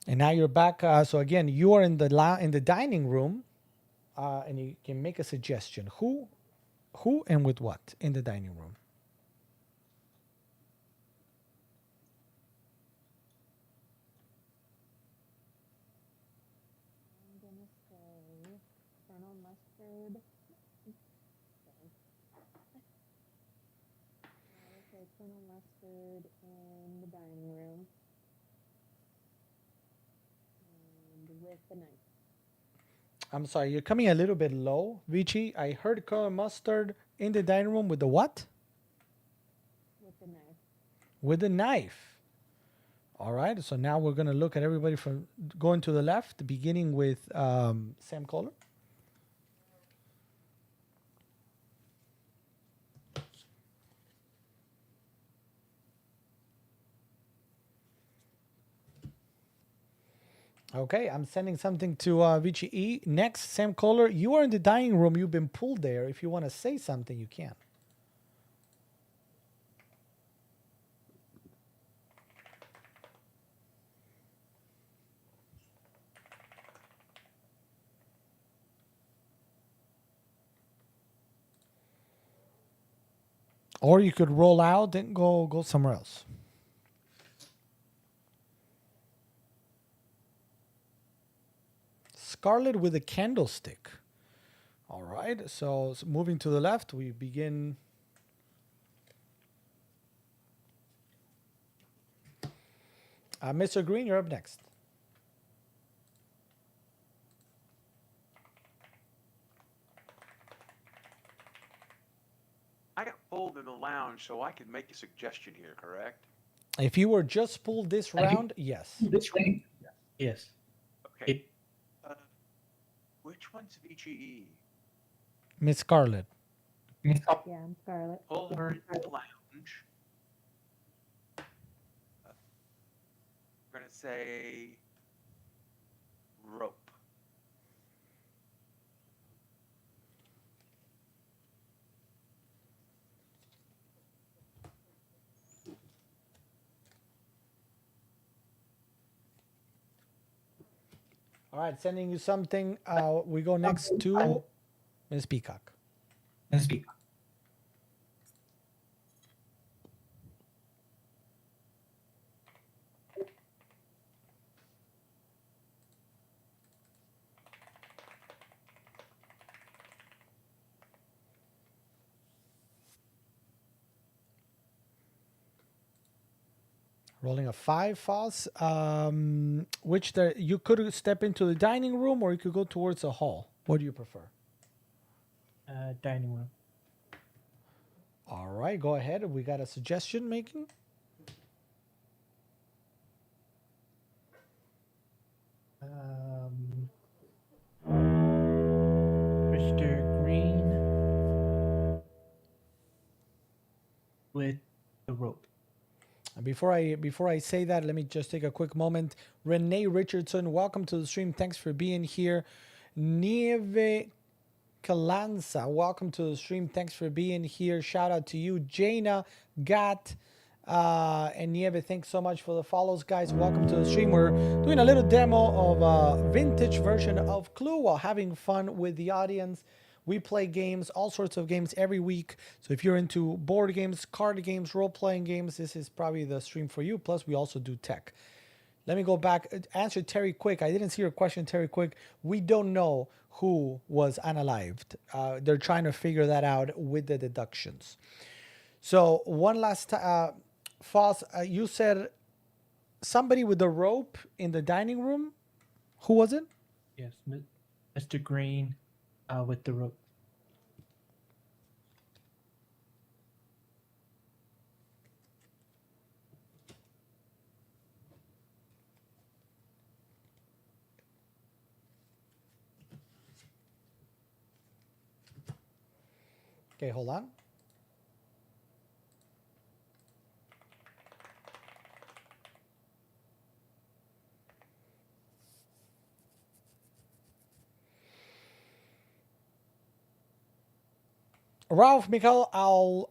A: And now you're back. So again, you are in the dining room, and you can make a suggestion. Who, and with what in the dining room?
F: I'm gonna say Colonel Mustard. I would say Colonel Mustard in the dining room. And with the knife.
A: I'm sorry, you're coming a little bit low, Vici. I heard Colonel Mustard in the dining room with the what?
F: With the knife.
A: With the knife. All right. So now we're gonna look at everybody from going to the left, beginning with Sam Kohler. Okay, I'm sending something to Vici E. Next, Sam Kohler, you are in the dining room. You've been pulled there. If you want to say something, you can. Or you could roll out and go somewhere else. Scarlet with a candlestick. All right, so moving to the left, we begin. Mr. Green, you're up next.
D: I got pulled in the lounge, so I can make a suggestion here, correct?
A: If you were just pulled this round, yes.
E: Yes.
D: Okay.
E: It,
D: Which one's VGE?
A: Miss Scarlet.
F: Yeah, I'm Scarlet.
D: Pull her into the lounge. We're gonna say rope.
A: All right, sending you something. We go next to Miss Peacock.
E: And speak.
A: Rolling a 5, Foss. Which you could step into the dining room or you could go towards the hall. What do you prefer?
E: Dining room.
A: All right, go ahead. We got a suggestion making.
E: Mr. Green with the rope.
A: And before I say that, let me just take a quick moment. Renee Richardson, welcome to the stream. Thanks for being here. Nieve Kalanza, welcome to the stream. Thanks for being here. Shout out to you. Jaina Gat and Nieve, thanks so much for the follows, guys. Welcome to the stream. We're doing a little demo of a vintage version of Clue while having fun with the audience. We play games, all sorts of games every week. So if you're into board games, card games, role-playing games, this is probably the stream for you. Plus, we also do tech. Let me go back. Answer Terry Quick. I didn't see your question, Terry Quick. We don't know who was unalived. They're trying to figure that out with the deductions. So one last time, Foss, you said somebody with the rope in the dining room. Who was it?
E: Yes, Mr. Green with the rope.
A: Okay, hold on. Ralph Mikael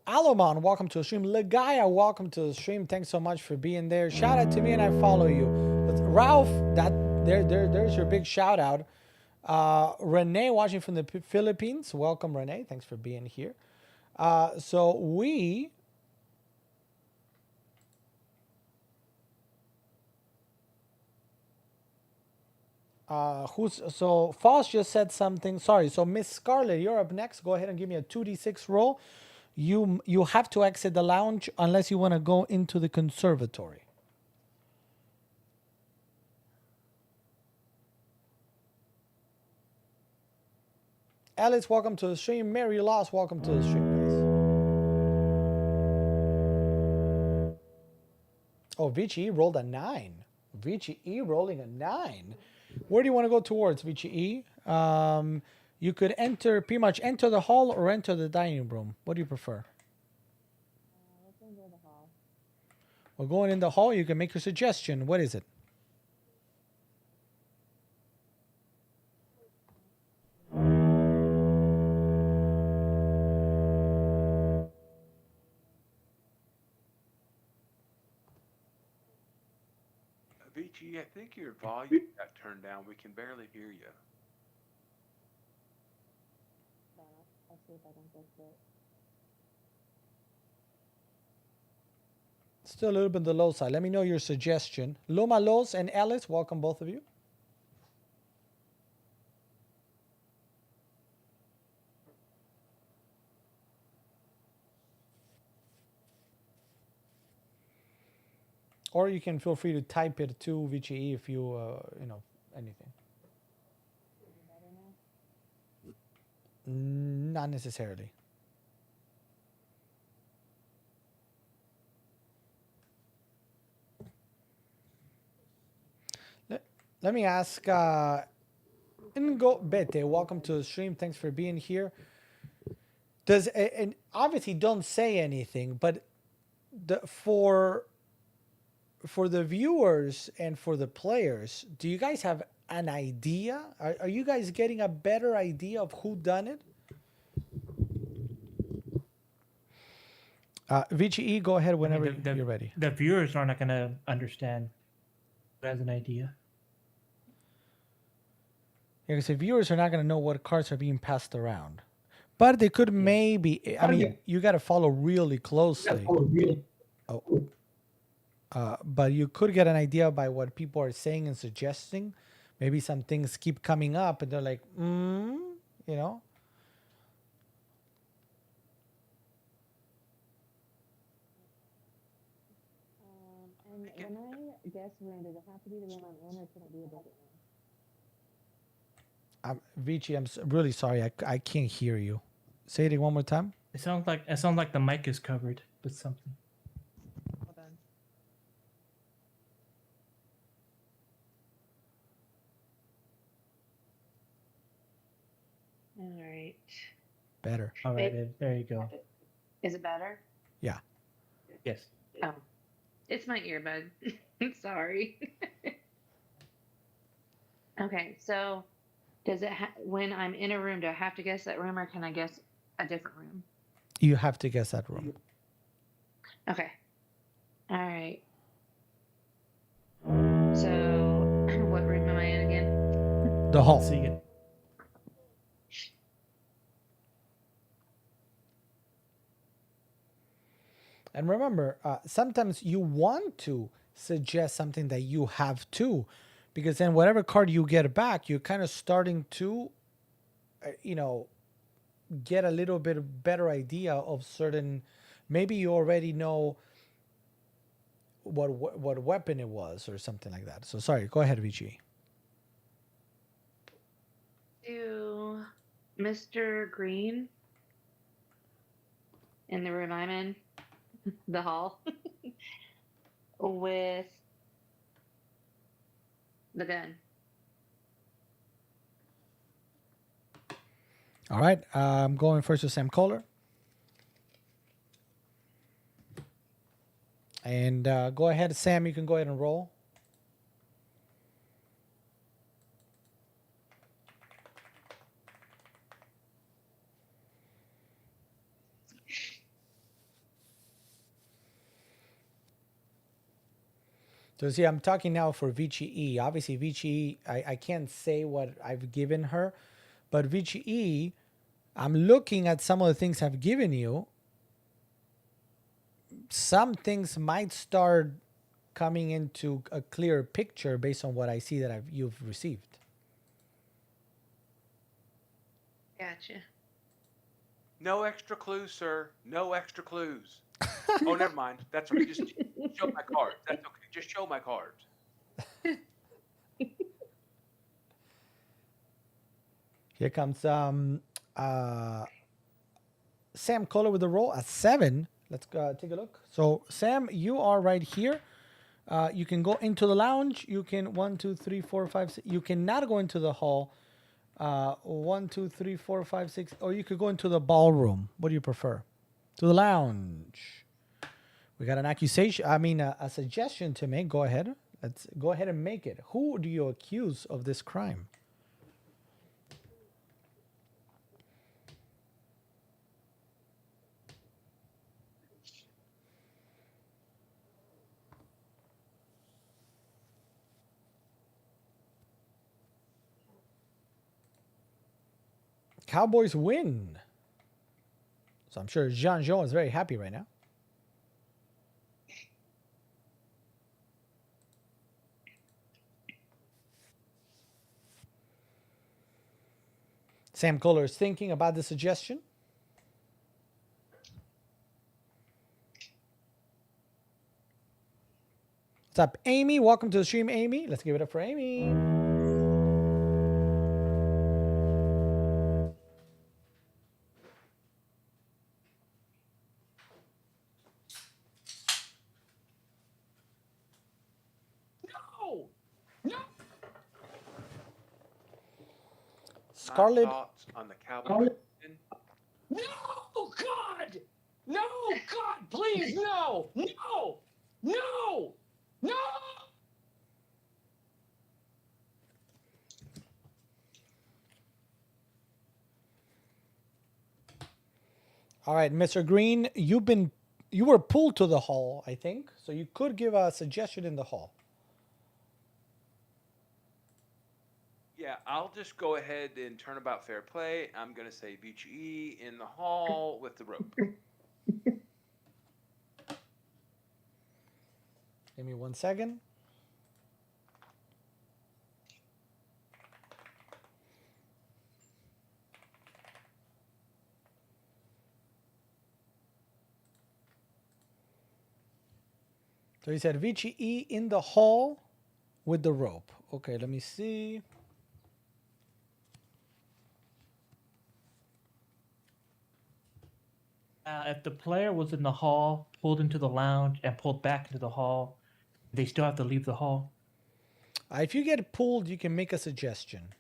A: Alomon, welcome to the stream. Legaya, welcome to the stream. Thanks so much for being there. Shout out to me and I follow you. Ralph, there's your big shout out. Renee watching from the Philippines. Welcome, Renee. Thanks for being here. So we Foss just said something. Sorry. So Miss Scarlett, you're up next. Go ahead and give me a 2d6 roll. You have to exit the lounge unless you want to go into the conservatory. Alice, welcome to the stream. Mary Loss, welcome to the stream, guys. Oh, Vici rolled a 9. Vici E rolling a 9. Where do you want to go towards, Vici E? You could pretty much enter the hall or enter the dining room. What do you prefer?
F: Let's enter the hall.
A: We're going in the hall. You can make your suggestion. What is it?
D: VG, I think your volume got turned down. We can barely hear you.
F: I'll see if I can fix it.
A: Still a little bit on the low side. Let me know your suggestion. Loma Los and Alice, welcome both of you. Or you can feel free to type it to VGE if you, anything. Not necessarily. Let me ask, Ingo Bete, welcome to the stream. Thanks for being here. And obviously don't say anything, but for the viewers and for the players, do you guys have an idea? Are you guys getting a better idea of who done it? VGE, go ahead whenever you're ready.
E: The viewers are not going to understand who has an idea.
A: Because the viewers are not going to know what cards are being passed around. But they could maybe, I mean, you got to follow really closely. Oh. But you could get an idea by what people are saying and suggesting. Maybe some things keep coming up and they're like, you know?
F: And when I guess room, does it have to be the room I'm in, or can it be a different room?
A: Vici, really sorry. I can't hear you. Say it one more time.
E: It sounds like the mic is covered with something.
F: Hold on. All right.
A: Better.
E: All right, there you go.
H: Is it better?
E: Yes.
H: Oh, it's my earbud. Sorry. Okay, so does it when I'm in a room, do I have to guess that room or can I guess a different room?
A: You have to guess that room.
H: Okay. All right. So, what room am I in again?
A: The hall.
E: See it.
A: And remember, sometimes you want to suggest something that you have too, because then whatever card you get back, you're kind of starting to, get a little bit better idea of certain. Maybe you already know what weapon it was or something like that. So sorry, go ahead, Vici.
H: To Mr. Green in the room I'm in, the hall, with the gun.
A: All right, I'm going first to Sam Kohler. And go ahead, Sam, you can go ahead and roll. So see, I'm talking now for Vici E. Obviously, Vici E, I can't say what I've given her, but Vici E, I'm looking at some of the things I've given you. Some things might start coming into a clearer picture based on what I see that you've received.
H: Gotcha.
D: No extra clues, sir. No extra clues. Oh, never mind. That's right. Just show my cards. That's okay. Just show my cards.
A: Here comes Sam Kohler with the roll at 7. Let's take a look. So Sam, you are right here. You can go into the lounge. You can 1, 2, 3, 4, 5, 6. You cannot go into the hall. 1, 2, 3, 4, 5, 6. Or you could go into the ballroom. What do you prefer? To the lounge. We got an accusation. I mean, a suggestion to make. Go ahead. Let's go ahead and make it. Who do you accuse of this crime? Cowboys win. So I'm sure Jean-Jean is very happy right now. Sam Kohler is thinking about the suggestion. What's up, Amy? Welcome to the stream, Amy. Let's give it up for Amy. Scarlet.
D: My thoughts on the Cowboys.
I: No, God! No, God, please, no! No! No! No!
A: All right, Mr. Green, you were pulled to the hall, I think. So you could give a suggestion in the hall.
D: Yeah, I'll just go ahead and turn about fair play. I'm going to say VGE in the hall with the rope.
A: Give me 1 second. So he said VGE in the hall with the rope. Okay, let me see.
E: If the player was in the hall, pulled into the lounge, and pulled back into the hall, they still have to leave the hall.
A: If you get pulled, you can make a suggestion.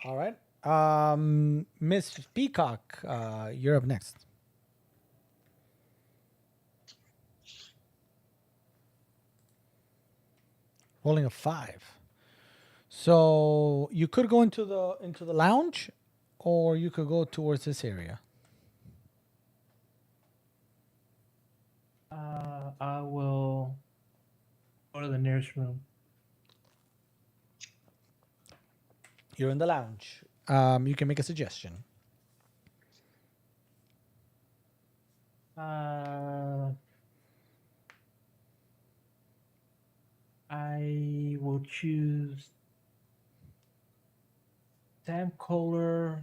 A: All right. Miss Peacock, you're up next. Rolling a 5. So you could go into the lounge, or you could go towards this area.
E: I will go to the nearest room.
A: You're in the lounge. You can make a suggestion.
E: I will choose Sam Kohler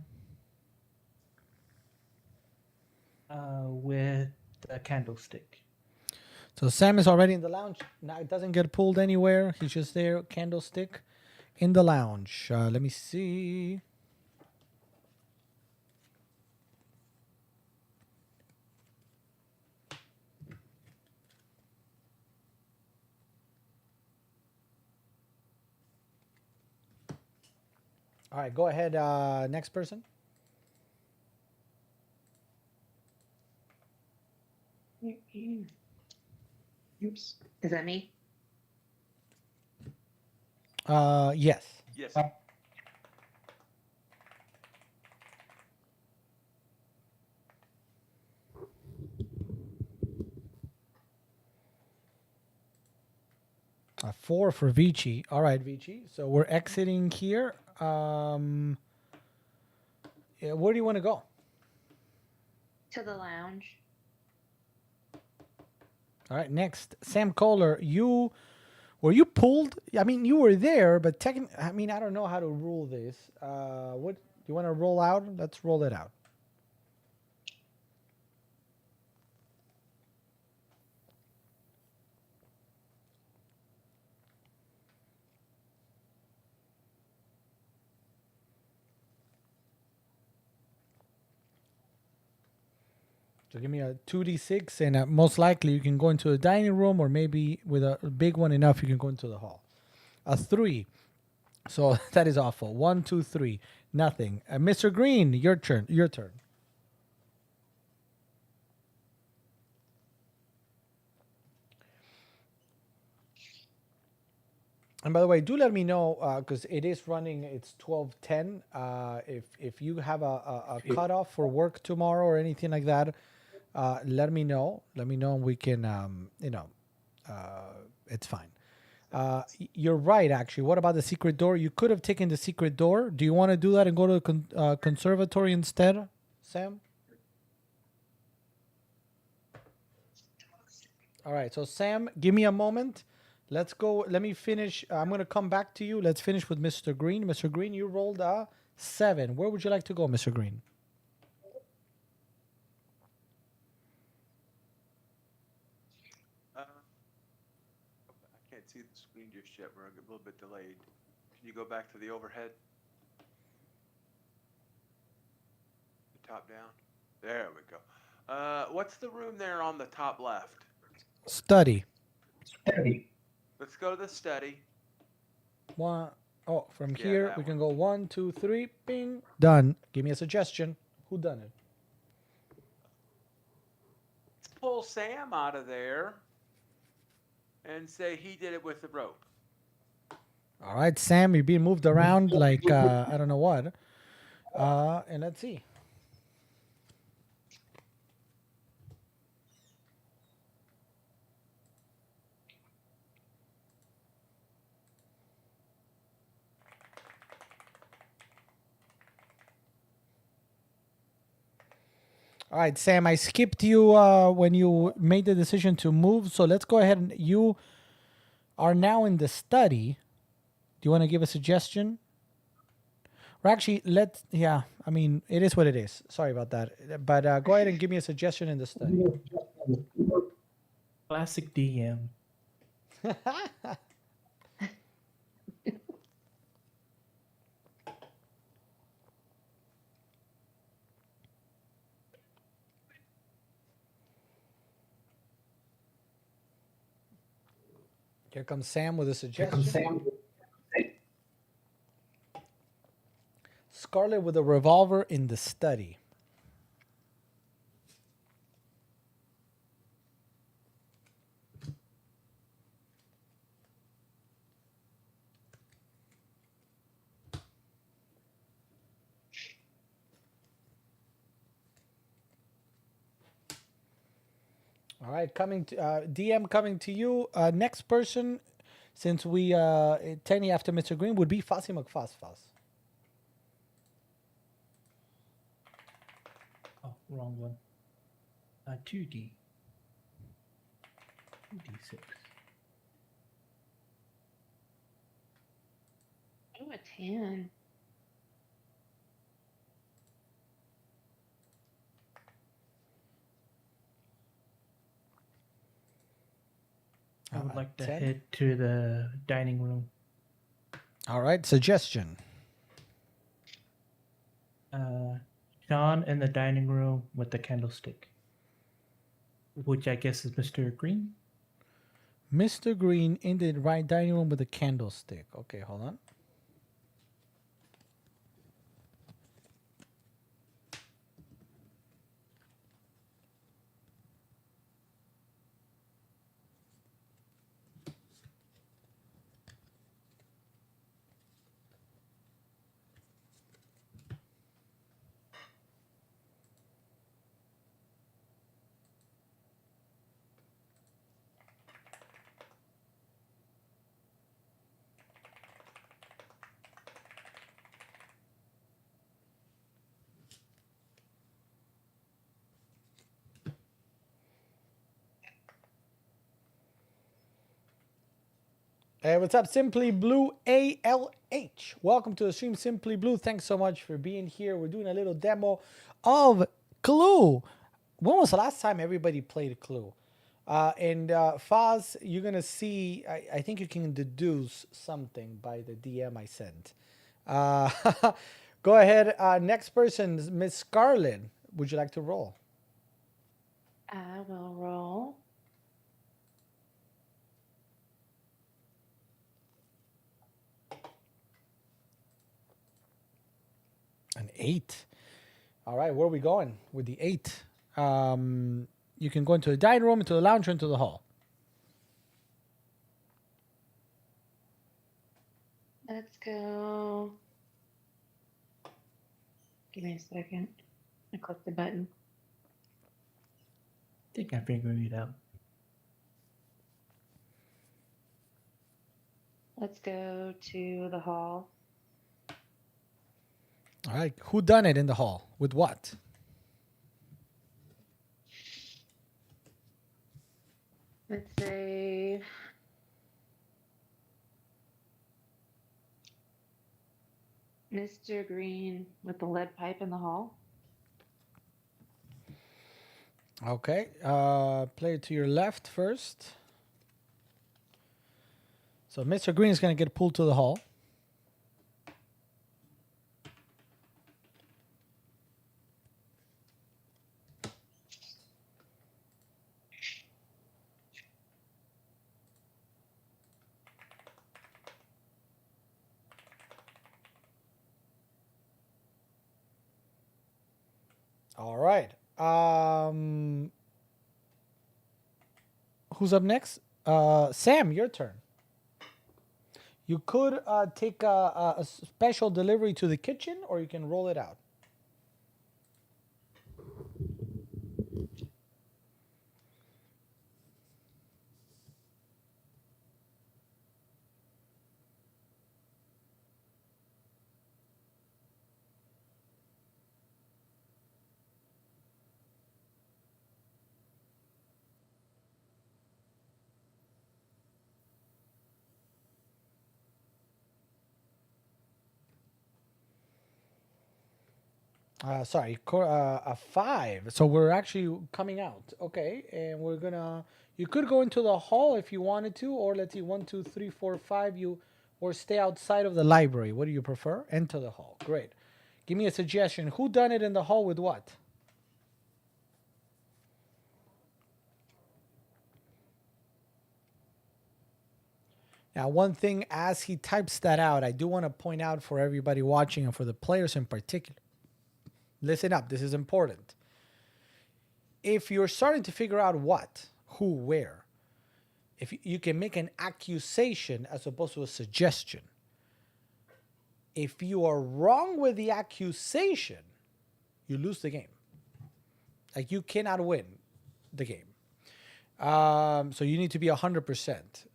E: with a candlestick.
A: So Sam is already in the lounge. Now it doesn't get pulled anywhere. He's just there, candlestick, in the lounge. Let me see. All right, go ahead. Next person.
H: Oops. Is that me?
A: Yes.
D: Yes.
A: A 4 for Vici. All right, Vici. So we're exiting here. Yeah, where do you want to go?
H: To the lounge.
A: All right, next, Sam Kohler. Were you pulled? I mean, you were there, but I mean, I don't know how to rule this. What you want to roll out? Let's roll it out. So give me a 2d6, and most likely you can go into the dining room, or maybe with a big one enough, you can go into the hall. A 3. So that is awful. 1, 2, 3. Nothing. Mr. Green, your turn. Your turn. And by the way, do let me know, because it is running. It's 12:10. If you have a cutoff for work tomorrow or anything like that, let me know. Let me know, and we can, it's fine. You're right, actually. What about the secret door? You could have taken the secret door. Do you want to do that and go to the conservatory instead, Sam? All right. So, Sam, give me a moment. Let's go. Let me finish. I'm going to come back to you. Let's finish with Mr. Green. Mr. Green, you rolled a 7. Where would you like to go, Mr. Green?
D: I can't see the screen just yet. We're a little bit delayed. Can you go back to the overhead? The top down? There we go. What's the room there on the top left?
A: Study.
D: Let's go to the study.
A: From
D: Yeah,
A: here,
D: that
A: we
D: one.
A: can go 1, 2, 3. Bing. Done. Give me a suggestion. Who done it?
D: Let's pull Sam out of there and say he did it with the rope.
A: All right, Sam, you're being moved around like I don't know what. And let's see. All right, Sam, I skipped you when you made the decision to move. So let's go ahead and you are now in the study. Do you want to give a suggestion? Or actually, yeah, I mean, it is what it is. Sorry about that. But go ahead and give me a suggestion in the study.
E: Classic DM.
A: Here comes Sam with a suggestion. Scarlet with a revolver in the study. All right, coming to DM coming to you. Next person, since we Tenny after Mr. Green would be Fuzzy McFuzzfuzz.
E: Oh, wrong one. 2D. 2D6.
H: Oh, a 10.
E: I would like to
A: 10.
E: head to the dining room.
A: All right, suggestion.
E: Sean in the dining room with the candlestick, which I guess is Mr. Green.
A: Mr. Green in the right dining room with a candlestick. Okay, hold on. Hey, what's up, Simply Blue ALH? Welcome to the stream, Simply Blue. Thanks so much for being here. We're doing a little demo of Clue. When was the last time everybody played Clue? And Foz, you're going to see, I think you can deduce something by the DM I sent. Go ahead. Next person, Miss Scarlett. Would you like to roll?
H: I will roll.
A: An 8. All right, where are we going with the 8? You can go into the dining room, into the lounge, or into the hall.
H: Let's go. Give me a second. I click the button.
E: I think I figured it out.
H: Let's go to the hall.
A: All right, who done it in the hall? With what?
H: Let's say Mr. Green with the lead pipe in the hall.
A: Okay, play it to your left first. So Mr. Green is going to get pulled to the hall. All right. Who's up next? Sam, your turn. You could take a special delivery to the kitchen, or you can roll it out. Sorry, a 5. So we're actually coming out. Okay, and we're gonna. You could go into the hall if you wanted to, or let's see, 1, 2, 3, 4, 5. You or stay outside of the library. What do you prefer? Enter the hall. Great. Give me a suggestion. Who done it in the hall with what? Now, one thing as he types that out, I do want to point out for everybody watching and for the players in particular. Listen up, this is important. If you're starting to figure out what, who, where, if you can make an accusation as opposed to a suggestion. If you are wrong with the accusation, you lose the game. Like you cannot win the game. So you need to be 100%.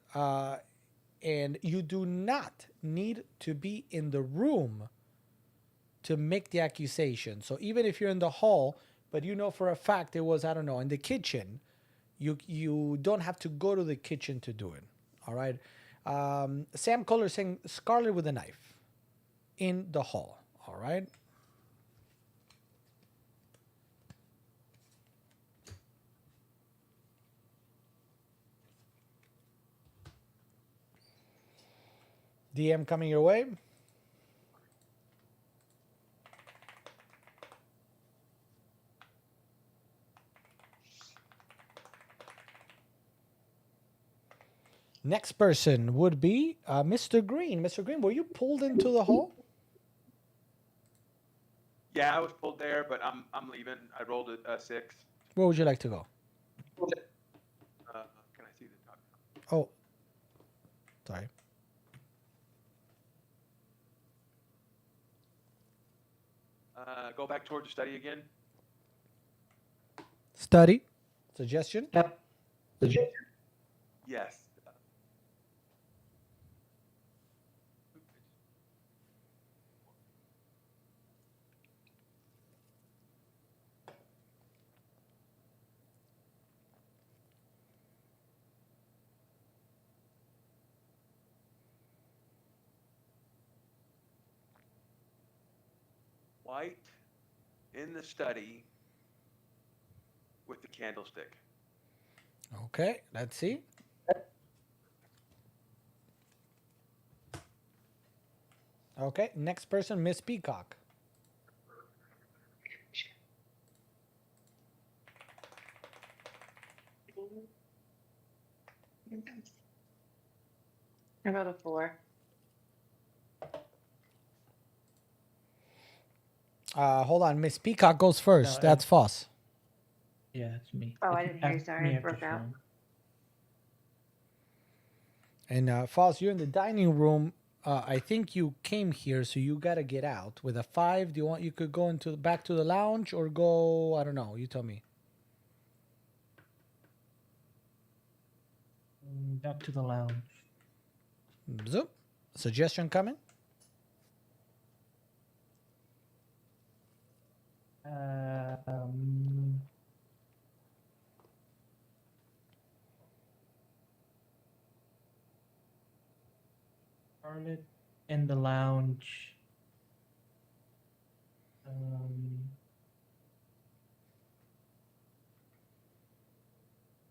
A: And you do not need to be in the room to make the accusation. So even if you're in the hall, but you know for a fact it was, I don't know, in the kitchen, you don't have to go to the kitchen to do it. All right. Sam Kohler saying Scarlet with a knife in the hall. All right. DM coming your way. Next person would be Mr. Green. Mr. Green, were you pulled into the hole?
D: Yeah, I was pulled there, but I'm leaving. I rolled a 6.
A: Where would you like to go?
D: Can I see the top?
A: Oh, sorry.
D: Go back towards the study again.
A: Study. Suggestion?
G: Yep.
D: Yes. White in the study with the candlestick.
A: Okay, let's see. Okay, next person, Miss Peacock.
H: I got a 4.
A: Hold on, Miss Peacock goes first.
E: No,
A: That's Foss.
E: Yeah, it's me.
H: Oh, I
E: It's
H: didn't hear you.
E: me
H: Sorry, I
E: after
H: broke out.
E: Sean.
A: And Foss, you're in the dining room. I think you came here, so you gotta get out with a 5. Do you want? You could go into back to the lounge or go. I don't know. You tell me.
E: Back to the lounge.
A: Zoop. Suggestion coming.
E: Charlotte in the lounge.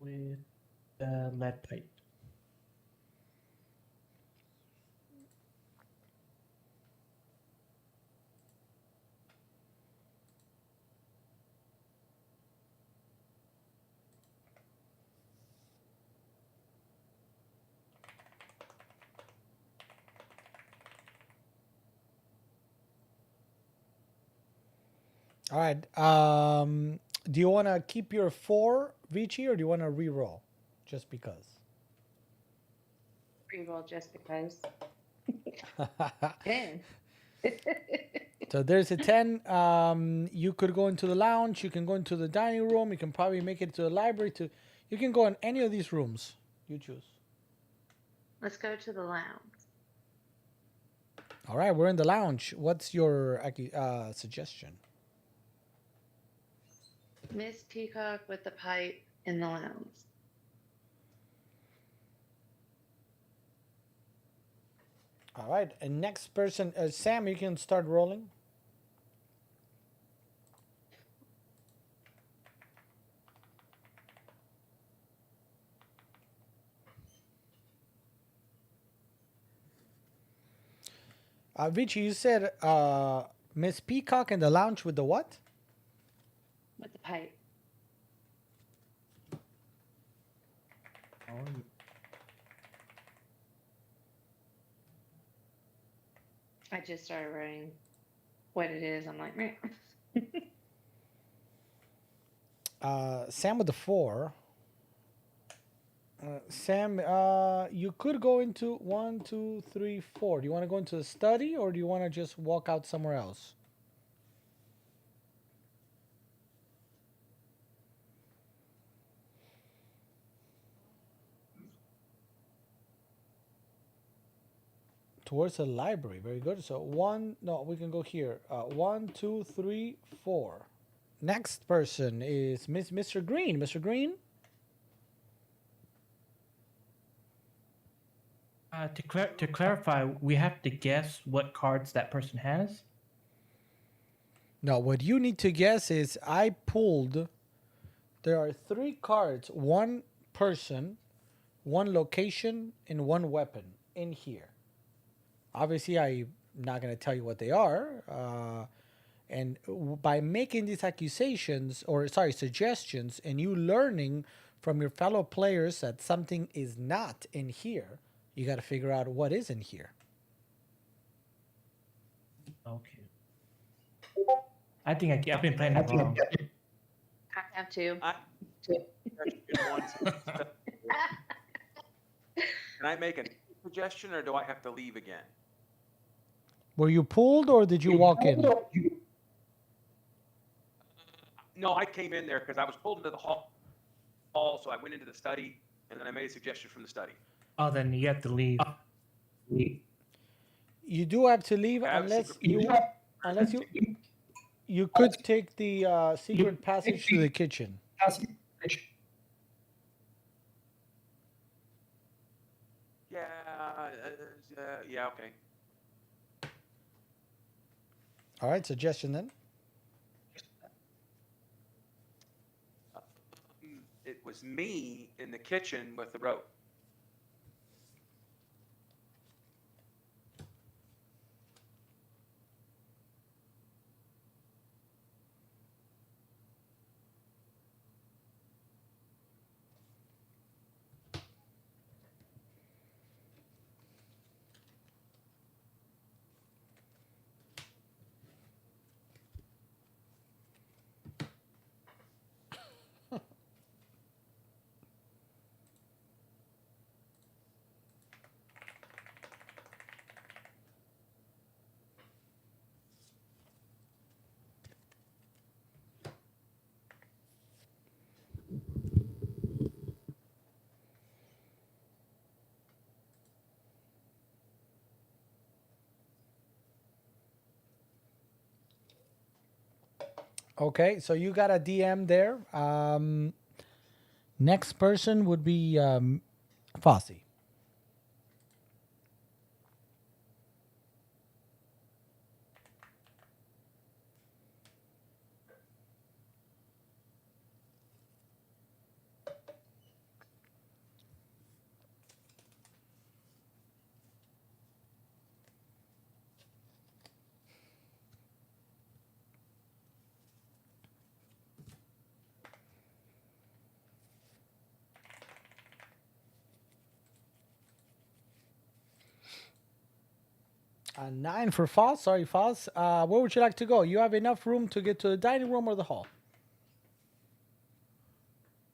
E: With the lead pipe.
A: All right. Do you want to keep your 4, Vici, or do you want to re-roll? Just because.
H: Reroll just because. 10.
A: So there's a 10. You could go into the lounge. You can go into the dining room. You can probably make it to the library. You can go in any of these rooms. You choose.
H: Let's go to the lounge.
A: All right, we're in the lounge. What's your suggestion?
H: Miss Peacock with the pipe in the lounge.
A: All right, and next person, Sam, you can start rolling. Vichy, you said Miss Peacock in the lounge with the what?
H: With the pipe. I just started writing what it is. I'm like, meh.
A: Sam with the 4. Sam, you could go into 1, 2, 3, 4. Do you want to go into the study or do you want to just walk out somewhere else? Towards the library. Very good. So we can go here. 1, 2, 3, 4. Next person is Mr. Green. Mr. Green?
E: To clarify, we have to guess what cards that person has.
A: No, what you need to guess is I pulled. There are 3 cards, 1 person, 1 location, and 1 weapon in here. Obviously, I'm not going to tell you what they are. And by making these suggestions, and you learning from your fellow players that something is not in here, you got to figure out what is in here.
E: Okay. I think I've been playing that wrong.
H: I have to.
D: Can I make a suggestion or do I have to leave again?
A: Were you pulled or did you walk in?
D: No, I came in there because I was pulled into the hall, so I went into the study and then I made a suggestion from the study.
E: Oh, then you have to leave.
A: You do have to leave unless you could take the secret passage to the kitchen.
D: Yeah, okay.
A: All right, suggestion then.
D: It was me in the kitchen with the rope.
A: Okay, so you got a DM there. Next person would be Fossey. A 9 for Foz. Sorry, Foz. Where would you like to go? You have enough room to get to the dining room or the hall?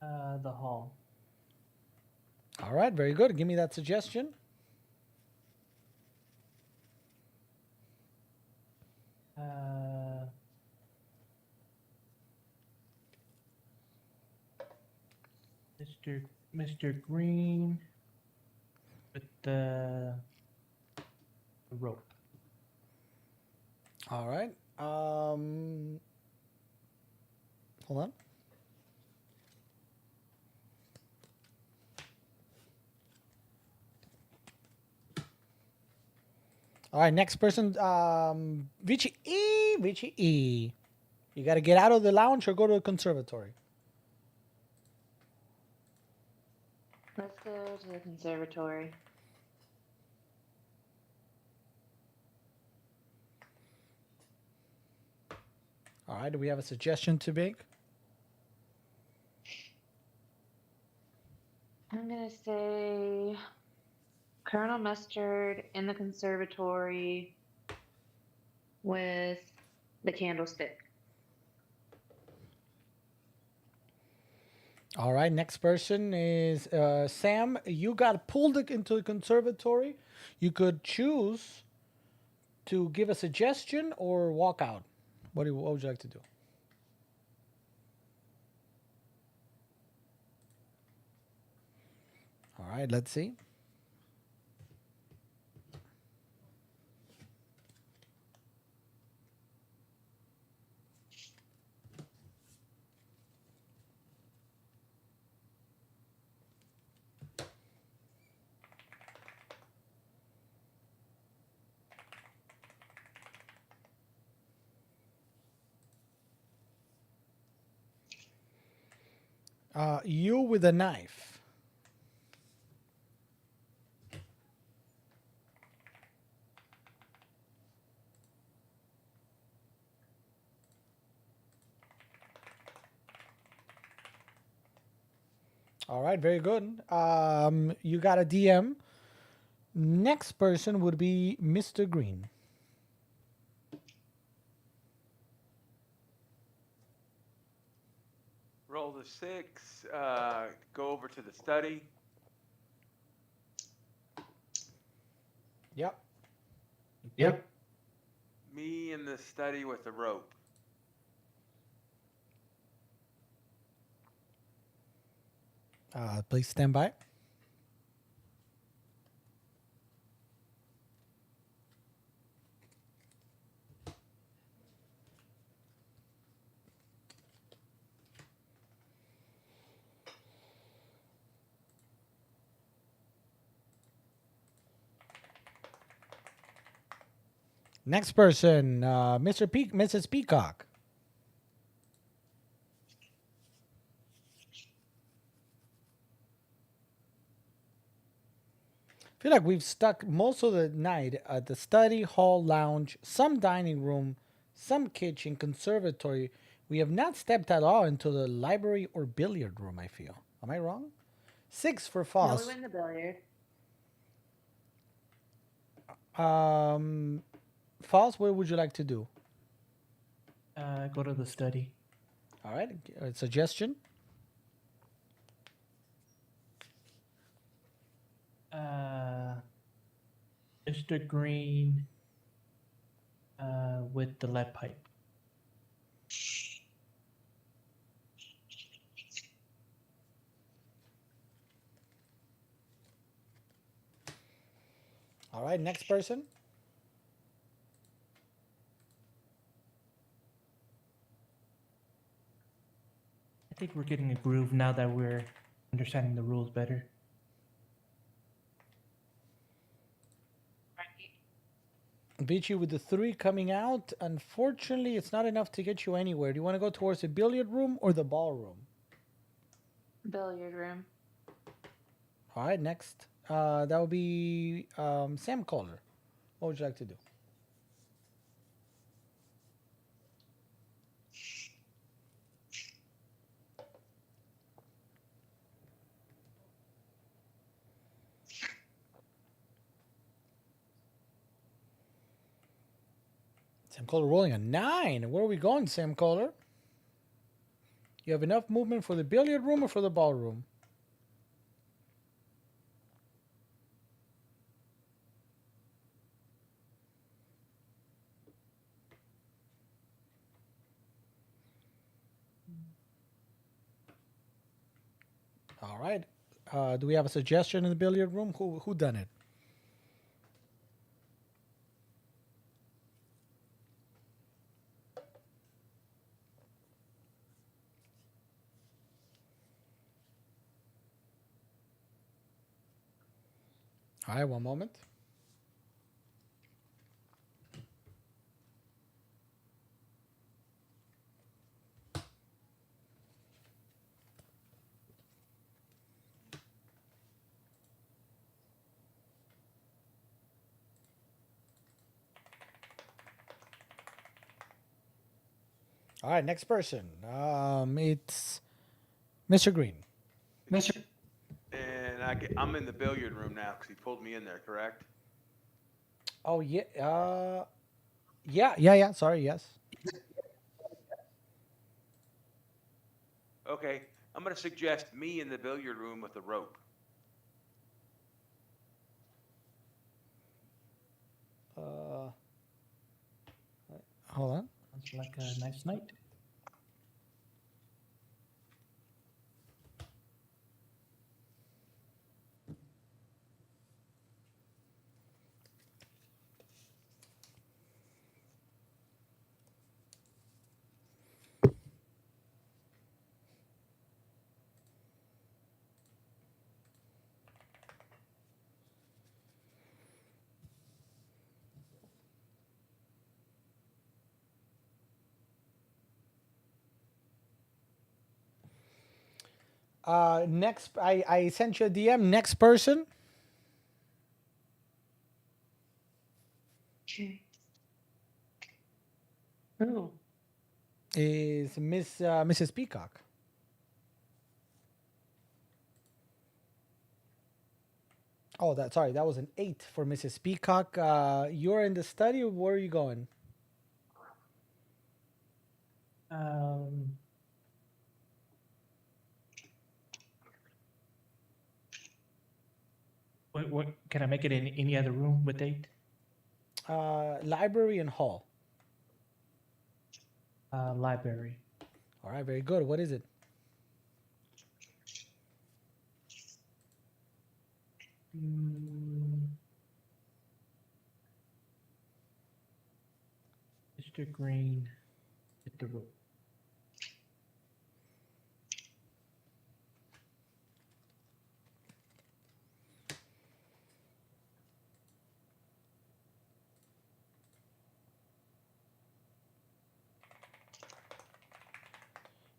E: The hall.
A: All right, very good. Give me that suggestion.
E: Uh, Mr. Green with the rope.
A: All right. Hold on. All right, next person, Vichy E. Vichy E. You got to get out of the lounge or go to the conservatory.
H: Let's go to the conservatory.
A: All right, do we have a suggestion to make?
H: I'm gonna say Colonel Mustard in the conservatory with the candlestick.
A: All right, next person is Sam. You got pulled into the conservatory. You could choose to give a suggestion or walk out. What would you like to do? All right, let's see. You with a knife. All right, very good. You got a DM. Next person would be Mr. Green.
D: Roll the 6. Go over to the study.
A: Yep.
I: Yep.
D: Me in the study with the rope.
A: Please stand by. Next person, Mrs. Peacock. I feel like we've stuck most of the night at the study, hall, lounge, some dining room, some kitchen, conservatory. We have not stepped at all into the library or billiard room, I feel. Am I wrong? 6 for
H: No, we
A: Foss.
H: win the billiard.
A: Foss, what would you like to do?
E: Go to the study.
A: All right, a suggestion?
E: Mr. Green with the lead pipe.
A: All right, next person.
E: I think we're getting a groove now that we're understanding the rules better.
A: Beat you with the 3 coming out. Unfortunately, it's not enough to get you anywhere. Do you want to go towards the billiard room or the ballroom?
H: Billiard room.
A: All right, next. That will be Sam Kohler. What would you like to do? Sam Kohler rolling a 9. Where are we going, Sam Kohler? You have enough movement for the billiard room or for the ballroom? All right. Do we have a suggestion in the billiard room? Who done it? All right, one moment. All right, next person. It's Mr. Green.
E: Mr.
D: And I'm in the billiard room now because he pulled me in there, correct?
A: Oh yeah. Yeah. Sorry. Yes.
D: Okay, I'm going to suggest me in the billiard room with a rope.
A: Hold on.
E: Sounds like a nice night.
A: Next, I sent you a DM. Next person
H: Okay. Oh,
A: is Mrs. Peacock. Oh, that was an 8 for Mrs. Peacock. You're in the study. Where are you going?
E: What can I make it in any other room with 8?
A: Library and hall.
E: Library.
A: All right, very good. What is it?
E: Mr. Green hit the rope.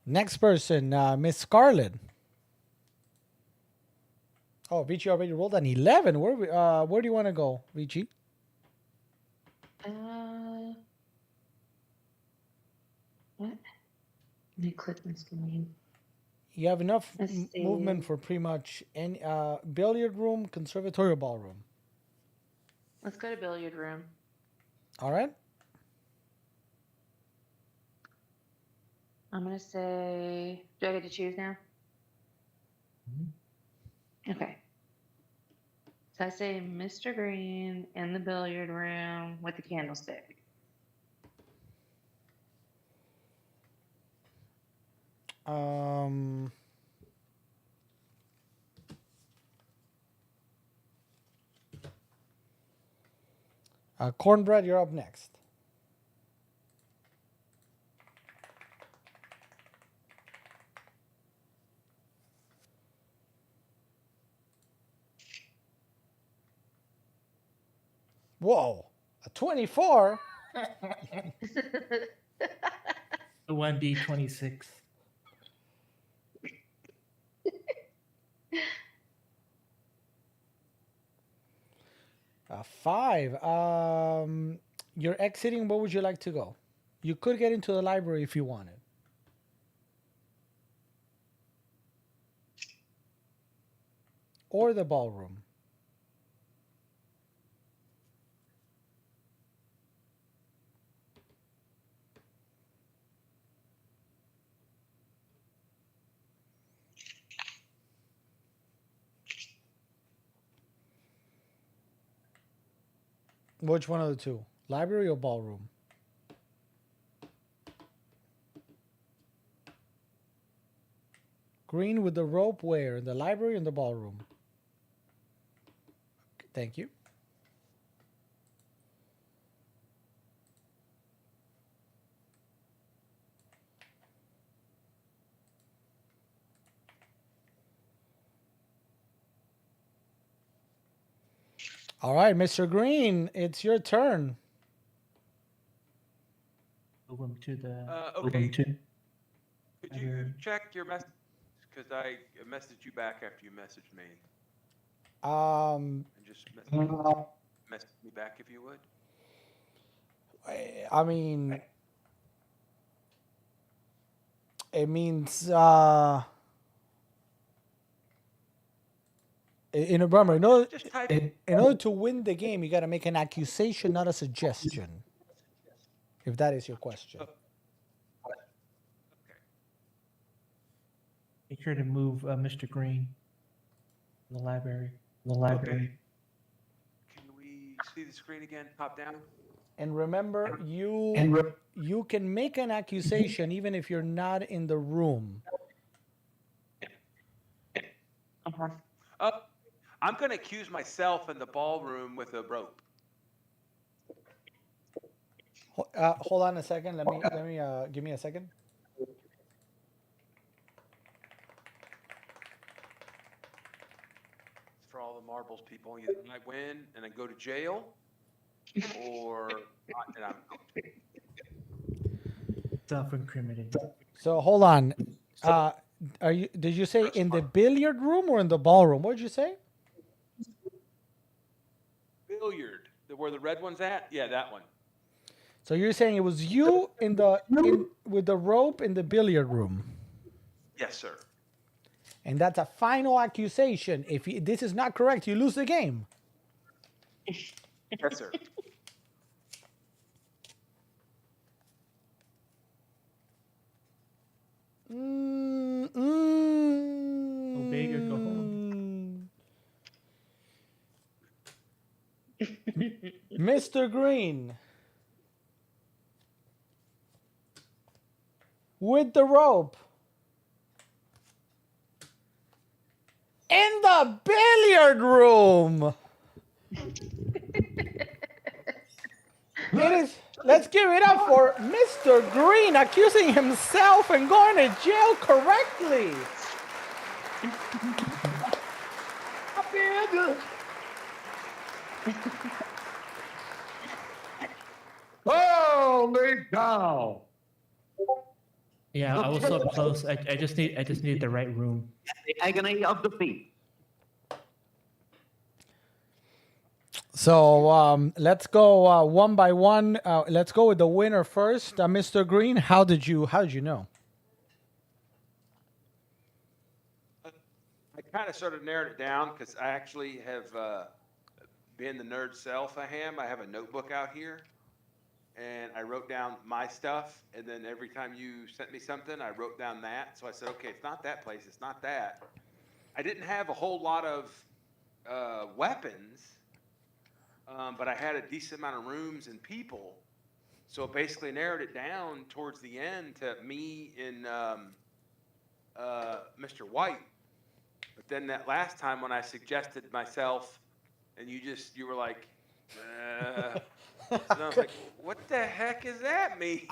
A: Next person, Miss Scarlett. Oh, Vici already rolled an 11. Where do you want to go, Vici?
H: what? Let me click my screen.
A: You have enough
H: Let's
A: movement
H: see.
A: for pretty much any billiard room, conservatory, or ballroom.
H: Let's go to billiard room.
A: All right.
H: I'm gonna say, do I get to choose now? Okay. So I say Mr. Green in the billiard room with the candlestick.
A: Cornbread, you're up next. Whoa, a 24.
E: The 1d26.
A: A 5. You're exiting. Where would you like to go? You could get into the library if you wanted. Or the ballroom. Which one of the two? Library or ballroom? Green with the rope where? In the library or in the ballroom? Thank you. All right, Mr. Green, it's your turn.
E: Welcome to the.
D: Okay.
E: Welcome to.
D: Could you check your message? Because I messaged you back after you messaged me.
A: Um,
D: And just message me back if you would.
A: I mean, it means in a bummer.
D: Just type
A: In order to win the game, you got to make an accusation, not a suggestion. If that is your question.
E: Make sure to move Mr. Green. The library. The library.
D: Can we see the screen again? Top down.
A: And remember, you can make an accusation even if you're not in the room.
D: I'm going to accuse myself in the ballroom with a rope.
A: Hold on a second. Let me give me a second.
D: For all the marbles people, either I win and I go to jail, or and I'm
E: Self-incriminating.
A: So hold on. Did you say in the billiard room or in the ballroom? What did you say?
D: billiard. Where the red one's at? Yeah, that one.
A: So you're saying it was you with the rope in the billiard room,
D: Yes, sir.
A: and that's a final accusation. If this is not correct, you lose the game.
D: Yes, sir.
E: Go big or go home.
A: Mr. Green. With the rope. In the billiard room. Let's give it up for Mr. Green accusing himself and going to jail correctly.
G: Holy cow!
E: Yeah, I was so close. I just needed the right room.
G: The agony of defeat.
A: So let's go one by one. Let's go with the winner first, Mr. Green. How did you know?
D: I kind of sort of narrowed it down because I actually have been the nerd self I am. I have a notebook out here, and I wrote down my stuff, and then every time you sent me something, I wrote down that. So I said, okay, it's not that place, it's not that. I didn't have a whole lot of weapons, but I had a decent amount of rooms and people. So it basically narrowed it down towards the end to me and Mr. White. But then that last time when I suggested myself, and you were like, and I was like, what the heck does that mean?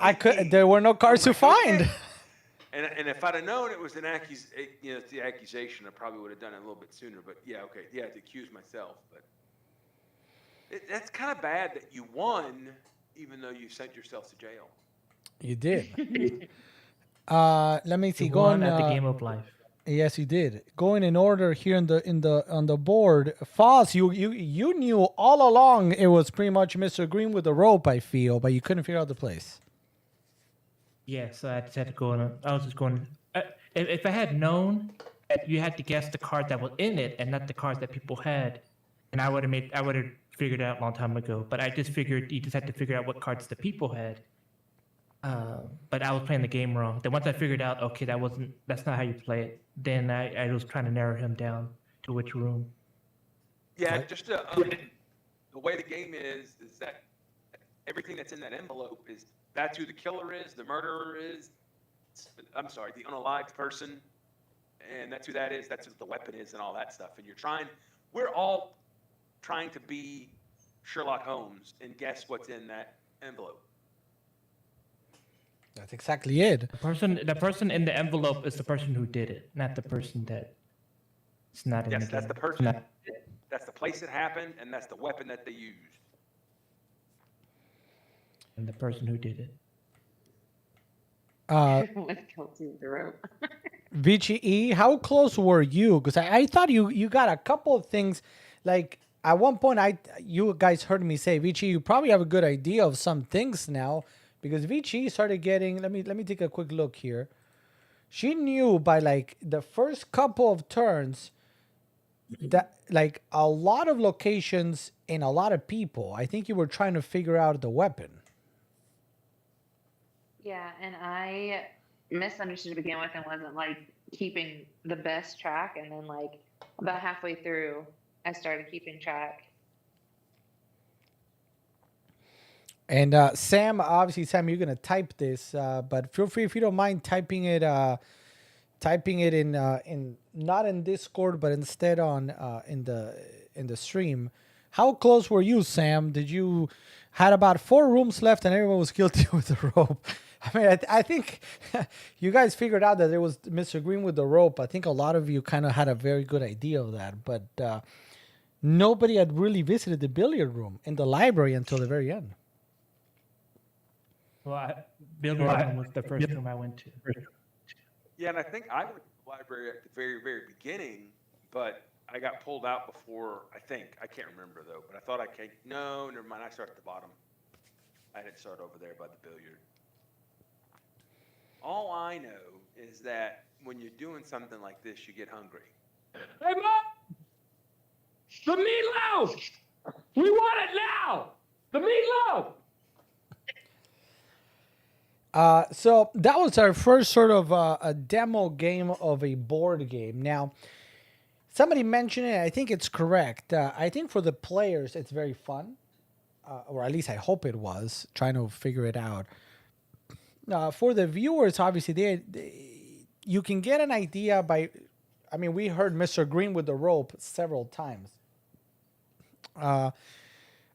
A: There were no cards to find.
D: Okay. And if I'd have known it was it's the accusation, I probably would have done it a little bit sooner. But yeah, okay, yeah, to accuse myself. But that's kind of bad that you won, even though you sent yourself to jail.
A: You did. Let me see.
E: You won at the game of life.
A: Yes, you did. Going in order here on the board. Foz, you knew all along it was pretty much Mr. Green with the rope, I feel, but you couldn't figure out the place.
E: Yeah, so I just had to go on. I was just going. If I had known, you had to guess the card that was in it and not the cards that people had, and I would have figured it out a long time ago. But I just figured you just had to figure out what cards the people had. But I was playing the game wrong. Then once I figured out, okay, that's not how you play it. Then I was trying to narrow him down to which room.
D: Yeah, just the way the game is that everything that's in that envelope that's who the killer is, the murderer is. I'm sorry, the unalived person. and that's who that is. That's what the weapon is and all that stuff. And we're all trying to be Sherlock Holmes and guess what's in that envelope.
A: That's exactly it.
E: The person in the envelope is the person who did it, not the person that it's not in
D: Yes,
E: the
D: that's
E: game.
D: the person. That's the place it happened, and that's the weapon that they used.
E: And the person who did it.
H: With Kelsey with the rope.
A: VGE, how close were you? Because I thought you got a couple of things. Like at one point, you guys heard me say, VGE, you probably have a good idea of some things now, because VGE started getting. Let me take a quick look here. She knew by like the first couple of turns that like a lot of locations and a lot of people. I think you were trying to figure out the weapon.
H: Yeah, and I misunderstood to begin with and wasn't like keeping the best track. And then like about halfway through, I started keeping track.
A: And Sam, obviously, Sam, you're gonna type this, but feel free if you don't mind typing it in not in Discord, but instead on in the stream. How close were you, Sam? Did you had about 4 rooms left and everyone was guilty with the rope? I mean, I think you guys figured out that it was Mr. Green with the rope. I think a lot of you kind of had a very good idea of that, but nobody had really visited the billiard room in the library until the very end.
E: Well, billiard was the first room I went to.
D: Yeah, and I think I went to the library at the very, very beginning, but I got pulled out before. I can't remember though. But I thought I came. No, never mind. I started at the bottom. I didn't start over there by the billiard. All I know is that when you're doing something like this, you get hungry.
I: Hey, Mom! The meatloaf! We want it now! The meatloaf!
A: So that was our first sort of a demo game of a board game. Now, somebody mentioned it. I think it's correct. I think for the players, it's very fun, or at least I hope it was, trying to figure it out. For the viewers, obviously, you can get an idea by. I mean, we heard Mr. Green with the rope several times. I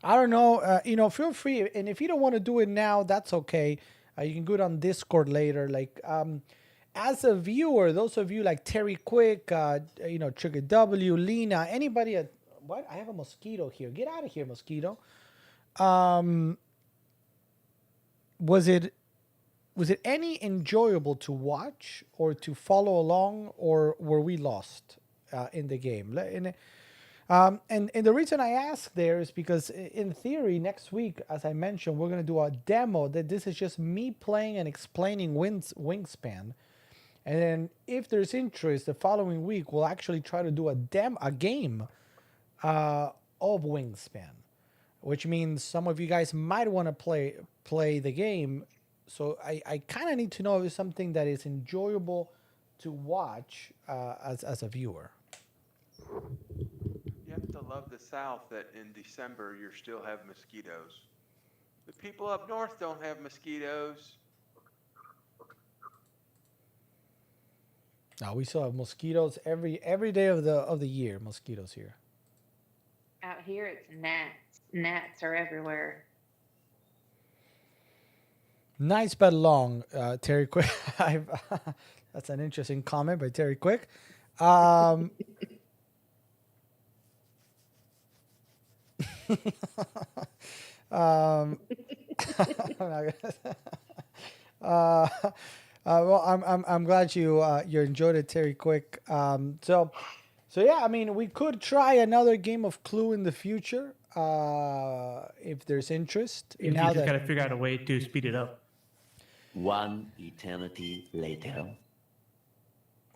A: don't know. Feel free, and if you don't want to do it now, that's okay. You can do it on Discord later. Like, as a viewer, those of you like Terry Quick, Trigger W, Lena, anybody at what? I have a mosquito here. Get out of here, mosquito. Was it any enjoyable to watch or to follow along, or were we lost in the game? And the reason I ask there is because in theory, next week, as I mentioned, we're going to do a demo that this is just me playing and explaining Wingspan. And then if there's interest, the following week, we'll actually try to do a game of Wingspan, which means some of you guys might want to play the game. So I kind of need to know if it's something that is enjoyable to watch as a viewer.
D: You have to love the South that in December you still have mosquitoes. The people up north don't have mosquitoes.
A: No, we still have mosquitoes every day of the year. Mosquitoes here.
H: Out here, it's gnats. Gnats are everywhere.
A: Nice but long, Terry Quick. That's an interesting comment by Terry Quick. Well, I'm glad you enjoyed it, Terry Quick. So yeah, I mean, we could try another game of Clue in the future if there's interest.
E: You just gotta figure out a way to speed it up.
G: One eternity later.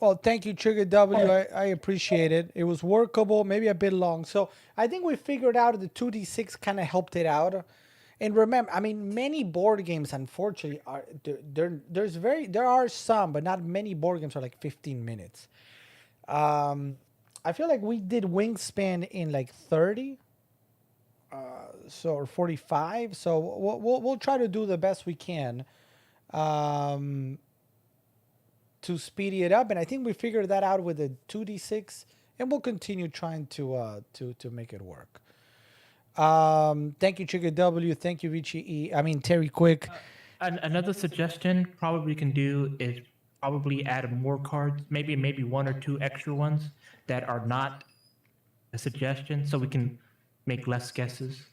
A: Well, thank you, Trigger W. I appreciate it. It was workable, maybe a bit long. So I think we figured out the 2d6 kind of helped it out. And remember, I mean, many board games, unfortunately, there are some, but not many board games are like 15 minutes. I feel like we did Wingspan in like 30, or 45. So we'll try to do the best we can. to speed it up, and I think we figured that out with the 2d6, and we'll continue trying to make it work. Thank you, Trigger W. Thank you, Richie E. I mean Terry Quick.
E: Another suggestion probably we can do is probably add more cards, maybe one or two extra ones that are not a suggestion, so we can make less guesses.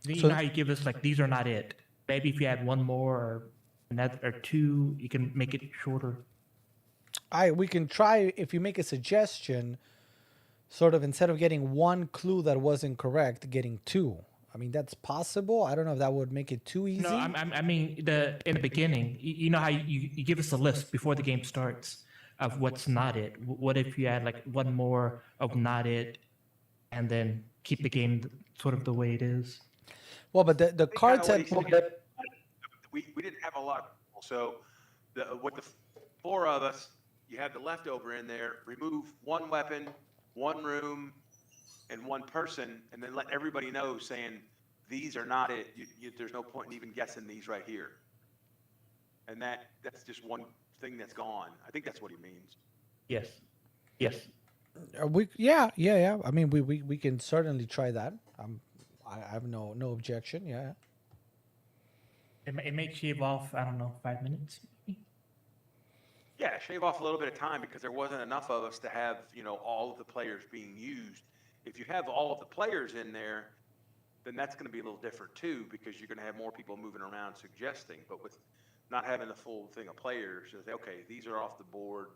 E: You
A: So-
E: know how you give us like these are not it. Maybe if you add one more or another or two, you can make it shorter.
A: We can try, if you make a suggestion, sort of instead of getting one clue that wasn't correct, getting two. I mean, that's possible. I don't know if that would make it too easy.
E: No, I mean in the beginning, you know how you give us a list before the game starts of what's not it. What if you add like one more of not it, and then keep the game sort of the way it is?
A: Well, but the
D: Kinda
A: cards
D: what
A: that
D: he said. We didn't have a lot of people, so with the four of us, you had the leftover in there. Remove one weapon, one room, and one person, and then let everybody know saying these are not it. There's no point in even guessing these right here. And that's just one thing that's gone. I think that's what he means.
E: Yes. Yes.
A: yeah. I mean, we can certainly try that. I have no objection. Yeah.
E: It may shave off, I don't know, 5 minutes. Maybe?
D: Yeah, shave off a little bit of time because there wasn't enough of us to have, all of the players being used. If you have all of the players in there, then that's going to be a little different too, because you're going to have more people moving around suggesting. But with not having the full thing of players, you say, okay, these are off the board.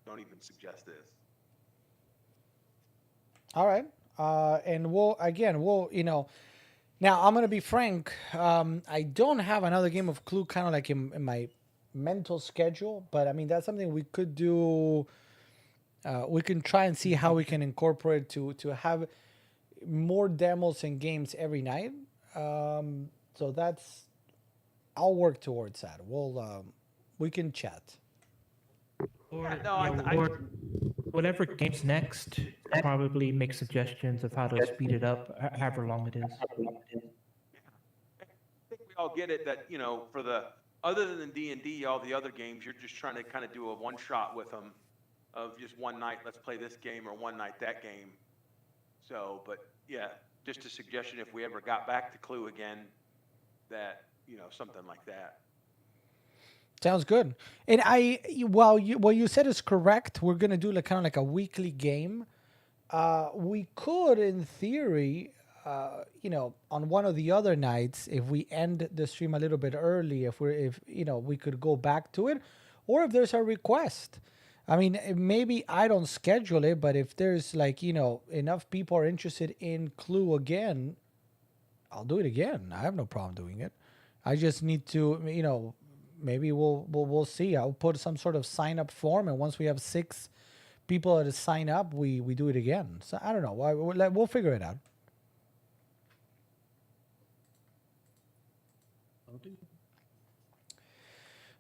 D: Don't even suggest this.
A: All right. And we'll, now I'm going to be frank. I don't have another game of Clue kind of like in my mental schedule, but I mean, that's something we could do. We can try and see how we can incorporate to have more demos and games every night. So I'll work towards that. We can chat.
E: Or,
D: Yeah, no,
E: or whatever game's next, probably make suggestions of how to speed it up, however long it is.
D: I think we all get it that, other than D&D, all the other games, you're just trying to kind of do a one shot with them of just one night, let's play this game, or one night that game. So, but yeah, just a suggestion if we ever got back to Clue again, that, something like that.
A: Sounds good. And what you said is correct. We're gonna do kind of like a weekly game. We could, in theory, on one of the other nights, if we end the stream a little bit early, if we could go back to it, or if there's a request. I mean, maybe I don't schedule it, but if there's enough people are interested in Clue again, I'll do it again. I have no problem doing it. I just need to, maybe we'll see. I'll put some sort of sign up form, and once we have 6 people that sign up, we do it again. So I don't know. We'll figure it out.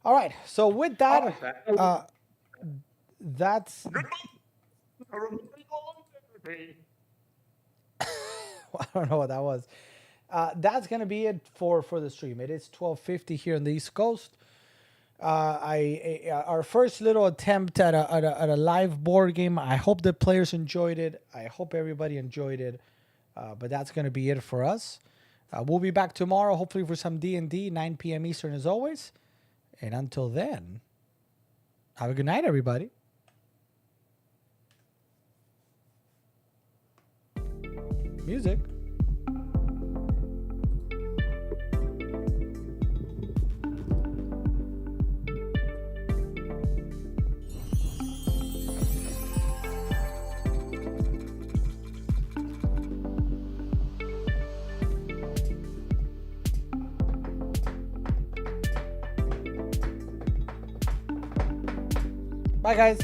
A: All right. So with that, that's. I don't know what that was. That's gonna be it for the stream. It is 12:50 here on the East Coast. Our first little attempt at a live board game. I hope the players enjoyed it. I hope everybody enjoyed it. But that's gonna be it for us. We'll be back tomorrow, hopefully for some D&D, 9 p.m. Eastern as always. And until then, have a good night, everybody. Music. Bye, guys.